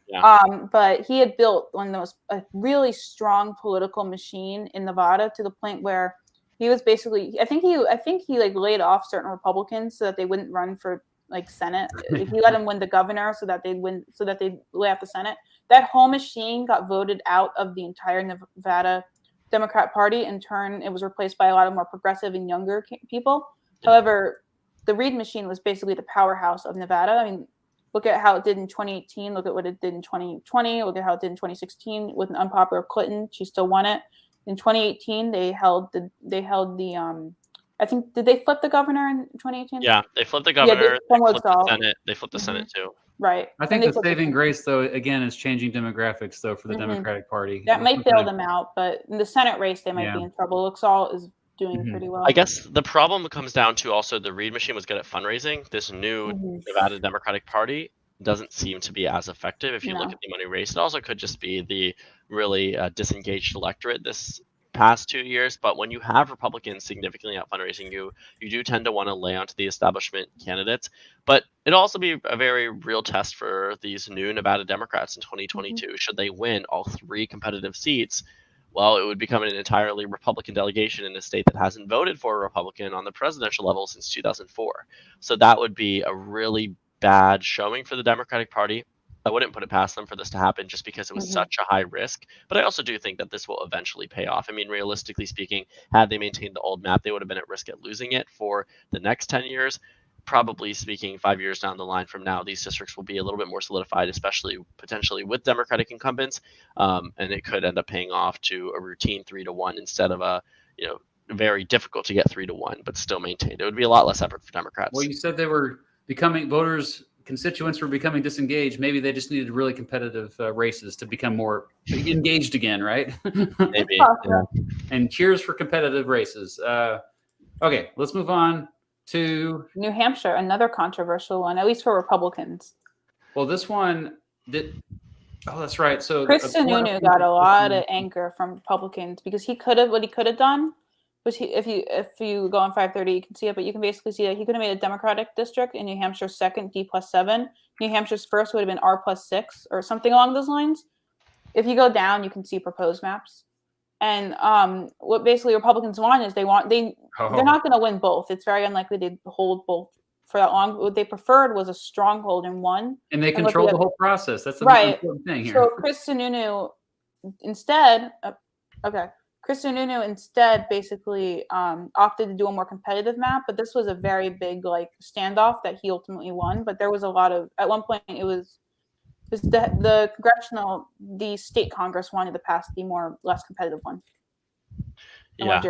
S3: But he had built a really strong political machine in Nevada to the point where he was basically. I think he laid off certain Republicans so that they wouldn't run for Senate. He let them win the governor so that they'd lay off the Senate. That whole machine got voted out of the entire Nevada Democrat Party. In turn, it was replaced by a lot of more progressive and younger people. However, the Reid machine was basically the powerhouse of Nevada. I mean, look at how it did in 2018. Look at what it did in 2020. Look at how it did in 2016 with an unpopular Clinton. She still won it. In 2018, they held the I think, did they flip the governor in 2018?
S2: Yeah, they flipped the governor, they
S3: from
S2: flipped the
S3: Woodstock.
S2: Senate, they flipped the
S3: Mhm.
S2: Senate too.
S3: Right.
S1: I
S3: And
S1: think
S3: they
S1: the
S3: flipped
S1: saving
S3: Senate.
S1: grace, though, again, is changing demographics, though, for the
S3: Mhm.
S1: Democratic Party.
S3: That might bail
S1: Something-
S3: them out, but in the Senate race, they might
S1: Yeah.
S3: be in trouble. Luxall is doing
S1: Mhm.
S3: pretty well.
S2: I guess the problem comes down to also the Reid machine was good at fundraising. This new
S3: Mhm.
S2: Nevada Democratic Party doesn't seem to be as effective if you look
S3: No.
S2: at the money raised. It also could just be the really disengaged electorate this past 2 years. But when you have Republicans significantly out fundraising you do tend to want to lay onto the establishment candidates. But it'll also be a very real test for these new Nevada Democrats in 2022. Should they win all 3 competitive seats, well, it would become an entirely Republican delegation in a state that hasn't voted for a Republican on the presidential level since 2004. So that would be a really bad showing for the Democratic Party. I wouldn't put it past them for this to happen just because it was such a high risk. But I also do think that this will eventually pay off. I mean, realistically speaking, had they maintained the old map, they would have been at risk at losing it for the next 10 years. Probably speaking, 5 years down the line from now, these districts will be a little bit more solidified, especially potentially with Democratic incumbents, and it could end up paying off to a routine 3-1 instead of a very difficult to get 3-1, but still maintained. It would be a lot less effort for Democrats.
S1: Well, you said they were constituents were becoming disengaged. Maybe they just needed really competitive races to become more engaged again, right?
S2: Maybe. Yeah.
S1: And cheers for competitive races. Okay, let's move on to
S3: New Hampshire, another controversial one, at least for Republicans.
S1: Well, this one did. Oh, that's right. So
S3: Chris Sununu got a lot of anger from Republicans because what he could have done was if you go on 530, you can see it, but you can basically see that he could have made a Democratic district in New Hampshire's second D+7. New Hampshire's first would have been R+6 or something along those lines. If you go down, you can see proposed maps. And what basically Republicans want is they're not going to win both. It's very unlikely they hold both for that long. What they preferred was a stronghold in one.
S1: And they control the whole process. That's the
S3: right.
S1: important thing here.
S3: So Chris Sununu instead, basically opted to do a more competitive map, but this was a very big standoff that he ultimately won. But there was a lot of, at one point it was the state Congress wanted to pass the less competitive one.
S2: Yeah.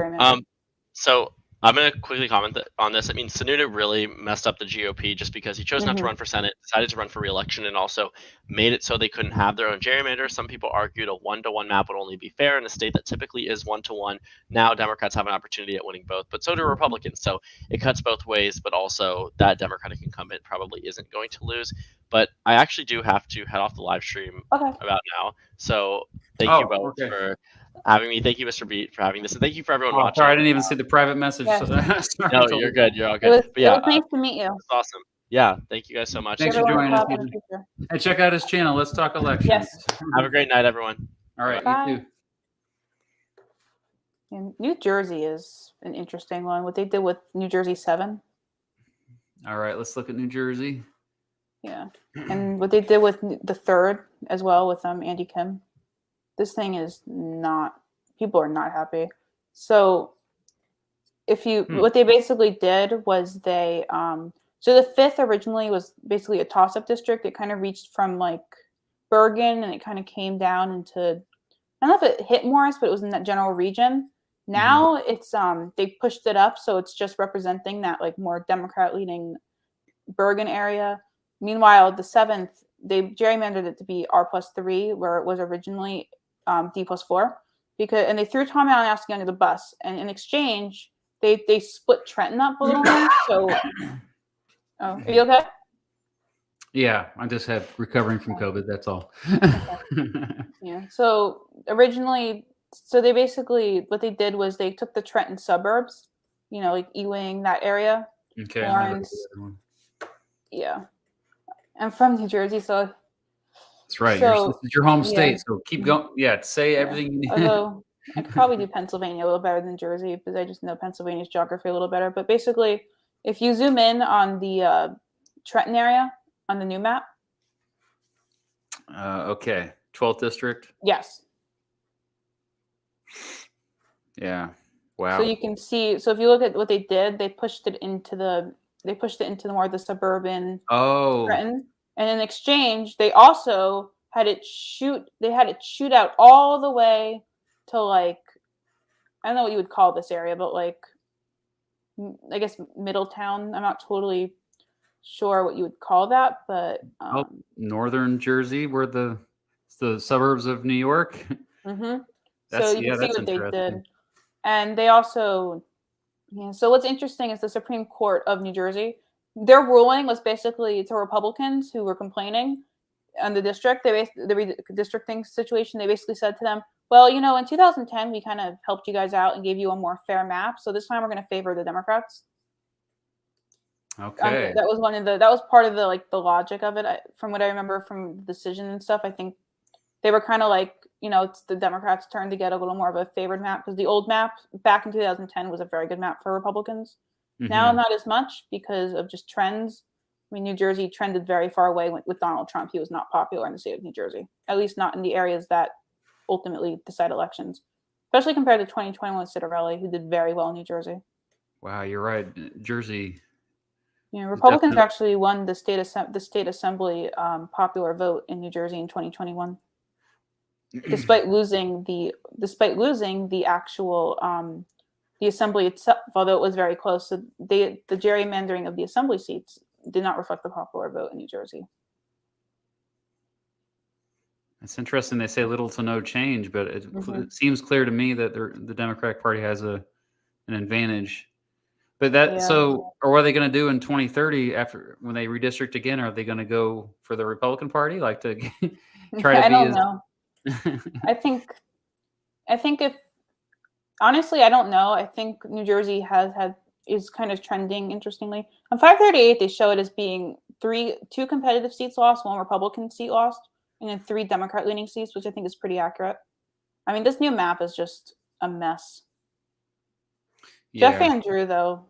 S2: So I'm going to quickly comment on this. I mean, Sununu really messed up the GOP just because he chose not to run for Senate, decided to run for re-election, and also made it so they couldn't have their own gerrymander. Some people argued a 1-to-1 map would only be fair in a state that typically is 1-to-1. Now Democrats have an opportunity at winning both, but so do Republicans. So it cuts both ways, but also that Democratic incumbent probably isn't going to lose. But I actually do have to head off the live stream about now. So thank you both for having me. Thank you, Mr. Beat, for having this, and thank you for everyone watching.
S1: Sorry, I didn't even see the private message.
S3: Yeah.
S2: No, you're good. You're all good.
S3: It was nice to meet you.
S2: It's awesome. Yeah, thank you guys so much.
S1: Thanks for joining us. And check out his channel. Let's talk elections.
S3: Yes.
S2: Have a great night, everyone.
S1: All right,
S3: Bye.
S1: you too.
S3: And New Jersey is an interesting one. What they did with New Jersey 7.
S1: All right, let's look at New Jersey.
S3: Yeah, and what they did with the 3rd as well with Andy Kim. This thing is not. People are not happy. So what they basically did was they so the 5th originally was basically a toss-up district. It kind of reached from Bergen and it kind of came down into, I don't know if it hit Morris, but it was in that general region. Now it's they pushed it up, so it's just representing that more Democrat leaning Bergen area. Meanwhile, the 7th, they gerrymandered it to be R+3, where it was originally D+4, and they threw Tom Malinowski under the bus. And in exchange, they split Trenton up a little more. So, are you okay?
S1: Yeah, I just have recovering from COVID. That's all.
S3: Yeah. So originally, they basically what they did was they took the Trenton suburbs, Ewing, that area.
S1: Okay.
S3: Lawrence. Yeah. I'm from New Jersey, so
S1: that's right. This is your home state, so keep going. Yeah, say everything you need.
S3: Although I could probably do Pennsylvania a little better than Jersey because I just know Pennsylvania's geography a little better. But basically, if you zoom in on the Trenton area on the new map.
S1: Okay, 12th district.
S3: Yes.
S1: Yeah. Wow.
S3: So you can see. So if you look at what they did, they pushed it into more of the suburban Trenton. And in exchange, they also had it shoot out all the way to I don't know what you would call this area, but I guess Middletown. I'm not totally sure what you would call that, but
S1: northern Jersey, where the suburbs of New York.
S3: So
S1: That's
S3: you can see
S1: that's
S3: what they
S1: interesting.
S3: did, and they also, so what's interesting is the Supreme Court of New Jersey. Their ruling was basically to Republicans who were complaining on the district, the redistricting situation. They basically said to them, well, in 2010 we kind of helped you guys out and gave you a more fair map, so this time we're going to favor the Democrats.
S1: Okay.
S3: That was part of the logic of it. From what I remember from the decision and stuff, I think they were kind of like, it's the Democrats' turn to get a little more of a favored map, because the old map back in 2010 was a very good map for Republicans. Now, not as much because of just trends. I mean, New Jersey trended very far away with Donald Trump. He was not popular in the state of New Jersey, at least not in the areas that ultimately decide elections, especially compared to 2021 Citarelli, who did very well in New Jersey.
S1: Wow, you're right. Jersey.
S3: Republicans actually won the state assembly popular vote in New Jersey in 2021, despite losing the actual the assembly itself, although it was very close. So the gerrymandering of the assembly seats did not reflect the popular vote in New Jersey.
S1: It's interesting. They say little to no change, but it seems clear to me that the Democratic Party has an advantage. But so, or what are they going to do in 2030 when they redistrict again? Are they going to go for the Republican Party, like to try to be?
S3: I don't know. I think if honestly, I don't know. I think New Jersey is kind of trending interestingly. On 538, they show it as being two competitive seats lost, one Republican seat lost, and then 3 Democrat-leaning seats, which I think is pretty accurate. I mean, this new map is just a mess. Yeah. Jeff Andrew, though,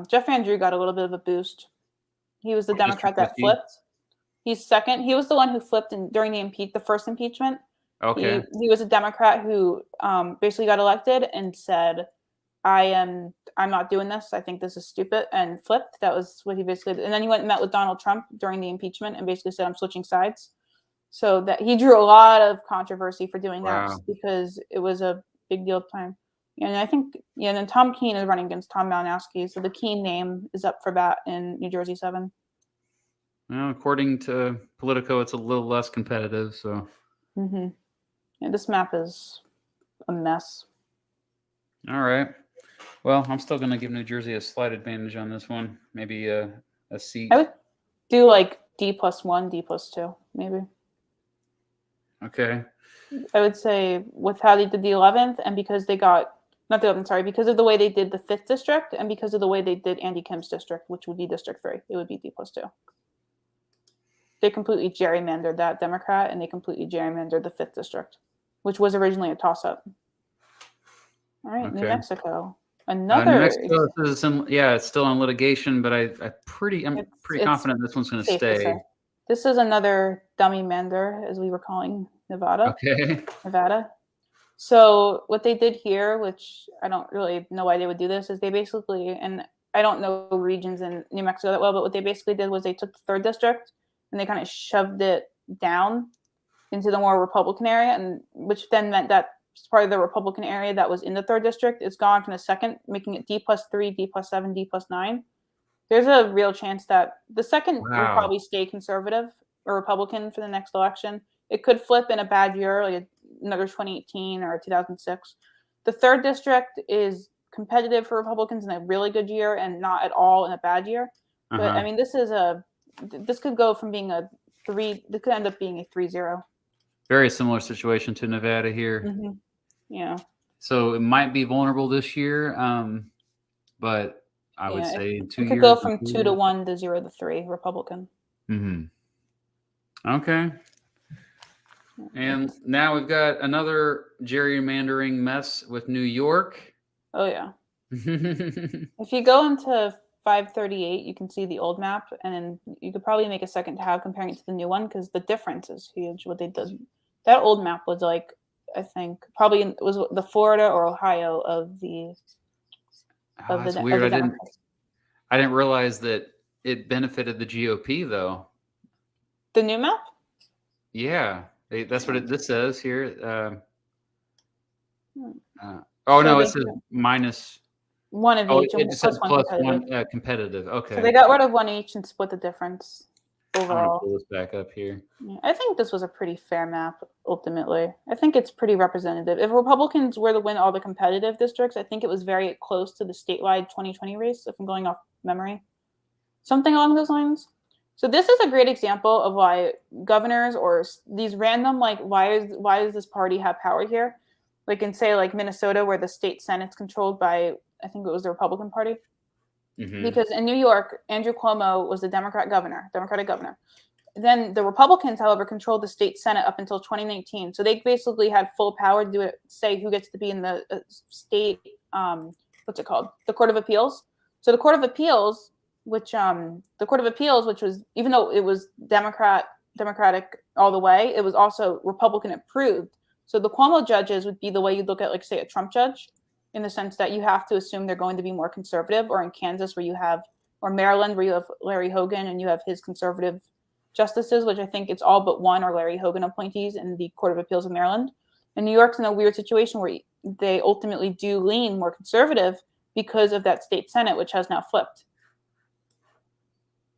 S3: Jeff Andrew got a little bit of a boost. He was the Democrat that flipped. He's second. He was the one who flipped during the first impeachment.
S1: Okay.
S3: He was a Democrat who basically got elected and said, I'm not doing this. I think this is stupid, and flipped. That was what he basically did. And then he went and met with Donald Trump during the impeachment and basically said, I'm switching sides. So that he drew a lot of controversy for doing that, because it was a big deal at the time. And I think, and then Tom Keene is running against Tom Malinowski. So the Keene name is up for bat in New Jersey 7.
S1: Well, according to Politico, it's a little less competitive. So.
S3: Yeah, this map is a mess.
S1: All right. Well, I'm still going to give New Jersey a slight advantage on this one. Maybe a seat.
S3: I would do like D+1, D+2, maybe.
S1: Okay.
S3: I would say with how they did the 11th, and because they got, not the 11th, sorry, because of the way they did the 5th district, and because of the way they did Andy Kim's district, which would be District 3, it would be D+2. They completely gerrymandered that Democrat, and they completely gerrymandered the 5th district, which was originally a toss-up. All right, New Mexico.
S1: New Mexico is it's still in litigation, but I'm pretty confident this one's going to stay.
S3: This is another dummy mander, as we were calling Nevada.
S1: Okay.
S3: Nevada. So what they did here, which I don't really know why they would do this, is they basically, and I don't know regions in New Mexico that well, but what they basically did was they took the 3rd district and they kind of shoved it down into the more Republican area, and which then meant that part of the Republican area that was in the 3rd district is gone from the 2nd, making it D+3, D+7, D+9. There's a real chance that the 2nd will probably stay conservative or Republican for the next election. It could flip in a bad year, like another 2018 or 2006. The 3rd district is competitive for Republicans in a really good year and not at all in a bad year. But I mean, this could go from being a 3, this could end up being a 3-0.
S1: Very similar situation to Nevada here.
S3: Yeah.
S1: So it might be vulnerable this year, but I would say in 2 years.
S3: It could go from 2-1 to 0-3 Republican.
S1: Okay. And now we've got another gerrymandering mess with New York.
S3: Oh, yeah. If you go into 538, you can see the old map, and then you could probably make a second tab comparing it to the new one, because the difference is huge. What they did, that old map was like, I think probably it was the Florida or Ohio of the.
S1: That's weird. I didn't realize that it benefited the GOP though.
S3: The new map?
S1: Yeah, that's what this says here. No, it says minus
S3: One of
S1: Oh,
S3: each,
S1: it
S3: and
S1: just said
S3: plus one
S1: plus
S3: competitive.
S1: one competitive. Okay.
S3: So they got rid of one each and split the difference
S1: I'm gonna
S3: overall.
S1: pull this back up here.
S3: Yeah, I think this was a pretty fair map, ultimately. I think it's pretty representative. If Republicans were to win all the competitive districts, I think it was very close to the statewide 2020 race, if I'm going off memory. Something along those lines. So this is a great example of why governors or these random, like, why does this party have power here? Like in, say, like Minnesota, where the state Senate's controlled by, I think it was the Republican Party.
S1: Mhm.
S3: Because in New York, Andrew Cuomo was the Democratic governor. Then the Republicans, however, controlled the state Senate up until 2019. So they basically had full power to do it, say who gets to be in the state, what's it called? The Court of Appeals. So the Court of Appeals, which was, even though it was Democratic all the way, it was also Republican approved. So the Cuomo judges would be the way you'd look at, like, say, a Trump judge, in the sense that you have to assume they're going to be more conservative, or in Kansas where you have, or Maryland where you have Larry Hogan and you have his conservative justices, which I think it's all but one are Larry Hogan appointees in the Court of Appeals of Maryland. And New York's in a weird situation where they ultimately do lean more conservative because of that state Senate, which has now flipped.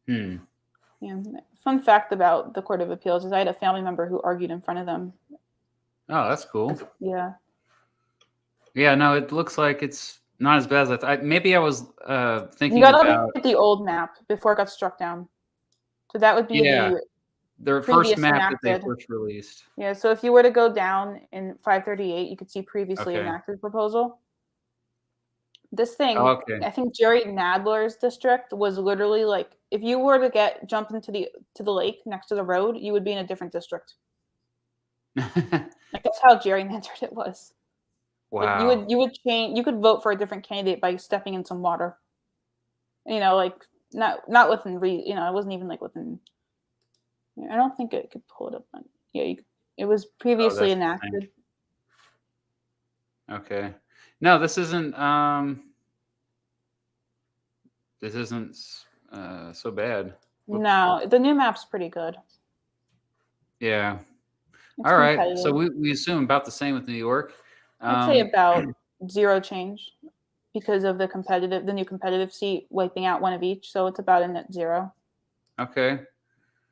S1: Hmm.
S3: Yeah. Fun fact about the Court of Appeals is I had a family member who argued in front of them.
S1: Oh, that's cool.
S3: Yeah.
S1: Yeah, no, it looks like it's not as bad as I thought. Maybe I was thinking
S3: You got to
S1: about
S3: look at the old map before it got struck down. So that would be
S1: yeah,
S3: the
S1: the first
S3: previous
S1: map that they
S3: enacted.
S1: first released.
S3: Yeah, so if you were to go down in 538, you could see previously
S1: Okay.
S3: enacted proposal. This thing,
S1: Oh, okay.
S3: I think Jerry Nadler's district was literally like, if you were to jump into the lake next to the road, you would be in a different district. Like, that's how gerrymandered it was.
S1: Wow.
S3: Like, you would change, you could vote for a different candidate by stepping in some water. You know, like not within it wasn't even like within. I don't think it could pull it up. Yeah, it was previously enacted.
S1: Okay. No, this isn't so bad. Whoops.
S3: No, the new map's pretty good.
S1: Yeah.
S3: It's
S1: All right. So
S3: competitive.
S1: we assume about the same with New York.
S3: I'd say about zero change because of the new competitive seat wiping out one of each. So it's about a net zero.
S1: Okay.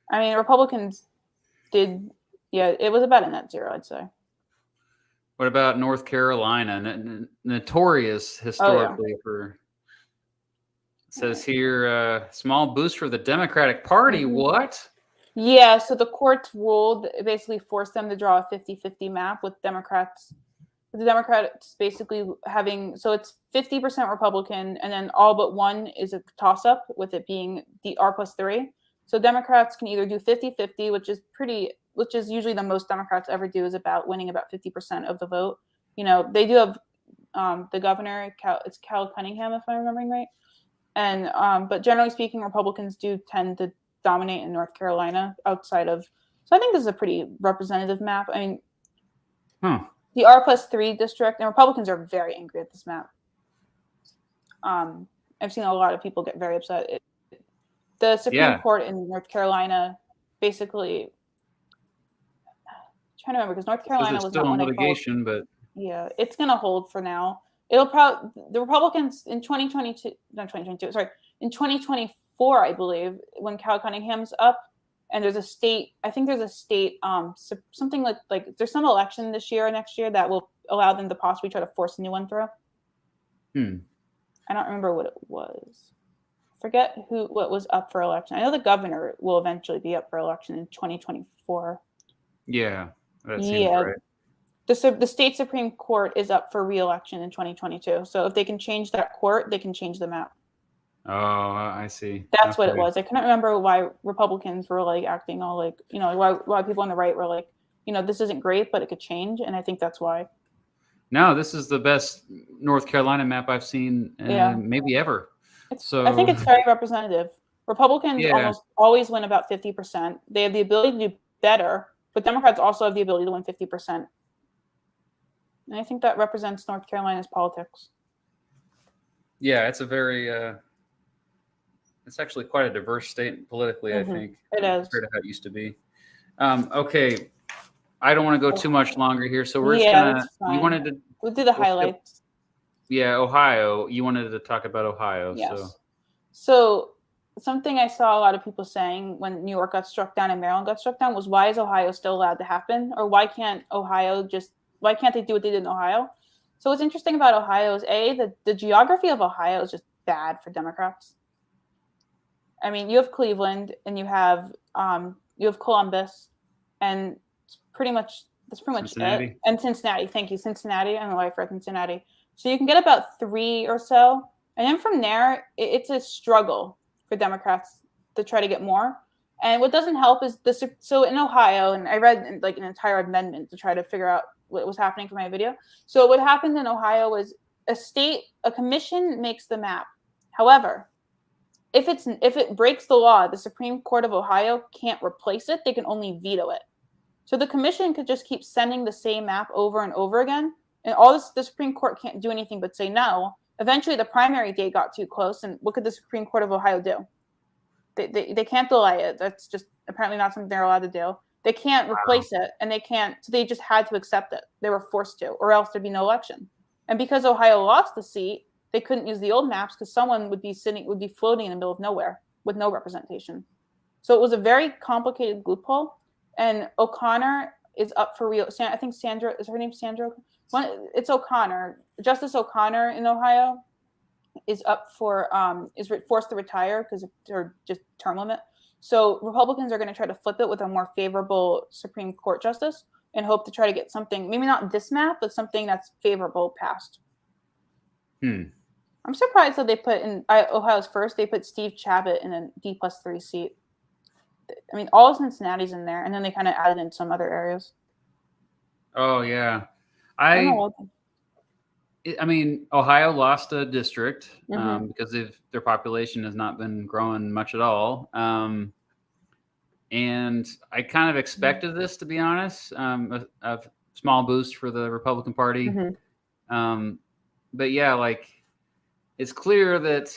S3: I mean, Republicans did, yeah, it was about a net zero, I'd say.
S1: What about North Carolina? Notorious historically for. It says here, small boost for the Democratic Party.
S3: Mhm.
S1: What?
S3: Yeah, so the courts ruled, it basically forced them to draw a 50-50 map with Democrats. The Democrats basically having, so it's 50% Republican, and then all but one is a toss-up, with it being the R+3. So Democrats can either do 50-50, which is usually the most Democrats ever do, is about winning about 50% of the vote. You know, they do have the governor, it's Cal Cunningham, if I'm remembering right. And but generally speaking, Republicans do tend to dominate in North Carolina outside of. So I think this is a pretty representative map. I mean, the R+3 district, and Republicans are very angry at this map. I've seen a lot of people get very upset. The Supreme Court in North Carolina basically, I'm trying to remember, because North Carolina was not
S1: in
S3: one
S1: litigation, but
S3: yeah, it's going to hold for now. It'll probably, the Republicans in 2022, not 2022, sorry, in 2024, I believe, when Cal Cunningham's up, and there's a state, I think there's a state, something like there's some election this year or next year that will allow them to possibly try to force a new one through. I don't remember what it was. Forget what was up for election. I know the governor will eventually be up for election in 2024.
S1: Yeah, that seems right.
S3: The state Supreme Court is up for re-election in 2022. So if they can change that court, they can change the map.
S1: Oh, I see.
S3: That's what it was. I couldn't remember why Republicans were like acting all like, you know, why people on the right were like, you know, this isn't great, but it could change. And I think that's why.
S1: No, this is the best North Carolina map I've seen maybe ever.
S3: I think it's very representative. Republicans almost always win about 50%. They have the ability to do better, but Democrats also have the ability to win 50%. And I think that represents North Carolina's politics.
S1: Yeah, it's a very, it's actually quite a diverse state politically, I think.
S3: It is.
S1: Compared to how it used to be. Okay, I don't want to go too much longer here, so we're just going to, you wanted to.
S3: We'll do the highlights.
S1: Yeah, Ohio. You wanted to talk about Ohio,
S3: Yes. So something I saw a lot of people saying when New York got struck down and Maryland got struck down was, why is Ohio still allowed to happen? Or why can't they do what they did in Ohio? So what's interesting about Ohio is the geography of Ohio is just bad for Democrats. I mean, you have Cleveland and you have Columbus, and that's pretty much
S1: Cincinnati.
S3: it. And Cincinnati, thank you, Cincinnati. I don't know why I forgot Cincinnati. So you can get about 3 or so, and then from there, it's a struggle for Democrats to try to get more. And what doesn't help is so in Ohio, and I read like an entire amendment to try to figure out what was happening for my video. So what happened in Ohio was a commission makes the map. However, if it breaks the law, the Supreme Court of Ohio can't replace it. They can only veto it. So the commission could just keep sending the same map over and over again. And the Supreme Court can't do anything but say no. Eventually, the primary date got too close. And what could the Supreme Court of Ohio do? They can't delay it. That's just apparently not something they're allowed to do. They can't replace it, and they can't. So they just had to accept it. They were forced to, or else there'd be no election. And because Ohio lost the seat, they couldn't use the old maps because someone would be floating in the middle of nowhere with no representation. So it was a very complicated loophole. And O'Connor is up for real. I think Sandra, is her name Sandra? It's O'Connor. Justice O'Connor in Ohio is up for forced to retire because of her just term limit. So Republicans are going to try to flip it with a more favorable Supreme Court justice and hope to try to get something, maybe not this map, but something that's favorable passed. I'm surprised that they put in Ohio's first. They put Steve Chabot in a D+3 seat. I mean, all of Cincinnati's in there, and then they kind of added in some other areas.
S1: Oh yeah, I mean, Ohio lost a district because their population has not been growing much at all. And I kind of expected this, to be honest, a small boost for the Republican Party. But yeah, like, it's clear that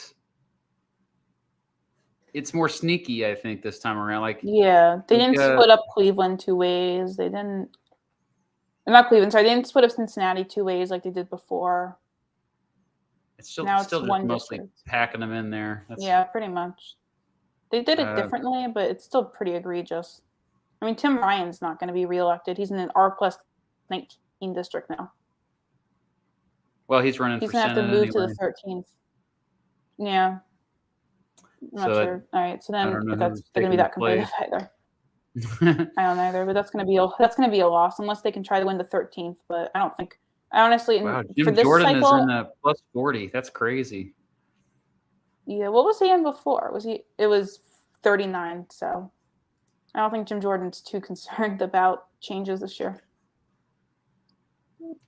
S1: it's more sneaky, I think, this time around. Like,
S3: yeah, they didn't split up Cleveland 2 ways. They didn't. Not Cleveland, sorry. They didn't split up Cincinnati 2 ways like they did before.
S1: It's still just mostly district. Packing them in there.
S3: Yeah, pretty much. They did it differently, but it's still pretty egregious. I mean, Tim Ryan's not going to be reelected. He's in an R+19 district now.
S1: Well, he's running for Senate.
S3: He's going to have to move to the 13th. Yeah. I'm not sure. All right, so then that's going to be that competitive either. I don't either, but that's going to be a loss unless they can try to win the 13th. But I don't think. I honestly,
S1: wow, Jim Jordan is in a +40. That's crazy.
S3: Yeah, what was he in before? It was 39. So I don't think Jim Jordan's too concerned about changes this year.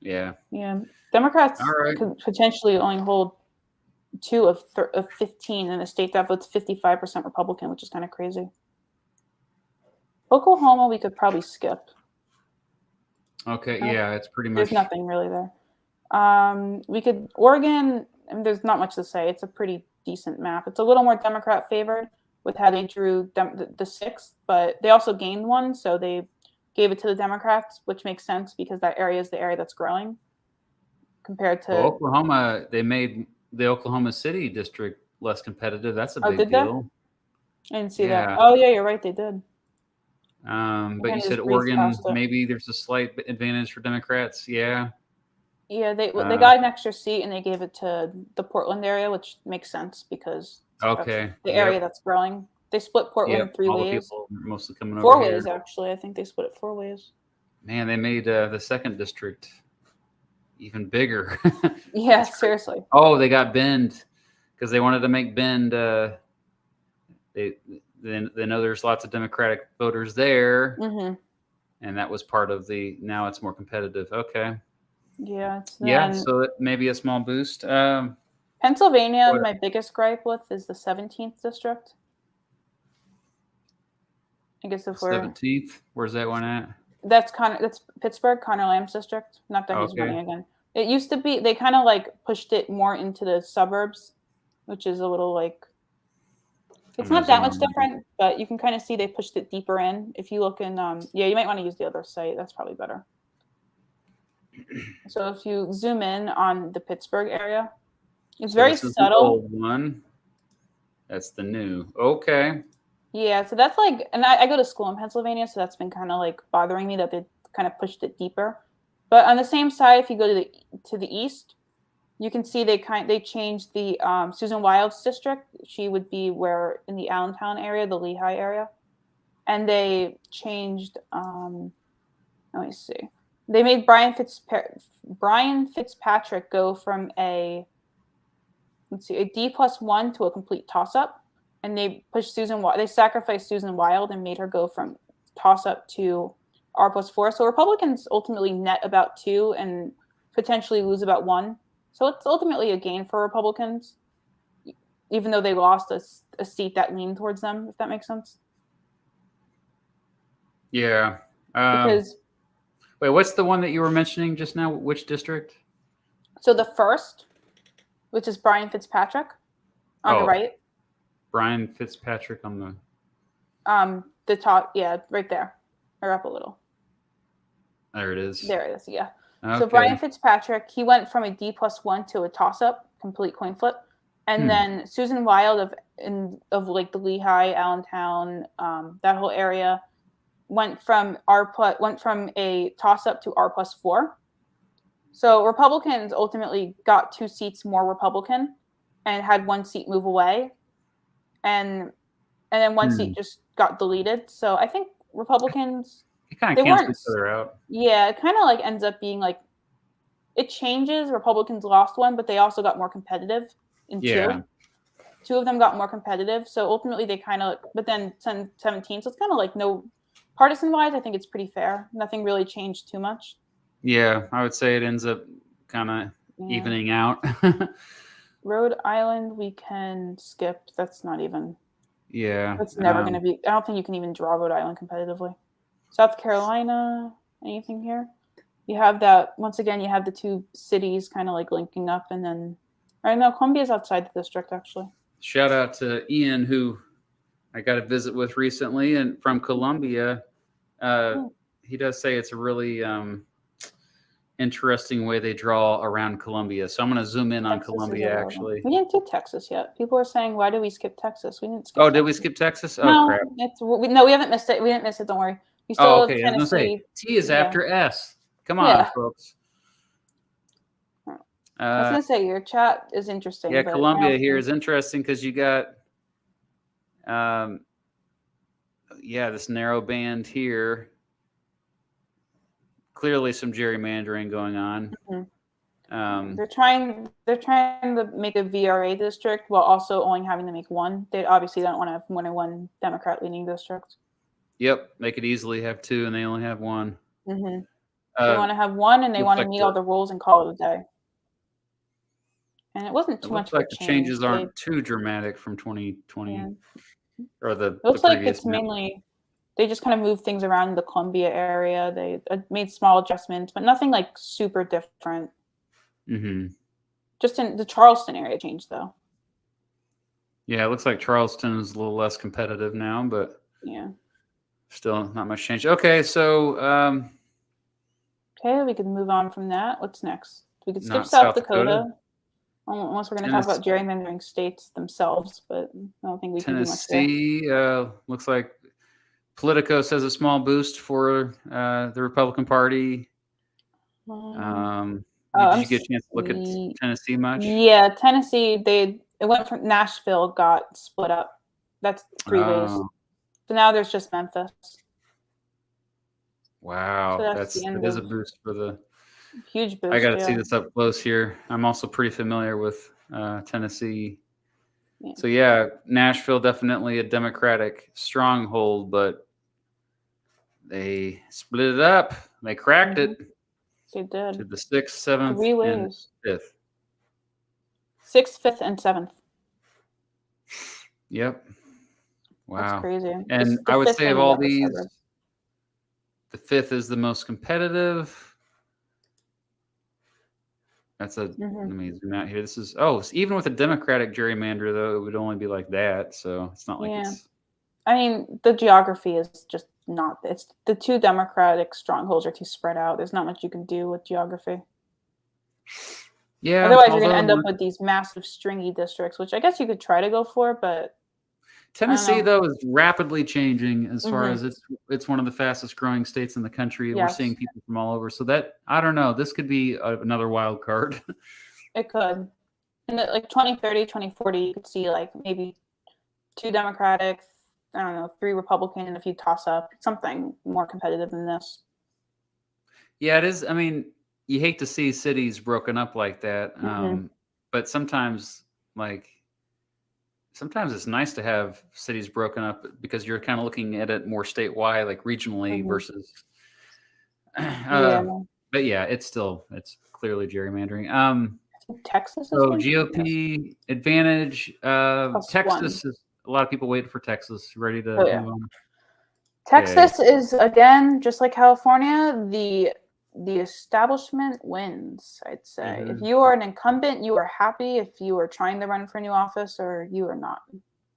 S1: Yeah.
S3: Yeah, Democrats could potentially only hold 2 of 15 in a state that votes 55% Republican, which is kind of crazy. Oklahoma, we could probably skip.
S1: Okay, yeah, it's pretty much.
S3: There's nothing really there. We could Oregon. I mean, there's not much to say. It's a pretty decent map. It's a little more Democrat favored with how they drew the 6th, but they also gained 1, so they gave it to the Democrats, which makes sense because that area is the area that's growing compared to
S1: Oklahoma. They made the Oklahoma City district less competitive. That's a big deal.
S3: I didn't see that. Oh yeah, you're right. They did.
S1: But you said Oregon, maybe there's a slight advantage for Democrats. Yeah.
S3: Yeah, they got an extra seat and they gave it to the Portland area, which makes sense because the area that's growing. They split Portland 3 ways.
S1: Mostly coming
S3: 4
S1: over
S3: ways,
S1: here.
S3: actually. I think they split it 4 ways.
S1: Man, they made the 2nd district even bigger.
S3: Yeah, seriously.
S1: Oh, they got Bend because they wanted to make Bend. They know there's lots of Democratic voters there, and that was part of the. Now it's more competitive. Okay.
S3: Yeah.
S1: So maybe a small boost.
S3: Pennsylvania, my biggest gripe with is the 17th district. I guess if we're
S1: 17th, where's that one at?
S3: That's Pittsburgh, Connor Lamb's district. Not that he's running again. It used to be they kind of like pushed it more into the suburbs, which is a little like it's not that much different, but you can kind of see they pushed it deeper in. If you look in, you might want to use the other site. That's probably better. So if you zoom in on the Pittsburgh area, it's
S1: So
S3: very
S1: this is the
S3: subtle.
S1: old one. That's the new. Okay.
S3: Yeah, so that's like, and I go to school in Pennsylvania, so that's been kind of like bothering me that they kind of pushed it deeper. But on the same side, if you go to the east, you can see they changed the Susan Wilde's district. She would be where in the Allentown area, the Lehigh area, and they changed. Let me see. They made Brian Fitzpatrick go from a D+1 to a complete toss-up, and they pushed They sacrificed Susan Wild and made her go from toss-up to R+4. So Republicans ultimately net about 2 and potentially lose about 1. So it's ultimately a gain for Republicans, even though they lost a seat that leaned towards them, if that makes sense.
S1: Yeah.
S3: Because
S1: wait, what's the one that you were mentioning just now? Which district?
S3: so the first, which is Brian Fitzpatrick on the right.
S1: Brian Fitzpatrick on
S3: the top, yeah, right there, or up a little.
S1: There it is.
S3: There it is, yeah.
S1: Okay.
S3: So Brian Fitzpatrick, he went from a D+1 to a toss-up, complete coin flip, and then Susan Wild of like the Lehigh, Allentown, that whole area went from a toss-up to R+4. So Republicans ultimately got 2 seats more Republican, and had 1 seat move away, and then 1 seat just got deleted. So I think Republicans,
S1: it kind of cancels each other out.
S3: Yeah, it kind of like ends up being like it changes. Republicans lost 1, but they also got more competitive in 2. 2 of them got more competitive. So ultimately they kind of, but then 17. So it's kind of like no partisan wise. I think it's pretty fair. Nothing really changed too much.
S1: Yeah, I would say it ends up kind of evening out.
S3: Rhode Island, we can skip. That's not even.
S1: Yeah.
S3: That's never going to be. I don't think you can even draw Rhode Island competitively. South Carolina, anything here? You have that, once again, you have the 2 cities kind of like linking up, and then, right now, Columbia's outside the district, actually.
S1: Shout out to Ian, who I got a visit with recently, and from Columbia. He does say it's a really interesting way they draw around Columbia. So I'm going to zoom in on Columbia, actually.
S3: We didn't do Texas yet. People are saying, why did we skip Texas? We didn't skip
S1: Texas. Did we skip Texas?
S3: No,
S1: crap.
S3: No, we haven't missed it. We didn't miss it. Don't worry. We still
S1: okay. I was going to say, T is after S. Come on, folks.
S3: I was going to say, your chat is interesting.
S1: Yeah, Columbia here is interesting because you got, this narrow band here. Clearly some gerrymandering going on.
S3: They're trying to make a VRA district while also only having to make 1. They obviously don't want to have more than 1 Democrat leaning district.
S1: Yep, they could easily have 2 and they only have 1.
S3: They want to have 1 and they want to meet all the rules and call it a day. And it wasn't too much.
S1: Looks like the changes aren't too dramatic from 2020 or the.
S3: It looks like it's mainly. They just kind of moved things around in the Columbia area. They made small adjustments, but nothing like super different. Just in the Charleston area changed, though.
S1: Yeah, it looks like Charleston is a little less competitive now, but still not much change. Okay, so
S3: we could move on from that. What's next? We could skip South Dakota. Unless we're going to talk about gerrymandering states themselves, but I don't think we can do much there.
S1: Tennessee looks like Politico says a small boost for the Republican Party. Did you get a chance to look at Tennessee much? Yeah,
S3: Tennessee, it went from Nashville, got split up. That's 3 ways. So now there's just Memphis.
S1: Wow,
S3: So
S1: that is a boost for the
S3: huge boost.
S1: I got to see this up close here. I'm also pretty familiar with Tennessee. So Nashville definitely a Democratic stronghold, but they split it up. They cracked it.
S3: They did.
S1: To the 6th, 7th,
S3: 3 ways.
S1: and 5th.
S3: 6th, 5th, and 7th.
S1: Yep. Wow.
S3: That's crazy.
S1: And I would say of all these, the 5th is the most competitive. That's let me zoom out here. This is even with a Democratic gerrymander though, it would only be like that. So it's not like it's.
S3: I mean, the geography is just not. It's the two Democratic strongholds are too spread out. There's not much you can do with geography.
S1: Yeah.
S3: Otherwise, you're going to end up with these massive stringy districts, which I guess you could try to go for, but
S1: Tennessee, though, is rapidly changing as far as it's one of the fastest growing states in the country. We're seeing people from all over. So that, I don't know, this could be another wild card.
S3: It could. In like 2030, 2040, you could see like maybe 2 Democratic, I don't know, 3 Republican, and a few toss up, something more competitive than this.
S1: Yeah, it is. I mean, you hate to see cities broken up like that. But sometimes it's nice to have cities broken up because you're kind of looking at it more statewide, like regionally versus. But yeah, it's clearly gerrymandering.
S3: Texas.
S1: So GOP advantage. Texas is a lot of people waiting for Texas, ready to move on.
S3: Texas is, again, just like California, the establishment wins, I'd say. If you are an incumbent, you are happy. If you are trying to run for new office, or you are not.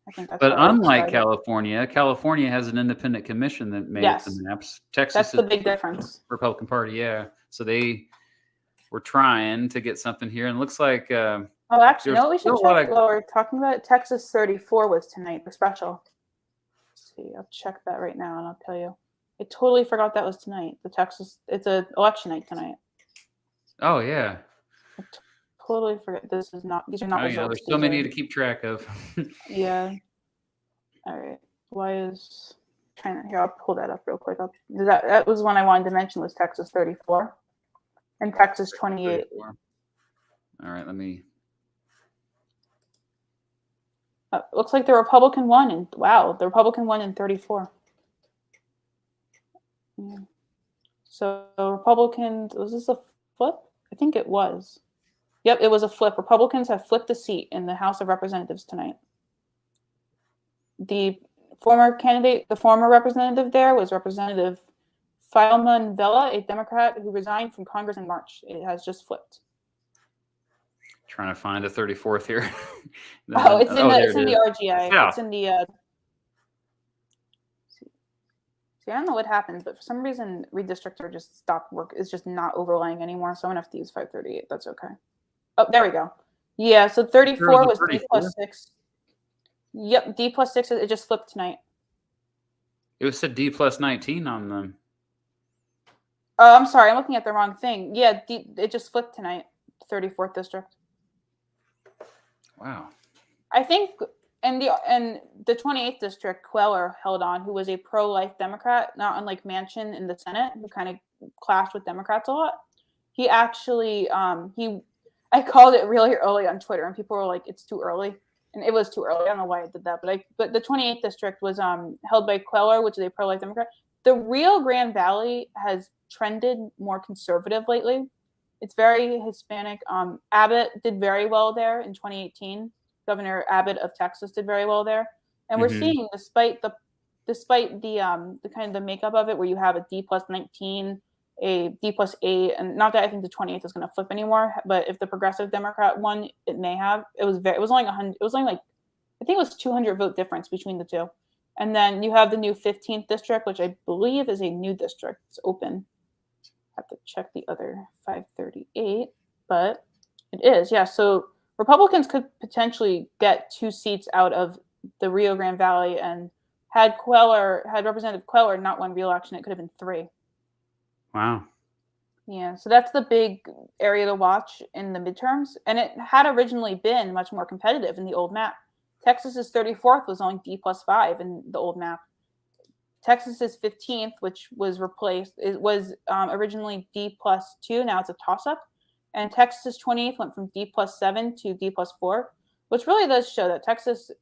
S3: I think that's.
S1: But unlike California has an independent commission that made the maps. Texas
S3: that's the big difference.
S1: Republican Party, yeah. So they were trying to get something here, and it looks like.
S3: Actually, no, we should check while we're talking about it. Texas 34 was tonight, the special. Let's see, I'll check that right now, and I'll tell you. I totally forgot that was tonight. It's an election night tonight.
S1: Oh yeah.
S3: I totally forgot. These are not results.
S1: Yeah, there's so many to keep track of.
S3: Yeah. All right. Here, I'll pull that up real quick. That was one I wanted to mention was Texas 34 and Texas 28. 34.
S1: All right, let me.
S3: Looks like the Republican won, and the Republican won in 34. Yeah. So Republicans, was this a flip? I think it was. Yep, it was a flip. Republicans have flipped a seat in the House of Representatives tonight. The former representative there was Representative Fileman Vela, a Democrat who resigned from Congress in March. It has just flipped.
S1: Trying to find a 34th here.
S3: It's in the RGI.
S1: Yeah.
S3: It's in the. See, I don't know what happened, but for some reason, redistrictor just stopped work. It's just not overlaying anymore, so I'm gonna have to use 538. That's okay. Oh, there we go. Yeah, so 34 was D plus 6. Yep, D plus 6. It just flipped tonight.
S1: It was said D plus 19 on them.
S3: Oh, I'm sorry. I'm looking at the wrong thing. Yeah, it just flipped tonight. 34th district.
S1: Wow.
S3: I think in the 28th district, Queller held on, who was a pro-life Democrat, not unlike Manchin in the Senate, who kind of clashed with Democrats a lot. He actually, I called it really early on Twitter, and people were like, "It's too early," and it was too early. I don't know why I did that, but the 28th district was held by Queller, which is a pro-life Democrat. The Rio Grande Valley has trended more conservative lately. It's very Hispanic. Abbott did very well there in 2018. Governor Abbott of Texas did very well there, and we're seeing, despite the kind of the makeup of it, where you have a D plus 19, a D plus 8, and not that I think the 28th is going to flip anymore, but if the Progressive Democrat won, it may have. It was only 100. It was only like, I think it was 200 vote difference between the two, and then you have the new 15th district, which I believe is a new district. It's open. I have to check the other 538, but it is, yeah. So Republicans could potentially get 2 seats out of the Rio Grande Valley, and had Representative Queller not won re-election, it could have been 3.
S1: Wow.
S3: Yeah, so that's the big area to watch in the midterms, and it had originally been much more competitive in the old map. Texas's 34th was only D plus 5 in the old map. Texas's 15th, which was replaced, it was originally D plus 2. Now it's a toss-up. And Texas's 28th went from D plus 7 to D plus 4, which really does show that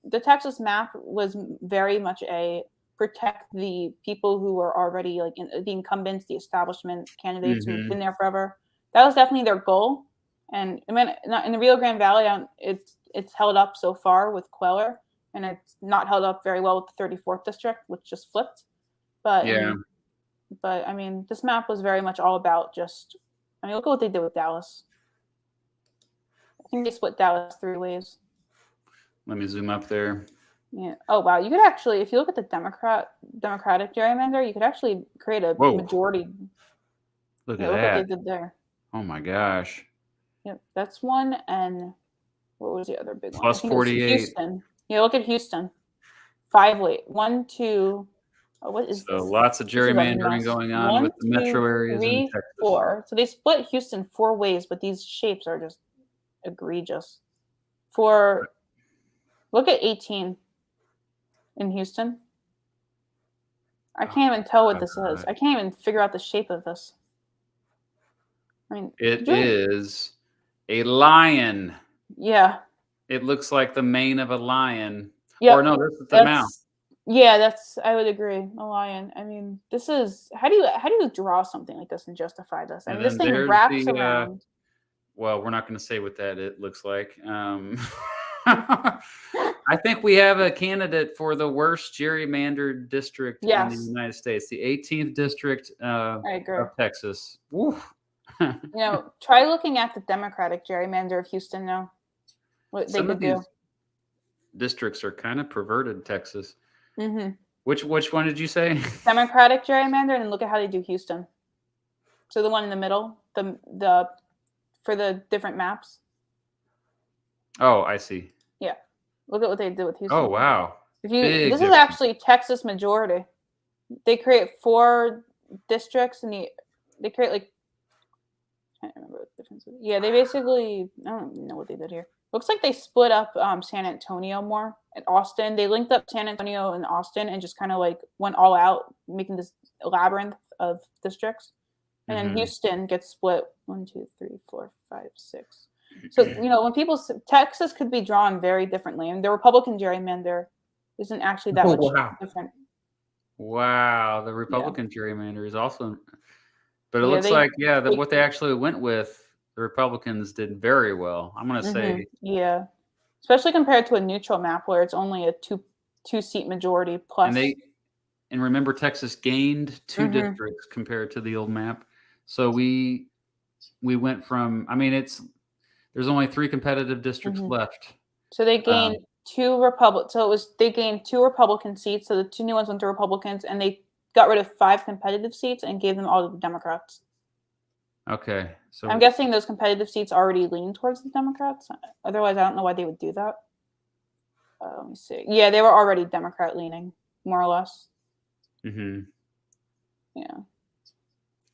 S3: the Texas map was very much a protect the people who were already like the incumbents, the establishment candidates who've been there forever. That was definitely their goal. And I mean, in the Rio Grande Valley, it's held up so far with Queller, and it's not held up very well with the 34th district, which just flipped. But
S1: yeah,
S3: I mean, this map was very much all about just. I mean, look at what they did with Dallas. I think they split Dallas 3 ways.
S1: Let me zoom up there.
S3: Yeah. Oh wow, you could actually, if you look at the Democratic gerrymander, you could actually create a
S1: Whoa.
S3: majority.
S1: Look
S3: Yeah,
S1: at
S3: look what they
S1: that.
S3: did there.
S1: Oh my gosh.
S3: Yep, that's one. And what was the other big one? I
S1: Plus
S3: think it was
S1: 48.
S3: Houston. Yeah, look at Houston. 5 late. 1, 2. Oh, what is
S1: So
S3: this?
S1: lots of
S3: This is a
S1: gerrymandering
S3: mess.
S1: going on
S3: 1,
S1: with the
S3: 2,
S1: metro areas in
S3: 3,
S1: Texas.
S3: 4. So they split Houston 4 ways, but these shapes are just egregious. Look at 18 in Houston. I can't even tell what this is. I can't even figure out the shape of this. I mean,
S1: It is a lion.
S3: Yeah.
S1: It looks like the mane of a lion.
S3: Yep.
S1: Or no, this is the mouth.
S3: Yeah, I would agree. A lion. I mean, this is how do you draw something like this and justify this? I mean, this thing wraps around.
S1: Well, we're not going to say what that it looks like. I think we have a candidate for the worst gerrymandered district in the United States, the 18th district
S3: I agree.
S1: of Texas. Woof.
S3: Try looking at the Democratic gerrymander of Houston now. What they could do.
S1: Districts are kind of perverted, Texas.
S3: Mm-hmm.
S1: Which one did you say?
S3: Democratic gerrymander, and look at how they do Houston. So the one in the middle, the for the different maps.
S1: Oh, I see.
S3: Yeah, look at what they did with Houston.
S1: Oh wow!
S3: This is actually Texas majority. They create 4 districts, and they create like I can't remember what the difference is. Yeah, they basically I don't even know what they did here. Looks like they split up San Antonio more at Austin. They linked up San Antonio and Austin and just kind of like went all out, making this labyrinth of districts. And then Houston gets split 1, 2, 3, 4, 5, 6. So when Texas could be drawn very differently, and the Republican gerrymander isn't actually that much different.
S1: Wow, the Republican gerrymander is also, but it looks like what they actually went with. The Republicans did very well. I'm going to say.
S3: Yeah. Especially compared to a neutral map where it's only a two-seat majority plus.
S1: And remember, Texas gained 2 districts compared to the old map. So we went from, I mean, there's only 3 competitive districts left.
S3: So they gained 2 they gained 2 Republican seats. So the 2 new ones went to Republicans, and they got rid of 5 competitive seats and gave them all to the Democrats.
S1: Okay, so
S3: I'm guessing those competitive seats already lean towards the Democrats. Otherwise, I don't know why they would do that. Let me see. Yeah, they were already Democrat leaning, more or less.
S1: Mm-hmm.
S3: Yeah.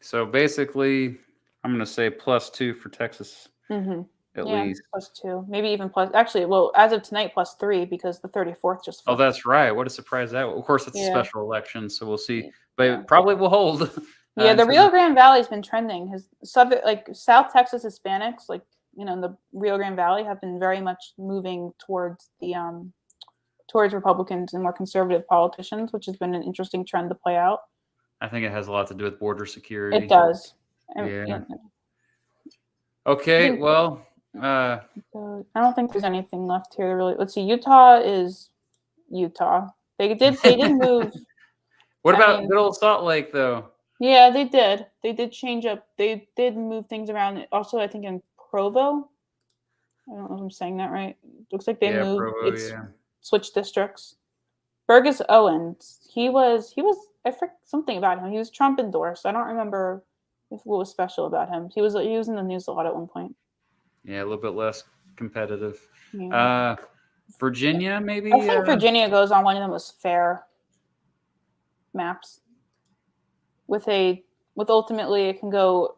S1: So basically, I'm going to say +2 for Texas, at least.
S3: +2, maybe even plus. Actually, well, as of tonight, +3 because the 34th just.
S1: Flipped. Oh, that's right. What a surprise that! Of course, it's a special election, so we'll see. But it probably will hold.
S3: Yeah, the Rio Grande Valley's been trending. South Texas Hispanics, in the Rio Grande Valley, have been very much moving towards towards Republicans and more conservative politicians, which has been an interesting trend to play out.
S1: I think it has a lot to do with border security.
S3: It does.
S1: Yeah. Okay. Well,
S3: I don't think there's anything left here. Really, let's see. Utah is Utah. They did move.
S1: What about good old Salt Lake, though?
S3: Yeah, they did. They did change up. They did move things around. Also, I think in Provo. I don't know if I'm saying that right. Looks like they moved.
S1: Provo,
S3: switched districts. Burgess Owens. He was. I forget something about him. He was Trump endorsed. I don't remember what was special about him. He was in the news a lot at one point.
S1: Yeah, a little bit less competitive. Yeah. Virginia, maybe.
S3: I think Virginia goes on one of the most fair maps. With ultimately it can go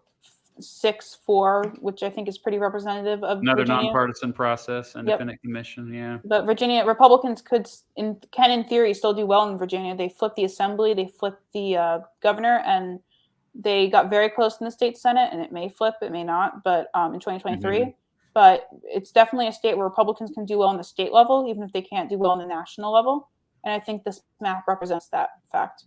S3: 6-4, which I think is pretty representative of
S1: another
S3: Virginia.
S1: Nonpartisan process, independent commission. Yeah.
S3: But Republicans can in theory still do well in Virginia. They flipped the assembly, they flipped the governor, and they got very close in the state senate. And it may flip, it may not. But in 2023, but it's definitely a state where Republicans can do well on the state level, even if they can't do well on the national level. And I think this map represents that fact.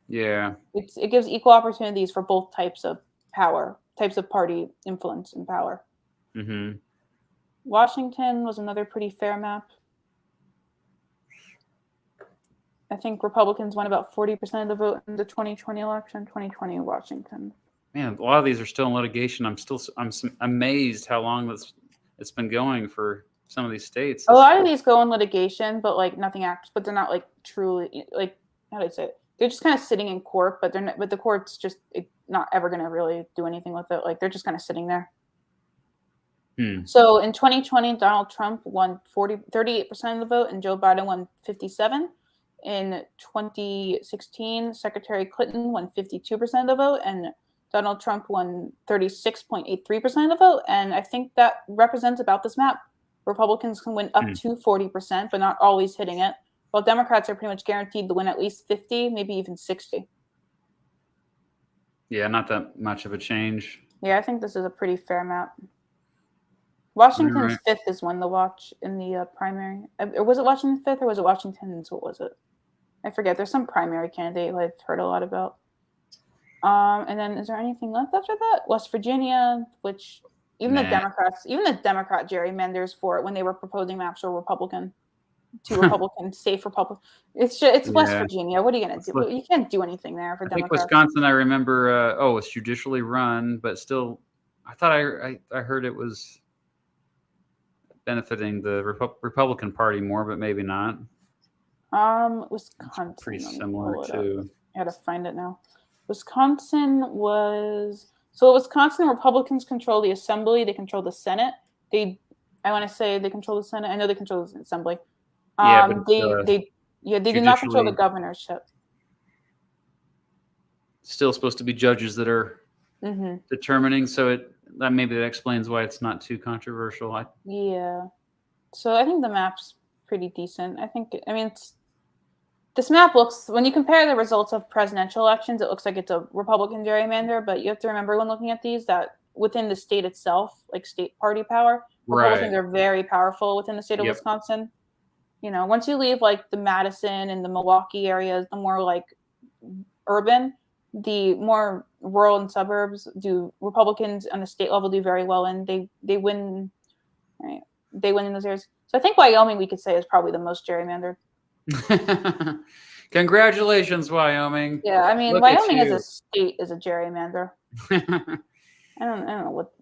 S1: Yeah.
S3: It gives equal opportunities for both types of power, types of party influence and power.
S1: Mm-hmm.
S3: Washington was another pretty fair map. I think Republicans won about 40% of the vote in the 2020 election. 2020 Washington.
S1: Man, a lot of these are still in litigation. I'm amazed how long it's been going for some of these states.
S3: A lot of these go in litigation, but like nothing acts. But they're not like truly like how do I say it? They're just kind of sitting in court, but they're not, but the court's just not ever going to really do anything with it. Like they're just kind of sitting there. So in 2020, Donald Trump won 38% of the vote, and Joe Biden won 57%. In 2016, Secretary Clinton won 52% of the vote, and Donald Trump won 36.83% of the vote. And I think that represents about this map. Republicans can win up to 40%, but not always hitting it. While Democrats are pretty much guaranteed to win at least 50, maybe even 60.
S1: Yeah, not that much of a change.
S3: Yeah, I think this is a pretty fair map. Washington's 5th is one to watch in the primary. Or was it Washington 5th or was it Washington's? What was it? I forget. There's some primary candidate who I've heard a lot about. And then is there anything left after that? West Virginia, which even the Democrat gerrymanders for it when they were proposing maps were Republican. To Republican, safe Republican. It's West Virginia. What are you going to do? You can't do anything there for Democrats.
S1: I think Wisconsin, I remember, it's judicially run, but still, I thought I heard it was benefiting the Republican Party more, but maybe not.
S3: Wisconsin.
S1: It's pretty similar to.
S3: I gotta find it now. Wisconsin Republicans control the assembly. They control the Senate. I want to say they control the Senate. I know they control the assembly. They do not control the governorship.
S1: Still supposed to be judges that are determining. So maybe that explains why it's not too controversial.
S3: So I think the map's pretty decent. This map looks, when you compare the results of presidential elections, it looks like it's a Republican gerrymander, but you have to remember when looking at these that within the state itself, like state party power, Republicans are very powerful within the state of Wisconsin. You know, once you leave like the Madison and the Milwaukee areas, the more like urban, the more rural and suburbs Republicans on the state level do very well, and they win, right? They win in those areas. So I think Wyoming, we could say, is probably the most gerrymandered.
S1: Congratulations, Wyoming.
S3: Yeah, I mean, Wyoming as a state is a gerrymander. I don't know what.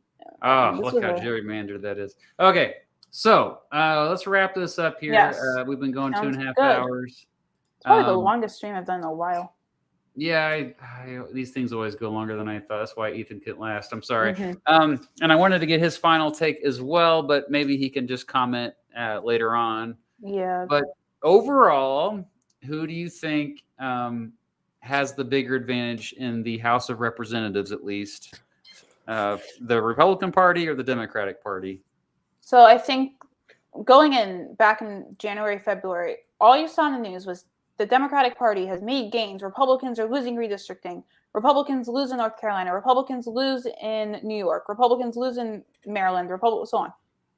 S1: Look how gerrymandered that is. Okay, so let's wrap this up here.
S3: Yes.
S1: We've been going
S3: Sounds
S1: 2.5
S3: good.
S1: It's
S3: probably the longest stream I've done in a while.
S1: Yeah, these things always go longer than I thought. That's why Ethan couldn't last. I'm sorry. And I wanted to get his final take as well, but maybe he can just comment later on.
S3: Yeah.
S1: But overall, who do you think has the bigger advantage in the House of Representatives, at least? The Republican Party or the Democratic Party?
S3: So I think back in January, February, all you saw in the news was the Democratic Party has made gains. Republicans are losing redistricting. Republicans lose in North Carolina. Republicans lose in New York. Republicans lose in Maryland. So on.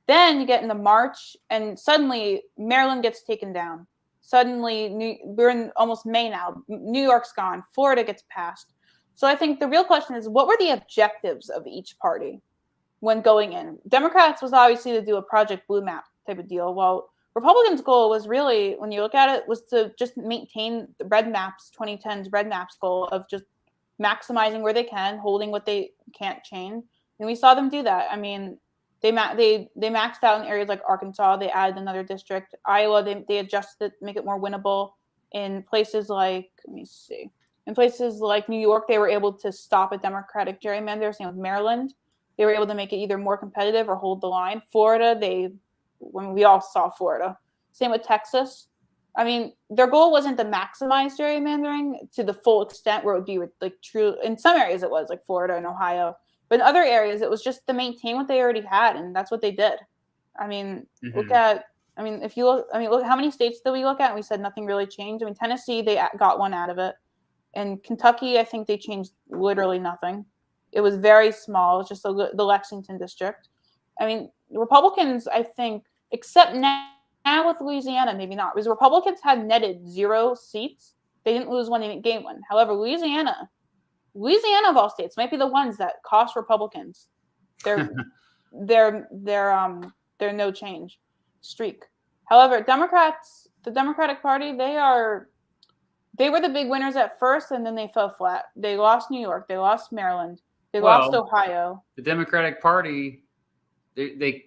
S3: Then you get into March, and suddenly Maryland gets taken down. Suddenly, we're in almost May now. New York's gone. Florida gets passed. So I think the real question is, what were the objectives of each party when going in? Democrats was obviously to do a Project Blue Map type of deal. Well, Republicans' goal was really, when you look at it, was to just maintain the Red Maps, 2010's Red Maps goal of just maximizing where they can, holding what they can't change. And we saw them do that. I mean, they maxed out in areas like Arkansas. They added another district. Iowa, they adjusted it, make it more winnable. In places like, in places like New York, they were able to stop a Democratic gerrymander. Same with Maryland. They were able to make it either more competitive or hold the line. Florida, when we all saw Florida. Same with Texas. I mean, their goal wasn't to maximize gerrymandering to the full extent where it would be like true. In some areas it was like Florida and Ohio, but in other areas it was just to maintain what they already had, and that's what they did. I mean, look how many states did we look at? And we said nothing really changed. I mean, Tennessee, they got one out of it. And Kentucky, I think they changed literally nothing. It was very small. It was just the Lexington district. I mean, Republicans, I think, except now with Louisiana, maybe not, because Republicans had netted 0 seats. They didn't lose one, they didn't gain one. However, Louisiana of all states might be the ones that cost Republicans their no change streak. However, the Democratic Party, they were the big winners at first, and then they fell flat. They lost New York, they lost Maryland, they lost Ohio.
S1: The Democratic Party, they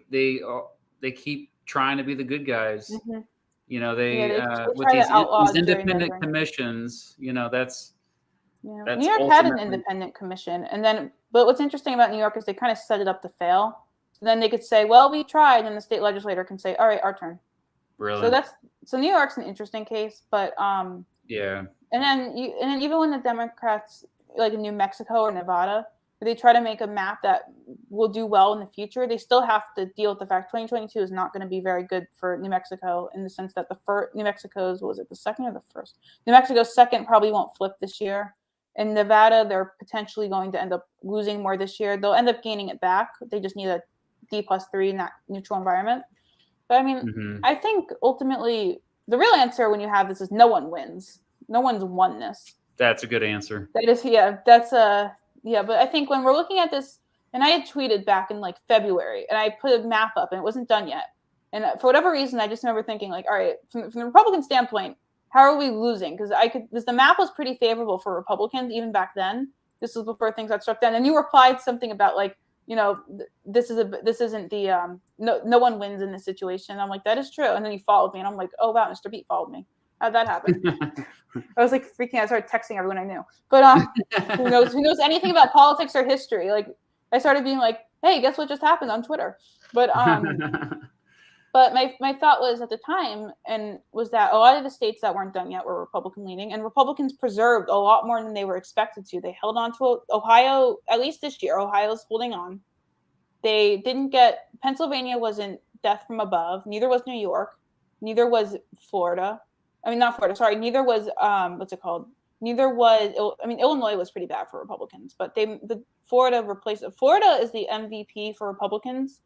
S1: keep trying to be the good guys.
S3: Mm-hmm.
S1: You know, they with
S3: try to outlaw
S1: these independent
S3: gerrymandering.
S1: commissions. You know, that's
S3: New York had an independent commission, and then but what's interesting about New York is they kind of set it up to fail. So then they could say, "Well, we tried," and the state legislator can say, "All right, our turn."
S1: Brilliant.
S3: So New York's an interesting case, but
S1: yeah.
S3: And then even when the Democrats, like in New Mexico or Nevada, they try to make a map that will do well in the future, they still have to deal with the fact 2022 is not going to be very good for New Mexico in the sense that the first New Mexico's, was it the second or the first? New Mexico's second probably won't flip this year. In Nevada, they're potentially going to end up losing more this year. They'll end up gaining it back. They just need a D+3 in that neutral environment. But I mean, I think ultimately the real answer when you have this is no one wins. No one's won this.
S1: That's a good answer.
S3: That is, that's but I think when we're looking at this, and I had tweeted back in like February, and I put a map up, and it wasn't done yet. And for whatever reason, I just remember thinking like, all right, from the Republican standpoint, how are we losing? Because the map was pretty favorable for Republicans even back then. This was before things got struck down. And you replied something about like, you know, this isn't the no one wins in this situation. And I'm like, that is true. And then you followed me, and I'm like, oh wow, Mr. Beat followed me. How'd that happen? I was like freaking out. I started texting everyone I knew. But who knows anything about politics or history? Like I started being like, hey, guess what just happened on Twitter? But but my thought was at the time and was that a lot of the states that weren't done yet were Republican leaning, and Republicans preserved a lot more than they were expected to. They held on to Ohio, at least this year. Ohio's holding on. They didn't get Pennsylvania wasn't death from above. Neither was New York. Neither was Florida. I mean, not Florida. Sorry. Neither was what's it called? Neither was. I mean, Illinois was pretty bad for Republicans, but Florida replaced it. Florida is the MVP for Republicans,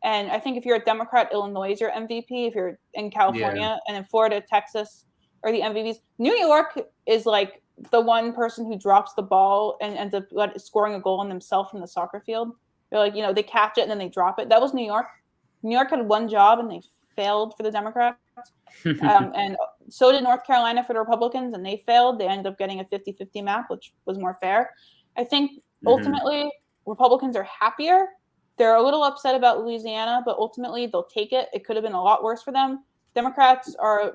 S3: and I think if you're a Democrat, Illinois is your MVP. If you're in California, and in Florida, Texas are the MVPs. New York is like the one person who drops the ball and ends up scoring a goal on themselves from the soccer field. They're like, they catch it and then they drop it. That was New York. New York had one job and they failed for the Democrats. And so did North Carolina for the Republicans, and they failed. They ended up getting a 50-50 map, which was more fair. I think ultimately Republicans are happier. They're a little upset about Louisiana, but ultimately they'll take it. It could have been a lot worse for them. Democrats are,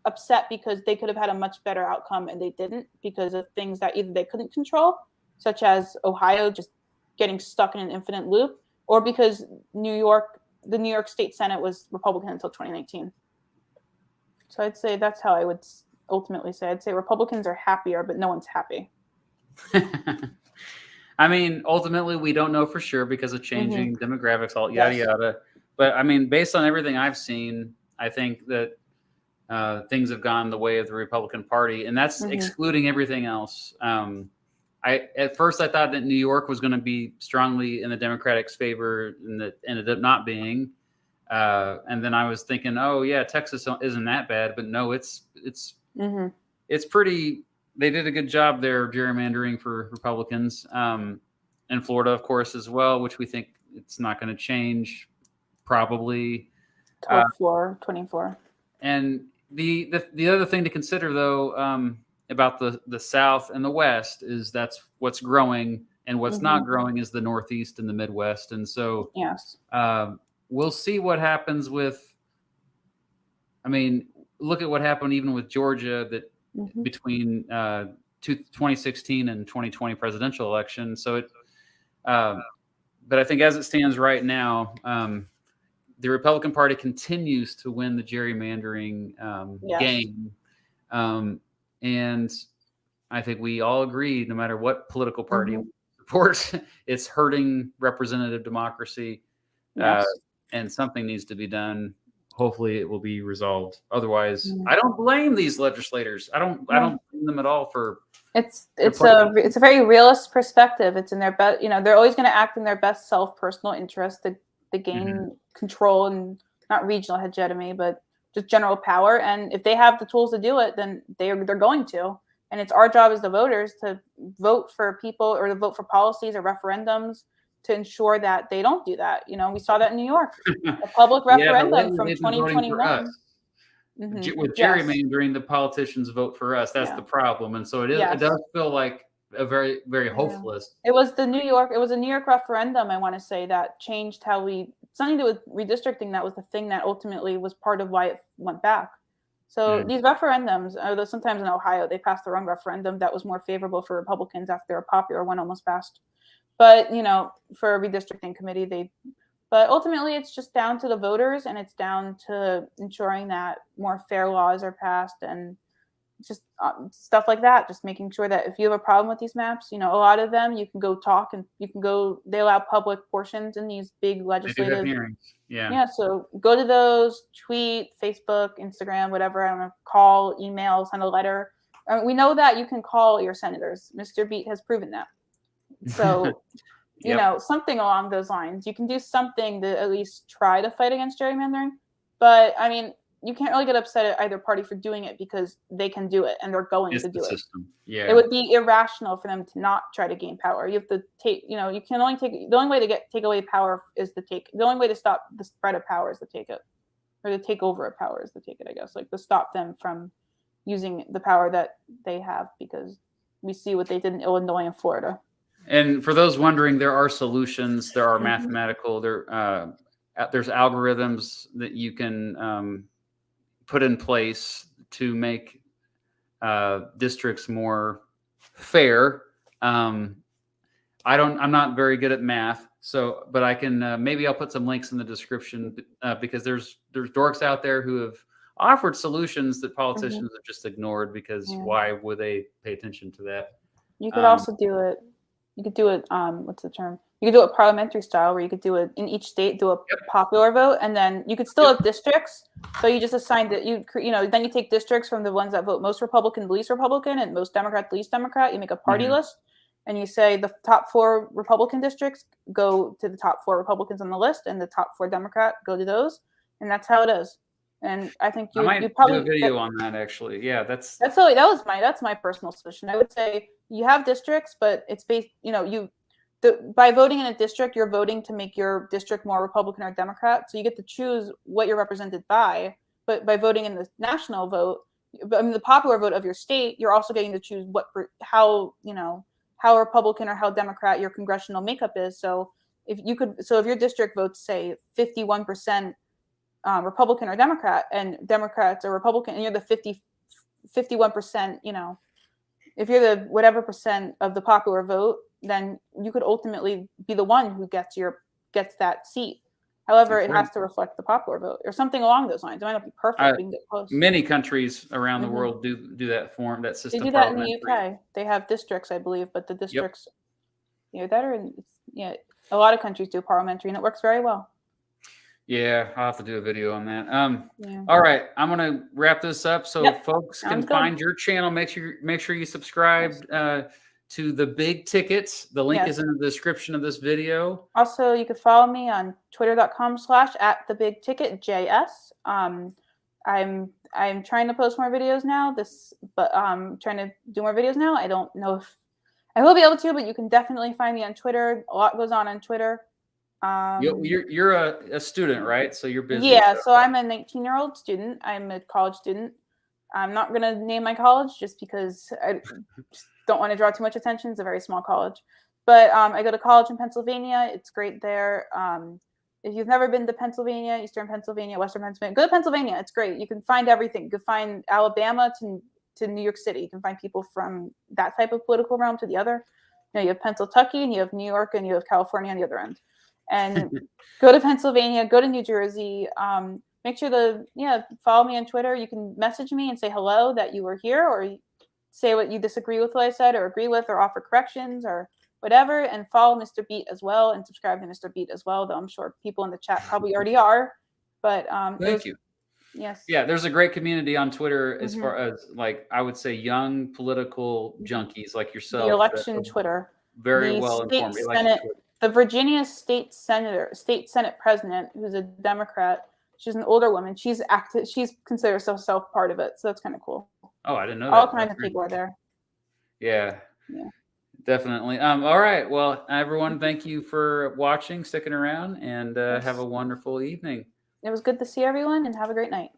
S3: upset because they could have had a much better outcome, and they didn't because of things that either they couldn't control, such as Ohio just getting stuck in an infinite loop, or because the New York State Senate was Republican until 2019. So I'd say that's how I would ultimately say. I'd say Republicans are happier, but no one's happy.
S1: I mean, ultimately, we don't know for sure because of changing demographics, all yada yada. But I mean, based on everything I've seen, I think that things have gone the way of the Republican Party, and that's excluding everything else. At first I thought that New York was going to be strongly in the Democratic's favor, and that ended up not being. And then I was thinking, oh yeah, Texas isn't that bad, but no, it's pretty. They did a good job there gerrymandering for Republicans, and Florida, of course, as well, which we think it's not going to change probably.
S3: 24.
S1: And the other thing to consider though about the South and the West is that's what's growing, and what's not growing is the Northeast and the Midwest, and so
S3: yes.
S1: We'll see what happens with. I mean, look at what happened even with Georgia between 2016 and 2020 presidential election. So it, but I think as it stands right now, the Republican Party continues to win the gerrymandering game, and I think we all agree, no matter what political party we support, it's hurting representative democracy.
S3: Yes.
S1: And something needs to be done. Hopefully it will be resolved. Otherwise, I don't blame these legislators. I don't blame them at all for.
S3: It's a very realist perspective. It's in their best, they're always going to act in their best personal interest to gain control and not regional hegemony, but just general power. And if they have the tools to do it, then they're going to. And it's our job as the voters to vote for people or to vote for policies or referendums to ensure that they don't do that. We saw that in New York, a public referendum from 2021.
S1: With gerrymandering, the politicians vote for us. That's the problem. And so it is. It does feel like a very, very hopeless.
S3: It was a New York referendum, I want to say, that changed how we something to do with redistricting. That was the thing that ultimately was part of why it went back. So these referendums, although sometimes in Ohio they passed the wrong referendum that was more favorable for Republicans after a popular one almost passed. But for a redistricting committee, but ultimately it's just down to the voters, and it's down to ensuring that more fair laws are passed, and just stuff like that. Just making sure that if you have a problem with these maps, a lot of them you can go talk, and they allow public portions in these big legislative
S1: hearings.
S3: Yeah, so go to those, tweet, Facebook, Instagram, whatever. I don't know, call, email, send a letter. We know that you can call your senators. Mr. Beat has proven that. So, something along those lines. You can do something to at least try to fight against gerrymandering. But, I mean, you can't really get upset at either party for doing it because they can do it and they're going to do it.
S1: Yeah.
S3: It would be irrational for them to not try to gain power. You have to take, you can only take, the only way to take away power is to take, the only way to stop the spread of power is to take it, or to take over of power is to take it, I guess, like to stop them from using the power that they have, because we see what they did in Illinois and Florida.
S1: And for those wondering, there are solutions. There are mathematical, there's algorithms that you can put in place to make districts more fair. I'm not very good at math, but I can maybe I'll put some links in the description because there's dorks out there who have offered solutions that politicians have just ignored, because why would they pay attention to that?
S3: You could also do it. You could do it. What's the term? You could do it parliamentary style, where you could do it in each state, do a popular vote, and then you could still have districts. So you just assign that then you take districts from the ones that vote most Republican, the least Republican, and most Democrat, the least Democrat. You make a party list, and you say the top 4 Republican districts go to the top 4 Republicans on the list, and the top 4 Democrat go to those, and that's how it is. And I think you probably
S1: do a video on that, actually. Yeah, that's
S3: my personal solution. I would say you have districts, but it's based, by voting in a district, you're voting to make your district more Republican or Democrat. So you get to choose what you're represented by. But by voting in the national vote, the popular vote of your state, you're also getting to choose how Republican or how Democrat your congressional makeup is. So if your district votes, say 51% Republican or Democrat, and Democrats are Republican, and you're the 51%, if you're the whatever percent of the popular vote, then you could ultimately be the one who gets that seat. However, it has to reflect the popular vote or something along those lines. It might not be perfect. We can get close.
S1: Many countries around the world do that system.
S3: They do that in the UK. They have districts, I believe, but the districts, a lot of countries do parliamentary, and it works very well.
S1: Yeah, I'll have to do a video on that. All right, I'm gonna wrap this up so folks can find your channel. Make sure you subscribe to the Big Tickets. The link is in the description of this video.
S3: Also, you can follow me on twitter.com/@thebigticketjs. I'm trying to post more videos now. I'm trying to do more videos now. I don't know if I will be able to, but you can definitely find me on Twitter. A lot goes on Twitter.
S1: You're a student, right? So you're busy.
S3: Yeah, so I'm a 19-year-old student. I'm a college student. I'm not going to name my college just because I just don't want to draw too much attention. It's a very small college. But I go to college in Pennsylvania. It's great there. If you've never been to Pennsylvania, Eastern Pennsylvania, Western Pennsylvania, go to Pennsylvania. It's great. You can find everything. You can find Alabama to New York City. You can find people from that type of political realm to the other. You have Pennsylvania, and you have New York, and you have California on the other end. And go to Pennsylvania, go to New Jersey. Make sure to follow me on Twitter. You can message me and say hello, that you were here, or say what you disagree with what I said, or agree with, or offer corrections, or whatever. And follow Mr. Beat as well, and subscribe to Mr. Beat as well, though I'm sure people in the chat probably already are. But
S1: thank you.
S3: Yes.
S1: Yeah, there's a great community on Twitter as far as, like, I would say, young political junkies like yourself.
S3: The election Twitter.
S1: Very well informed.
S3: The Virginia State Senate president, who's a Democrat, she's an older woman. She's considered herself part of it, so that's kind of cool.
S1: Oh, I didn't know
S3: All
S1: that.
S3: kinds of people are there.
S1: Yeah, definitely. All right. Well, everyone, thank you for watching, sticking around, and have a wonderful evening.
S3: It was good to see everyone, and have a great night.